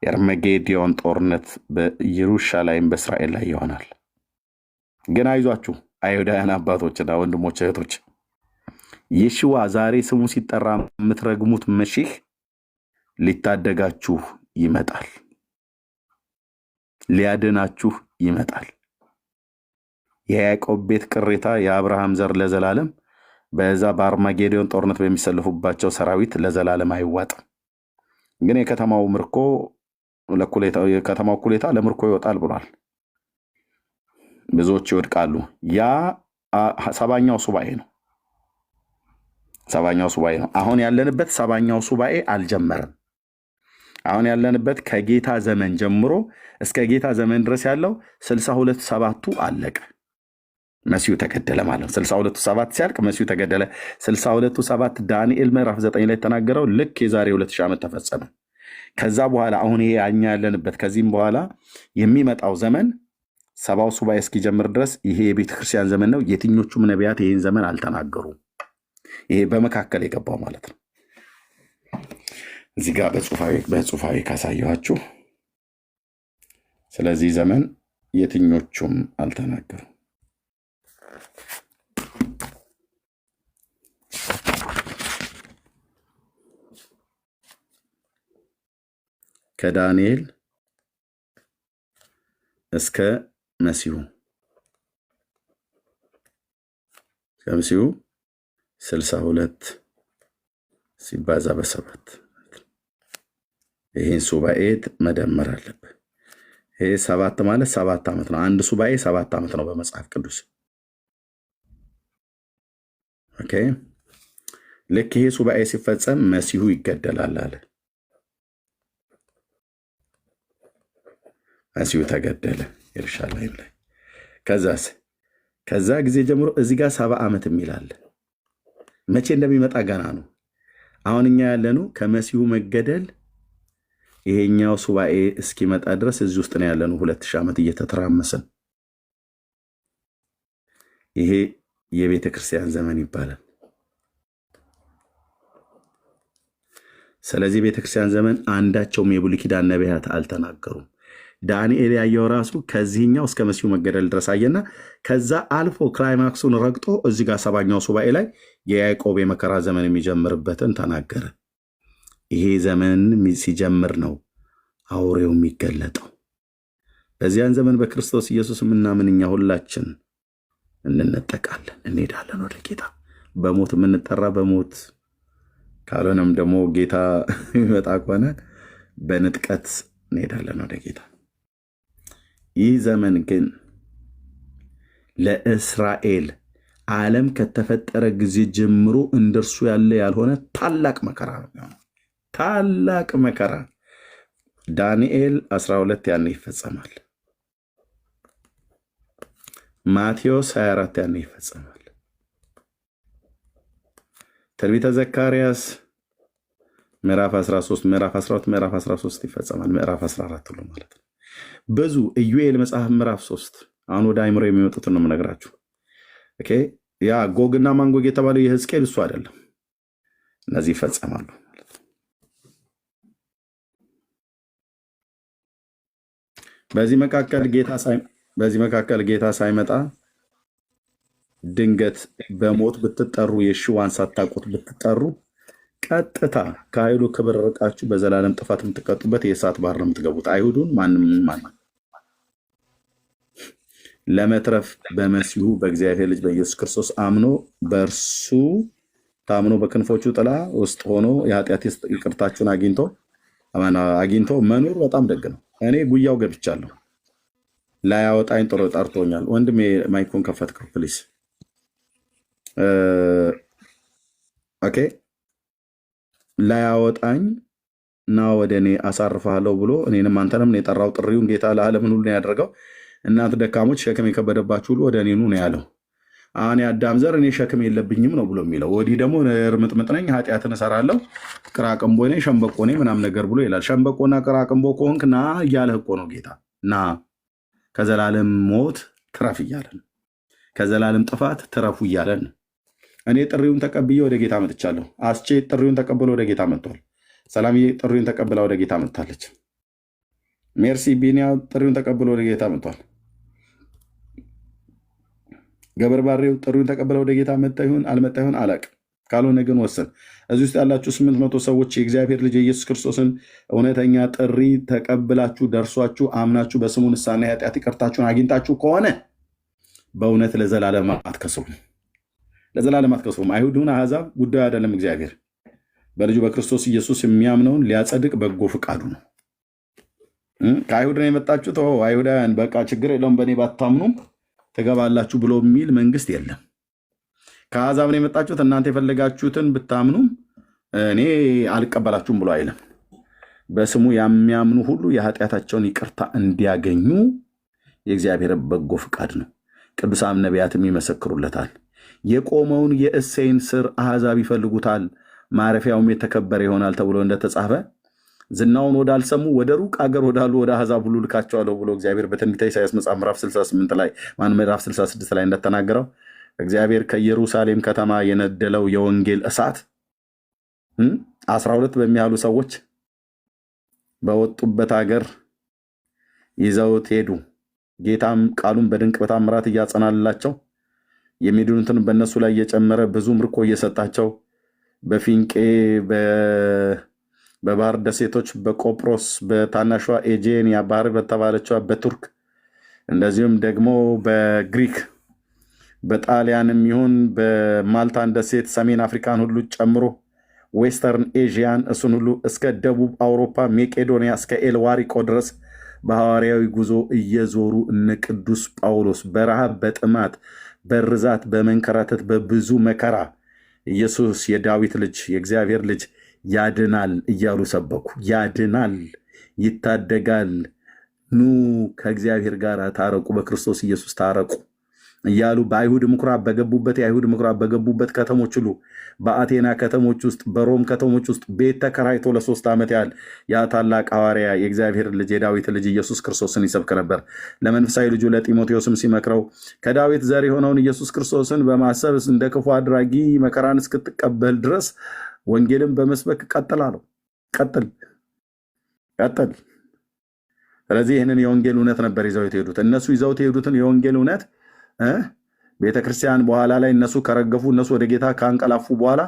የአርመጌዲዮን ጦርነት በኢየሩሳሌም በእስራኤል ላይ ይሆናል። ግን አይዟችሁ አይሁዳውያን አባቶችና ወንድሞች እህቶች፣ የሽዋ ዛሬ ስሙ ሲጠራ የምትረግሙት መሲህ ሊታደጋችሁ ይመጣል፣ ሊያድናችሁ ይመጣል። የያዕቆብ ቤት ቅሬታ የአብርሃም ዘር ለዘላለም በዛ በአርማጌዶን ጦርነት በሚሰልፉባቸው ሰራዊት ለዘላለም አይዋጥም። ግን የከተማው ምርኮ የከተማው እኩሌታ ለምርኮ ይወጣል ብሏል። ብዙዎች ይወድቃሉ። ያ 7ኛው ሱባኤ ነው። 7ኛው ሱባኤ ነው። አሁን ያለንበት 7ኛው ሱባኤ አልጀመረም። አሁን ያለንበት ከጌታ ዘመን ጀምሮ እስከ ጌታ ዘመን ድረስ ያለው 62 ሰባቱ አለቀ። መሲሁ ተገደለ ማለት ነው። 62 ሰባት ሲያልቅ መሲሁ ተገደለ። 62 ሰባት ዳንኤል ምዕራፍ 9 ላይ ተናገረው ልክ የዛሬ 2000 ዓመት ተፈጸመ። ከዛ በኋላ አሁን ይሄ ያኛ ያለንበት ከዚህም በኋላ የሚመጣው ዘመን 70ው ሱባኤ እስኪጀምር ድረስ ይሄ የቤተ ክርስቲያን ዘመን ነው። የትኞቹም ነቢያት ይህን ዘመን አልተናገሩም። ይሄ በመካከል የገባው ማለት ነው። እዚህ ጋር በጽሁፋዊ ካሳየኋችሁ ስለዚህ ዘመን የትኞቹም አልተናገሩም። ከዳንኤል እስከ መሲሁ ከመሲሁ 62 ሲባዛ በሰባት ይሄን ሱባኤ መደመር አለብህ። ይሄ 7 ማለት 7 ዓመት ነው። አንድ ሱባኤ 7 ዓመት ነው በመጽሐፍ ቅዱስ። ኦኬ። ልክ ይሄ ሱባኤ ሲፈጸም መሲሁ ይገደላል አለ። መሲሁ ተገደለ ኢየሩሳሌም ላይ። ከዛ ጊዜ ጀምሮ እዚህ ጋር 70 ዓመት የሚላል መቼ እንደሚመጣ ገና ነው። አሁን እኛ ያለነው ከመሲሁ መገደል ይሄኛው ሱባኤ እስኪመጣ ድረስ እዚህ ውስጥ ነው ያለነው። 2000 ዓመት እየተተራመሰን ይሄ የቤተ ክርስቲያን ዘመን ይባላል። ስለዚህ ቤተ ክርስቲያን ዘመን አንዳቸውም የብሉይ ኪዳን ነቢያት አልተናገሩም። ዳንኤል ያየው ራሱ ከዚህኛው እስከ መሲሁ መገደል ድረስ አየና ከዛ አልፎ ክላይማክሱን ረግጦ እዚህ ጋር 7ኛው ሱባኤ ላይ የያዕቆብ የመከራ ዘመን የሚጀምርበትን ተናገረ። ይሄ ዘመን ሲጀምር ነው አውሬው የሚገለጠው። በዚያን ዘመን በክርስቶስ ኢየሱስ የምናምን እኛ ሁላችን እንነጠቃለን፣ እንሄዳለን ወደ ጌታ። በሞት የምንጠራ በሞት ካልሆነም ደግሞ ጌታ የሚመጣ ከሆነ በንጥቀት እንሄዳለን ወደ ጌታ። ይህ ዘመን ግን ለእስራኤል ዓለም ከተፈጠረ ጊዜ ጀምሮ እንደርሱ ያለ ያልሆነ ታላቅ መከራ ነው። ታላቅ መከራ ዳንኤል 12 ያኔ ይፈጸማል። ማቴዎስ 24 ያኔ ይፈጸማል። ትንቢተ ዘካርያስ ምዕራፍ 13፣ ምዕራፍ 12፣ ምዕራፍ 13 ይፈጸማል። ምዕራፍ 14 ሁሉ ማለት ነው። ብዙ ኢዩኤል መጽሐፍ ምዕራፍ 3 አሁን ወደ አይምሮ የሚወጡትን ነው የምነግራችሁ። ኦኬ። ያ ጎግና ማንጎግ የተባለው የሕዝቅኤል እሱ አይደለም። እነዚህ ይፈጸማሉ። በዚህ መካከል ጌታ በዚህ መካከል ጌታ ሳይመጣ ድንገት በሞት ብትጠሩ የሽዋን ሳታውቁት ብትጠሩ ቀጥታ ከኃይሉ ክብር ርቃችሁ በዘላለም ጥፋት የምትቀጡበት የእሳት ባህር ነው የምትገቡት። አይሁዱን ማንም ለመትረፍ በመሲሁ በእግዚአብሔር ልጅ በኢየሱስ ክርስቶስ አምኖ በእርሱ ታምኖ በክንፎቹ ጥላ ውስጥ ሆኖ የኃጢአት ይቅርታችሁን አግኝቶ መኖር በጣም ደግ ነው። እኔ ጉያው ገብቻለሁ። ላያወጣኝ ጥሮ ጠርቶኛል። ወንድሜ ማይኩን ከፈትከው ፕሊስ። ኦኬ ላያወጣኝ እና ወደ እኔ አሳርፍሃለሁ ብሎ እኔንም አንተንም ነው የጠራው። ጥሪውን ጌታ ለዓለምን ሁሉ ነው ያደረገው። እናንተ ደካሞች ሸክም የከበደባችሁ ሁሉ ወደ እኔ ኑ ነው ያለው። አሁን የአዳም ዘር እኔ ሸክም የለብኝም ነው ብሎ የሚለው። ወዲህ ደግሞ እርምጥምጥ ነኝ፣ ኃጢአትን እሰራለሁ፣ ቅራቅንቦ ነኝ፣ ሸምበቆ ነኝ ምናምን ነገር ብሎ ይላል። ሸምበቆና ቅራቅንቦ ከሆንክ ና እያለህ እኮ ነው ጌታ። ና ከዘላለም ሞት ትረፍ እያለን፣ ከዘላለም ጥፋት ትረፉ እያለን። እኔ ጥሪውን ተቀብዬ ወደ ጌታ መጥቻለሁ። አስቼ ጥሪውን ተቀብሎ ወደ ጌታ መጥቷል። ሰላምዬ ጥሪውን ተቀብላ ወደ ጌታ መጥታለች። ሜርሲ ቢኒያ ጥሪውን ተቀብሎ ወደ ጌታ መጥቷል። ገበር ባሬው ጥሪውን ተቀብለው ወደ ጌታ መጣ ይሁን አልመጣ ይሁን አላቅም። ካልሆነ ግን ወሰን እዚህ ውስጥ ያላችሁ 800 ሰዎች የእግዚአብሔር ልጅ የኢየሱስ ክርስቶስን እውነተኛ ጥሪ ተቀብላችሁ ደርሷችሁ አምናችሁ በስሙ ንስሐና የኃጢአት ይቅርታችሁን አግኝታችሁ ከሆነ በእውነት ለዘላለም አትከስሩም፣ ለዘላለም አትከስሩም። አይሁድን አሕዛብ ጉዳዩ አይደለም። እግዚአብሔር በልጁ በክርስቶስ ኢየሱስ የሚያምነውን ሊያጸድቅ በጎ ፍቃዱ ነው። ከአይሁድ ነው የመጣችሁት፣ አይሁዳውያን በቃ ችግር የለውም በእኔ ባታምኑም ትገባላችሁ ብሎ የሚል መንግስት የለም። ከአሕዛብ ነው የመጣችሁት፣ እናንተ የፈለጋችሁትን ብታምኑም እኔ አልቀበላችሁም ብሎ አይልም። በስሙ የሚያምኑ ሁሉ የኃጢአታቸውን ይቅርታ እንዲያገኙ የእግዚአብሔር በጎ ፍቃድ ነው። ቅዱሳን ነቢያትም ይመሰክሩለታል። የቆመውን የእሴይን ሥር አሕዛብ ይፈልጉታል፣ ማረፊያውም የተከበረ ይሆናል ተብሎ እንደተጻፈ ዝናውን ወዳልሰሙ ወደ ሩቅ አገር ወዳሉ ወደ አሕዛብ ሁሉ ልካቸዋለሁ ብሎ እግዚአብሔር በትንቢተ ኢሳይያስ መጽሐፍ ምዕራፍ 68 ላይ ምዕራፍ 66 ላይ እንደተናገረው እግዚአብሔር ከኢየሩሳሌም ከተማ የነደለው የወንጌል እሳት 12 በሚያሉ ሰዎች በወጡበት ሀገር ይዘውት ሄዱ። ጌታም ቃሉን በድንቅ በታምራት እያጸናላቸው የሚድኑትን በእነሱ ላይ እየጨመረ ብዙ ምርኮ እየሰጣቸው በፊንቄ በባህር ደሴቶች በቆጵሮስ በታናሿ ኤጄን ባህር በተባለችዋ በቱርክ እንደዚሁም ደግሞ በግሪክ በጣሊያንም ይሁን በማልታን ደሴት ሰሜን አፍሪካን ሁሉ ጨምሮ ዌስተርን ኤዥያን እሱን ሁሉ እስከ ደቡብ አውሮፓ ሜቄዶኒያ እስከ ኤልዋሪቆ ድረስ በሐዋርያዊ ጉዞ እየዞሩ እነ ቅዱስ ጳውሎስ በረሃብ በጥማት በርዛት በመንከራተት በብዙ መከራ ኢየሱስ የዳዊት ልጅ የእግዚአብሔር ልጅ ያድናል እያሉ ሰበኩ። ያድናል፣ ይታደጋል፣ ኑ ከእግዚአብሔር ጋር ታረቁ፣ በክርስቶስ ኢየሱስ ታረቁ እያሉ በአይሁድ ምኩራብ በገቡበት የአይሁድ ምኩራብ በገቡበት ከተሞች ሁሉ በአቴና ከተሞች ውስጥ በሮም ከተሞች ውስጥ ቤት ተከራይቶ ለ3 ዓመት ያህል ያ ታላቅ ሐዋርያ የእግዚአብሔር ልጅ የዳዊት ልጅ ኢየሱስ ክርስቶስን ይሰብክ ነበር። ለመንፈሳዊ ልጁ ለጢሞቴዎስም ሲመክረው ከዳዊት ዘር የሆነውን ኢየሱስ ክርስቶስን በማሰብ እንደ ክፉ አድራጊ መከራን እስክትቀበል ድረስ ወንጌልን በመስበክ ቀጥል አለው። ቀጥል። ስለዚህ ይህንን የወንጌል እውነት ነበር ይዘውት ሄዱት። እነሱ ይዘውት የሄዱትን የወንጌል እውነት ቤተክርስቲያን በኋላ ላይ እነሱ ከረገፉ እነሱ ወደ ጌታ ካንቀላፉ በኋላ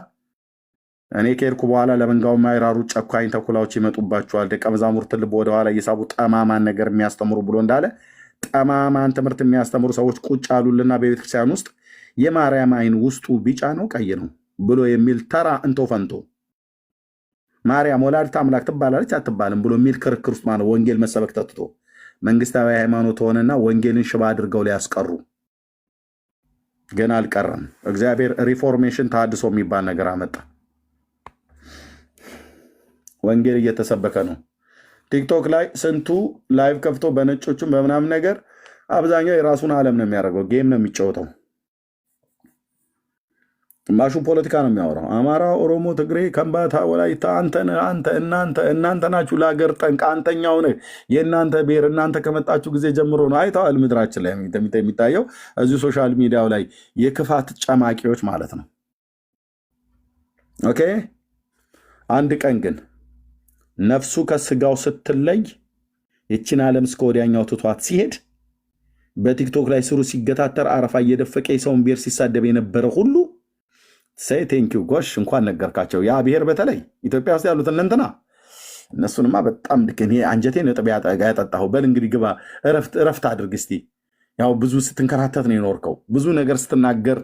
እኔ ከሄድኩ በኋላ ለመንጋው የማይራሩ ጨካኝ ተኩላዎች ይመጡባቸዋል፣ ደቀ መዛሙርትን ልብ ወደኋላ እየሳቡ ጠማማን ነገር የሚያስተምሩ ብሎ እንዳለ ጠማማን ትምህርት የሚያስተምሩ ሰዎች ቁጭ አሉልና በቤተክርስቲያን ውስጥ የማርያም አይን ውስጡ ቢጫ ነው ቀይ ነው ብሎ የሚል ተራ እንቶ ፈንቶ ማርያም ወላዲተ አምላክ ትባላለች አትባልም ብሎ የሚል ክርክር ውስጥ ማለት ወንጌል መሰበክ ተትቶ መንግስታዊ ሃይማኖት ሆነና ወንጌልን ሽባ አድርገው ሊያስቀሩ ገና አልቀረም። እግዚአብሔር ሪፎርሜሽን ተሐድሶ የሚባል ነገር አመጣ። ወንጌል እየተሰበከ ነው። ቲክቶክ ላይ ስንቱ ላይቭ ከፍቶ በነጮቹም በምናምን ነገር አብዛኛው የራሱን ዓለም ነው የሚያደርገው፣ ጌም ነው የሚጫወተው። ግማሹ ፖለቲካ ነው የሚያወራው። አማራ፣ ኦሮሞ፣ ትግሬ፣ ከምባታ፣ ወላይታ እናንተ ናችሁ ለሀገር ጠንቅ፣ አንተኛው ነህ የእናንተ ብሔር እናንተ ከመጣችሁ ጊዜ ጀምሮ ነው። አይተዋል ምድራችን ላይ የሚታየው እዚሁ ሶሻል ሚዲያው ላይ የክፋት ጨማቂዎች ማለት ነው። ኦኬ። አንድ ቀን ግን ነፍሱ ከስጋው ስትለይ ይችን ዓለም እስከ ወዲያኛው ትቷት ሲሄድ በቲክቶክ ላይ ስሩ ሲገታተር አረፋ እየደፈቀ የሰውን ብሔር ሲሳደብ የነበረ ሁሉ ሰይ ቴንኪው ጎሽ እንኳን ነገርካቸው። ያ ብሔር በተለይ ኢትዮጵያ ውስጥ ያሉት እንትና እነሱንማ በጣም ድክን አንጀቴን ነጥብ ያጠጣሁ። በል እንግዲህ ግባ እረፍት አድርግ እስቲ። ያው ብዙ ስትንከራተት ነው የኖርከው። ብዙ ነገር ስትናገር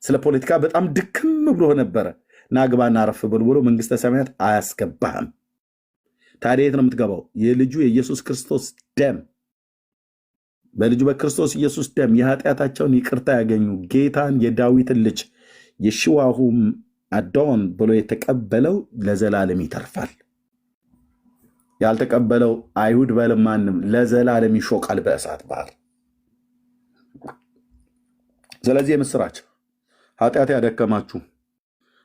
ስለ ፖለቲካ በጣም ድክም ብሎ ነበረ። ናግባና አረፍ ብሎ መንግስተ ሰማያት አያስገባህም። ታዲያ የት ነው የምትገባው? የልጁ የኢየሱስ ክርስቶስ ደም በልጁ በክርስቶስ ኢየሱስ ደም የኃጢአታቸውን ይቅርታ ያገኙ ጌታን የዳዊትን ልጅ የሽዋሁም አዶን ብሎ የተቀበለው ለዘላለም ይተርፋል። ያልተቀበለው አይሁድ በለማንም ለዘላለም ይሾቃል በእሳት ባህር። ስለዚህ የምስራች ኃጢአት ያደከማችሁ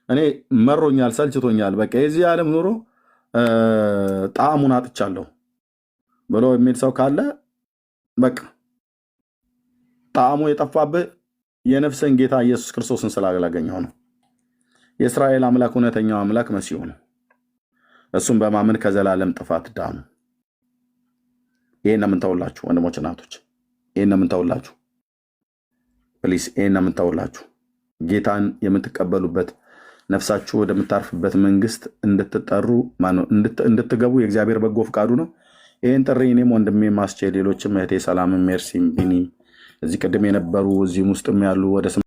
እኔ መሮኛል፣ ሰልችቶኛል፣ በቃ የዚህ ዓለም ኑሮ ጣዕሙን አጥቻለሁ ብሎ የሚል ሰው ካለ በቃ ጣዕሙ የጠፋብህ የነፍስን ጌታ ኢየሱስ ክርስቶስን ስላላገኘው ነው። የእስራኤል አምላክ እውነተኛው አምላክ መሲሁ ነው። እሱም በማመን ከዘላለም ጥፋት ዳኑ። ይሄን የምንተውላችሁ ወንድሞች እናቶች፣ ይሄን የምንተውላችሁ ፕሊስ፣ ይሄን የምንተውላችሁ ጌታን የምትቀበሉበት ነፍሳችሁ ወደምታርፍበት መንግስት እንድትጠሩ እንድትገቡ የእግዚአብሔር በጎ ፍቃዱ ነው። ይህን ጥሪ እኔም ወንድሜ ማስቼ ሌሎችም እህቴ ሰላም ሜርሲም ቢኒ እዚህ ቅድም የነበሩ እዚህም ውስጥም ያሉ ወደ